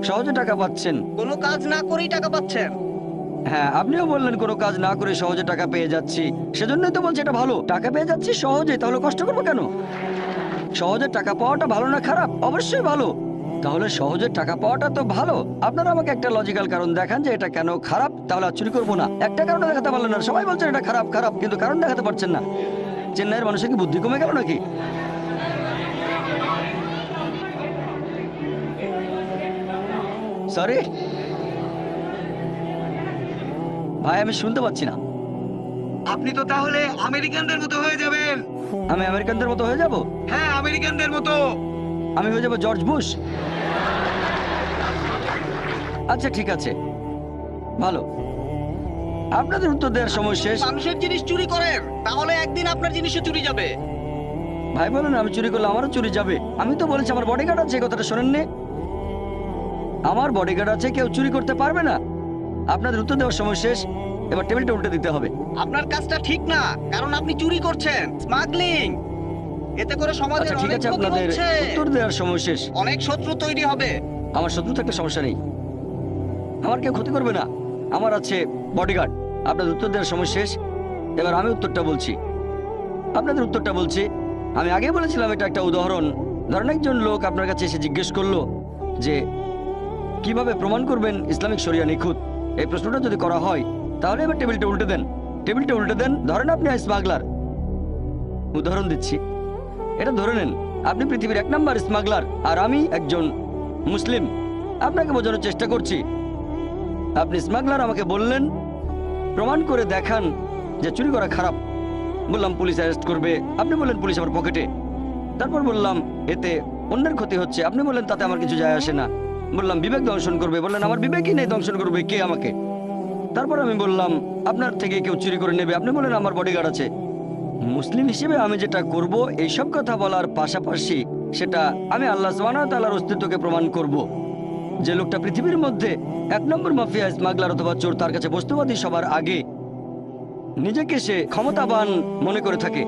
সহজে টাকা পাচ্ছেন। কোনো কাজ না করেই টাকা পাচ্ছেন। হ্যাঁ, আপনিও বললেন কোনো কাজ না করে সহজে টাকা পেয়ে যাচ্ছি, সেজন্যই তো বলছি এটা ভালো। টাকা পেয়ে যাচ্ছি সহজে, তাহলে কষ্ট করবো কেন? সহজে টাকা পাওয়াটা ভালো না খারাপ? অবশ্যই ভালো। তাহলে সহজে টাকা পাওয়াটা তো ভালো। আপনারা আমাকে একটা লজিক্যাল কারণ দেখান যে এটা কেন খারাপ, তাহলে আর চুরি করবো না। একটা কারণ দেখাতে পারলেন না, সবাই বলছেন এটা খারাপ খারাপ, কিন্তু কারণ দেখাতে পারছেন না। চেন্নাইয়ের মানুষের কি বুদ্ধি কমে গেল নাকি? সরি ভাই, আমি শুনতে পাচ্ছি না। আপনি তো তাহলে আমেরিকানদের মতো হয়ে যাবেন। আমি আমেরিকানদের মতো হয়ে যাব? হ্যাঁ, আমেরিকানদের মতো। আমি হয়ে যাব জর্জ বুশ? আচ্ছা ঠিক আছে, ভালো। আপনাদের উত্তর দেওয়ার সময় শেষ। মানুষের জিনিস চুরি করেন, তাহলে একদিন আপনার জিনিসও চুরি যাবে। ভাই বলেন আমি চুরি করলে আমারও চুরি যাবে? আমি তো বলেছি আমার বডিগার্ড আছে, এই কথাটা শোনেননি? আমার বডিগার্ড আছে, কেউ চুরি করতে পারবে না। আপনাদের উত্তর দেওয়ার সময় শেষ, এবার টেবিলটা উল্টে দিতে হবে। আপনার কাজটা ঠিক না, কারণ আপনি চুরি করছেন, স্মাগলিং। এতে করে সমাজের আচ্ছা ঠিক অনেক আছে, ক্ষতি আপনাদের হচ্ছে, উত্তর দেওয়ার সময় শেষ। অনেক শত্রু তৈরি হবে। আমার শত্রু থাকলে সমস্যা নেই, আমার কেউ ক্ষতি করবে না, আমার আছে বডিগার্ড। আপনাদের উত্তর দেওয়ার সময় শেষ, এবার আমি উত্তরটা বলছি। আপনাদের উত্তরটা বলছি। আমি আগে বলেছিলাম এটা একটা উদাহরণ। ধরেন একজন লোক আপনার কাছে এসে জিজ্ঞেস করলো যে কিভাবে প্রমাণ করবেন ইসলামিক শরিয়া নিখুঁত। এই প্রশ্নটা যদি করা হয়, তাহলে এবার টেবিলটা উল্টে দেন। টেবিলটা উল্টে দেন। ধরেন আপনি স্মাগলার, উদাহরণ দিচ্ছি, এটা ধরে নেন আপনি পৃথিবীর 1 নম্বর স্মাগলার আর আমি একজন মুসলিম। আপনাকে বোঝানোর চেষ্টা করছি। আপনি স্মাগলার, আমাকে বললেন প্রমাণ করে দেখান যে চুরি করা খারাপ। বললাম পুলিশ অ্যারেস্ট করবে, আপনি বললেন পুলিশ আমার পকেটে। তারপর বললাম এতে অন্যের ক্ষতি হচ্ছে, আপনি বললেন তাতে আমার কিছু যায় আসে না। বললাম বিবেক দংশন করবে, বললেন আমার বিবেকই নেই, দংশন করবে কে আমাকে? তারপর আমি বললাম আপনার থেকে কেউ চুরি করে নেবে, আপনি বললেন আমার বডিগার্ড আছে। মুসলিম হিসেবে আমি যেটা করব, এইসব কথা বলার পাশাপাশি সেটা আমি আল্লাহ সুবহানাহু ওয়া তাআলার অস্তিত্বকে প্রমাণ করব। যে লোকটা পৃথিবীর মধ্যে 1 নম্বর মাফিয়া, স্মাগলার অথবা চোর, তার কাছে বস্তুবাদী সবার আগে, নিজেকে সে ক্ষমতাবান মনে করে থাকে,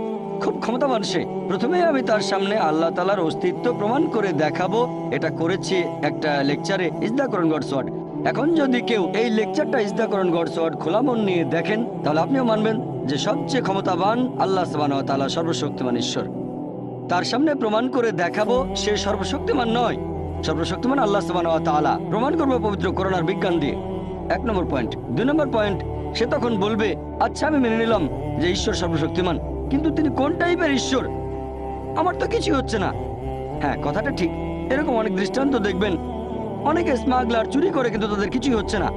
খুব ক্ষমতাবান সে। প্রথমে আমি তার সামনে আল্লাহ তাআলার অস্তিত্ব প্রমাণ করে দেখাবো। এটা করেছি একটা লেকচারে, is the Quran God's word. এখন যদি কেউ এই লেকচারটা is the Quran God's word খোলা মন নিয়ে দেখেন, তাহলে আপনিও মানবেন যে সবচেয়ে ক্ষমতাবান আল্লাহ সুবহানাহু ওয়া তাআলা, সর্বশক্তিমান ঈশ্বর। তার সামনে প্রমাণ করে দেখাবো সে সর্বশক্তিমান নয়, সর্বশক্তিমান আল্লাহ সুবহানাহু ওয়া তাআলা। প্রমাণ করবো পবিত্র কোরআন আর বিজ্ঞান দিয়ে। 1 নম্বর পয়েন্ট। 2 নম্বর পয়েন্ট, সে তখন বলবে আচ্ছা আমি মেনে নিলাম যে ঈশ্বর সর্বশক্তিমান, কিন্তু তিনি কোন টাইপের ঈশ্বর? আমার তো কিছু হচ্ছে না। হ্যাঁ, কথাটা ঠিক। এরকম অনেক দৃষ্টান্ত দেখবেন, অনেকে স্মাগলার চুরি করে কিন্তু তাদের কিছুই হচ্ছে না।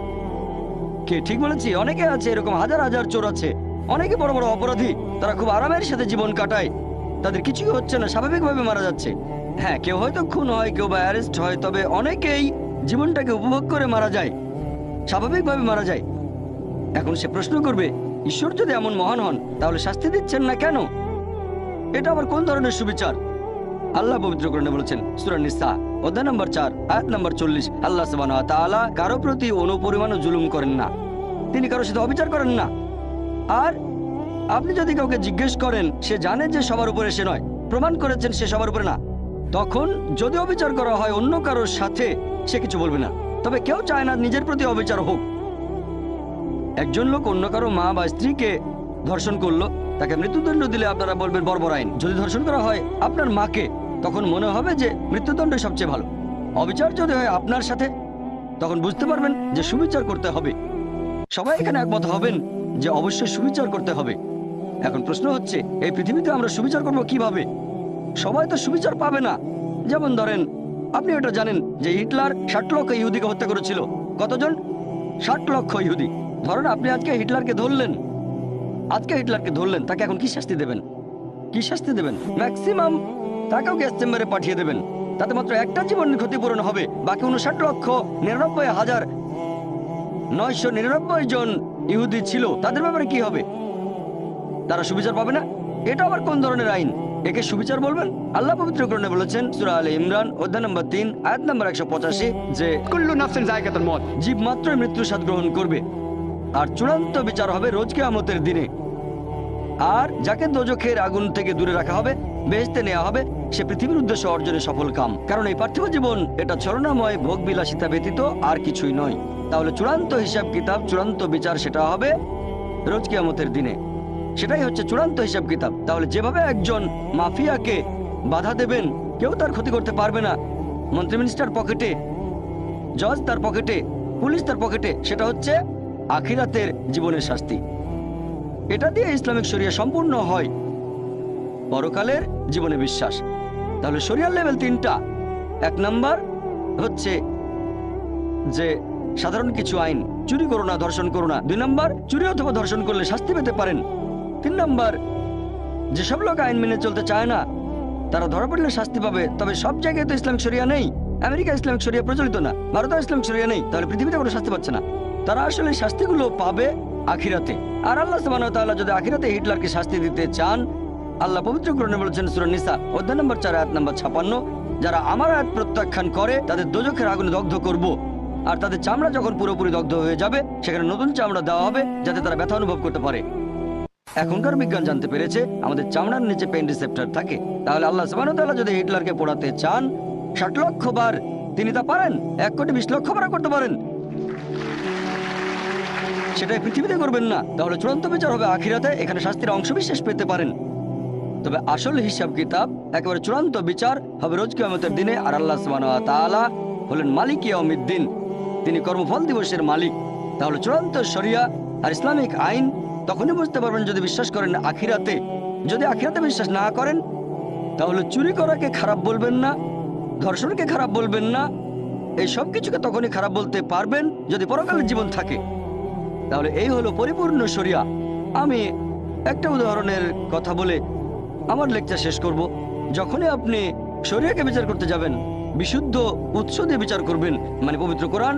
কে ঠিক বলেছি? অনেকে আছে এরকম, হাজার হাজার চোর আছে, অনেকে বড় বড় অপরাধী, তারা খুব আরামের সাথে জীবন কাটায়, তাদের কিছুই হচ্ছে না, স্বাভাবিকভাবে মারা যাচ্ছে। হ্যাঁ, কেউ হয়তো খুন হয়, কেউ বা অ্যারেস্ট হয়, তবে অনেকেই জীবনটাকে উপভোগ করে মারা যায়, স্বাভাবিকভাবে মারা যায়। এখন সে প্রশ্ন করবে ঈশ্বর যদি এমন মহান হন, তাহলে শাস্তি দিচ্ছেন না কেন? এটা আবার কোন ধরনের সুবিচার? আল্লাহ পবিত্র কোরআনে বলেছেন, সূরা নিসা অধ্যায় নম্বর 4 আয়াত নম্বর 40, আল্লাহ সুবহানাহু ওয়া তাআলা কারো প্রতি অনুপরিমাণও জুলুম করেন না, তিনি কারোর সাথে অবিচার করেন না। আর আপনি যদি কাউকে জিজ্ঞেস করেন, সে জানে যে সবার উপরে সে নয়, প্রমাণ করেছেন সে সবার উপরে না, তখন যদি অবিচার করা হয় অন্য কারোর সাথে, সে কিছু বলবে না। তবে কেউ চায় না নিজের প্রতি অবিচার হোক। একজন লোক অন্য কারো মা বা স্ত্রীকে ধর্ষণ করলো, তাকে মৃত্যুদণ্ড দিলে আপনারা বলবেন বর্বর আইন। যদি ধর্ষণ করা হয় আপনার মাকে, তখন মনে হবে যে মৃত্যুদণ্ড সবচেয়ে ভালো। অবিচার যদি হয় আপনার সাথে, তখন বুঝতে পারবেন যে সুবিচার করতে হবে। সবাই এখানে একমত হবেন যে অবশ্যই সুবিচার করতে হবে। এখন প্রশ্ন হচ্ছে, এই পৃথিবীতে আমরা সুবিচার করব কিভাবে? সবাই তো সুবিচার পাবে না। যেমন ধরেন, আপনি এটা জানেন যে হিটলার 60 লক্ষ ইহুদিকে হত্যা করেছিল। কতজন? 60 লক্ষ ইহুদি। ধরেন আপনি আজকে হিটলারকে ধরলেন, তাকে এখন কি শাস্তি দেবেন? কি শাস্তি দেবেন? ম্যাক্সিমাম তাকেও গ্যাস চেম্বারে পাঠিয়ে দেবেন। তাতে মাত্র একটা জীবনের ক্ষতিপূরণ হবে। বাকি 59,99,999 জন ইহুদি ছিল, তাদের ব্যাপারে কি হবে? তারা সুবিচার পাবে না? এটা আবার কোন ধরনের আইন? একে সুবিচার বলবেন? আল্লাহ পবিত্র কোরআনে বলেছেন, সূরা আলে ইমরান অধ্যায় নম্বর 3 আয়াত নম্বর 185, যে কুল্লু নাফসিন যায়কাতুল মউত। জীব মাত্রই মৃত্যুর স্বাদ গ্রহণ করবে, আর চূড়ান্ত বিচার হবে রোজ কিয়ামতের দিনে। আর যাকে দোজখের আগুন থেকে দূরে রাখা হবে, বেহেশতে নেওয়া হবে, সে পৃথিবীর উদ্দেশ্য অর্জনে সফল কাম। কারণ এই পার্থিব জীবন এটা ছলনাময় ভোগ বিলাসিতা ব্যতীত আর কিছুই নয়। তাহলে চূড়ান্ত হিসাব কিতাব, চূড়ান্ত বিচার সেটা হবে রোজ কিয়ামতের দিনে। সেটাই হচ্ছে চূড়ান্ত হিসাব কিতাব। তাহলে যেভাবে একজন মাফিয়াকে বাধা দেবেন, কেউ তার ক্ষতি করতে পারবে না। মন্ত্রী মিনিস্টার পকেটে, জজ তার পকেটে, পুলিশ তার পকেটে, সেটা হচ্ছে আখিরাতের জীবনের শাস্তি। এটা দিয়ে ইসলামিক শরিয়া সম্পূর্ণ হয়, পরকালের জীবনে বিশ্বাস। তাহলে শরিয়ার লেভেল তিনটা। এক নাম্বার হচ্ছে যে সাধারণ কিছু আইন, চুরি করো না, ধর্ষণ করো না। 2 নাম্বার, চুরি অথবা ধর্ষণ করলে শাস্তি পেতে পারেন। 3 নাম্বার, যেসব লোক আইন মেনে চলতে চায় না তারা ধরা পড়লে শাস্তি পাবে। তবে সব জায়গায় তো ইসলামিক শরিয়া নেই। আমেরিকা ইসলামিক শরিয়া প্রচলিত না, ভারতেও ইসলামিক শরিয়া নেই, তাহলে পৃথিবীতে কোনো শাস্তি পাচ্ছে না। তারা আসলে শাস্তিগুলো পাবে আখিরাতে। আর আল্লাহ সুবহানাহু ওয়া তাআলা যদি আখিরাতে হিটলারকে শাস্তি দিতে চান, আল্লাহ পবিত্র কোরআনে বলেছেন সূরা নিসা অধ্যায় নম্বর 4 আয়াত নম্বর 56, যারা আমার আয়াত প্রত্যাখ্যান করে তাদের দোজখের আগুনে দগ্ধ করব। আর তাদের চামড়া যখন পুরোপুরি দগ্ধ হয়ে যাবে সেখানে নতুন চামড়া দেওয়া হবে যাতে তারা ব্যথা অনুভব করতে পারে। এখনকার বিজ্ঞান জানতে পেরেছে আমাদের চামড়ার নিচে পেইন রিসেপ্টর থাকে। তাহলে আল্লাহ সুবহানাহু ওয়া তাআলা যদি হিটলারকে পোড়াতে চান 60 লক্ষ বার তিনি তা পারেন, 1,20,00,000 বার করতে পারেন। সেটাই পৃথিবীতে করবেন না, তাহলে চূড়ান্ত বিচার হবে আখিরাতে। এখানে শাস্তির অংশবিশেষ পেতে পারেন, তবে আসল হিসাব কিতাব একেবারে চূড়ান্ত বিচার হবে রোজ কিয়ামতের দিনে। আর আল্লাহ সুবহানাহু ওয়া তাআলা হলেন মালিক ইয়াউমিদ্দিন, তিনি কর্মফল দিবসের মালিক। তাহলে চূড়ান্ত শরিয়া আর ইসলামিক আইন তখনই বুঝতে পারবেন যদি বিশ্বাস করেন আখিরাতে। যদি আখিরাতে বিশ্বাস না করেন তাহলে চুরি করাকে খারাপ বলবেন না, ধর্ষণকে খারাপ বলবেন না, এই সব কিছুকে তখনই খারাপ বলতে পারবেন যদি পরকালের জীবন থাকে। তাহলে এই হলো পরিপূর্ণ শরিয়া। আমি একটা উদাহরণের কথা বলে আমার লেকচার শেষ করব। যখনই আপনি শরিয়াকে বিচার করতে যাবেন বিশুদ্ধ উৎস দিয়ে বিচার করবেন, মানে পবিত্র কোরআন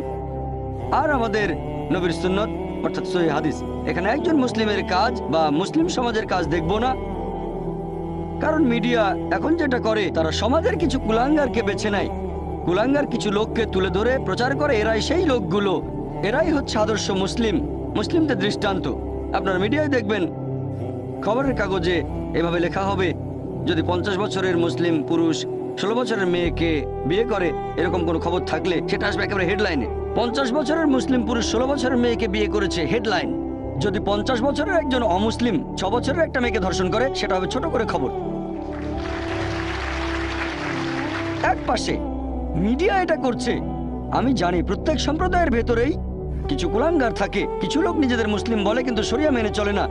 আর আমাদের নবীর সুন্নত অর্থাৎ সহিহ হাদিস। এখানে একজন মুসলিমের কাজ বা মুসলিম সমাজের কাজ দেখব না, কারণ মিডিয়া এখন যেটা করে তারা সমাজের কিছু কুলাঙ্গারকে বেছে নেয়, কুলাঙ্গার কিছু লোককে তুলে ধরে প্রচার করে এরাই সেই লোকগুলো, এরাই হচ্ছে আদর্শ মুসলিম, মুসলিমদের দৃষ্টান্ত। আপনার মিডিয়ায় দেখবেন খবরের কাগজে এভাবে লেখা হবে, যদি 50 বছরের মুসলিম পুরুষ 16 বছরের মেয়েকে বিয়ে করে, এরকম কোনো খবর থাকলে সেটা আসবে একেবারে হেডলাইনে। 50 বছরের মুসলিম পুরুষ 16 বছরের মেয়েকে বিয়ে করেছে, হেডলাইন। যদি 50 বছরের একজন অমুসলিম 6 বছরের একটা মেয়েকে ধর্ষণ করে, সেটা হবে ছোট করে খবর। এক পাশে মিডিয়া এটা করছে। আমি জানি প্রত্যেক সম্প্রদায়ের ভেতরেই কিছু কুলাঙ্গার থাকে, কিছু লোক নিজেদের মুসলিম বলে কিন্তু শরিয়া মেনে চলে না।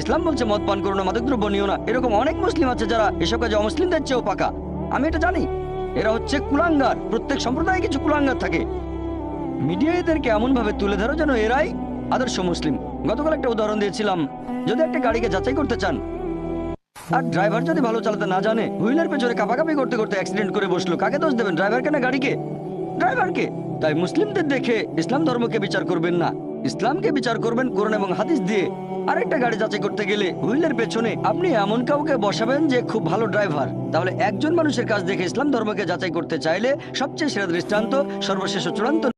ইসলাম বলছে মদ পান করো না, মাদকদ্রব্য নিও না, এরকম অনেক মুসলিম আছে যারা এসব কাজে অমুসলিমদের চেয়েও পাকা। আমি এটা জানি, এরা হচ্ছে কুলাঙ্গার। প্রত্যেক সম্প্রদায়ে কিছু কুলাঙ্গার থাকে। মিডিয়া এদেরকে এমন ভাবে তুলে ধরো যেন এরাই আদর্শ মুসলিম। গতকাল একটা উদাহরণ দিয়েছিলাম, যদি একটা গাড়িকে যাচাই করতে চান আর ড্রাইভার যদি ভালো চালাতে না জানে, হুইলের পেছনে কাঁপাকাঁপি করতে করতে অ্যাক্সিডেন্ট করে বসলো, কাকে দোষ দেবেন? ড্রাইভারকে না গাড়িকে? ড্রাইভারকে। তাই মুসলিমদের দেখে ইসলাম ধর্মকে বিচার করবেন না, ইসলামকে বিচার করবেন কোরআন এবং হাদিস দিয়ে। আরেকটা গাড়ি যাচাই করতে গেলে হুইলের পেছনে আপনি এমন কাউকে বসাবেন যে খুব ভালো ড্রাইভার। তাহলে একজন মানুষের কাজ দেখে ইসলাম ধর্মকে যাচাই করতে চাইলে সবচেয়ে সেরা দৃষ্টান্ত, সর্বশেষ ও চূড়ান্ত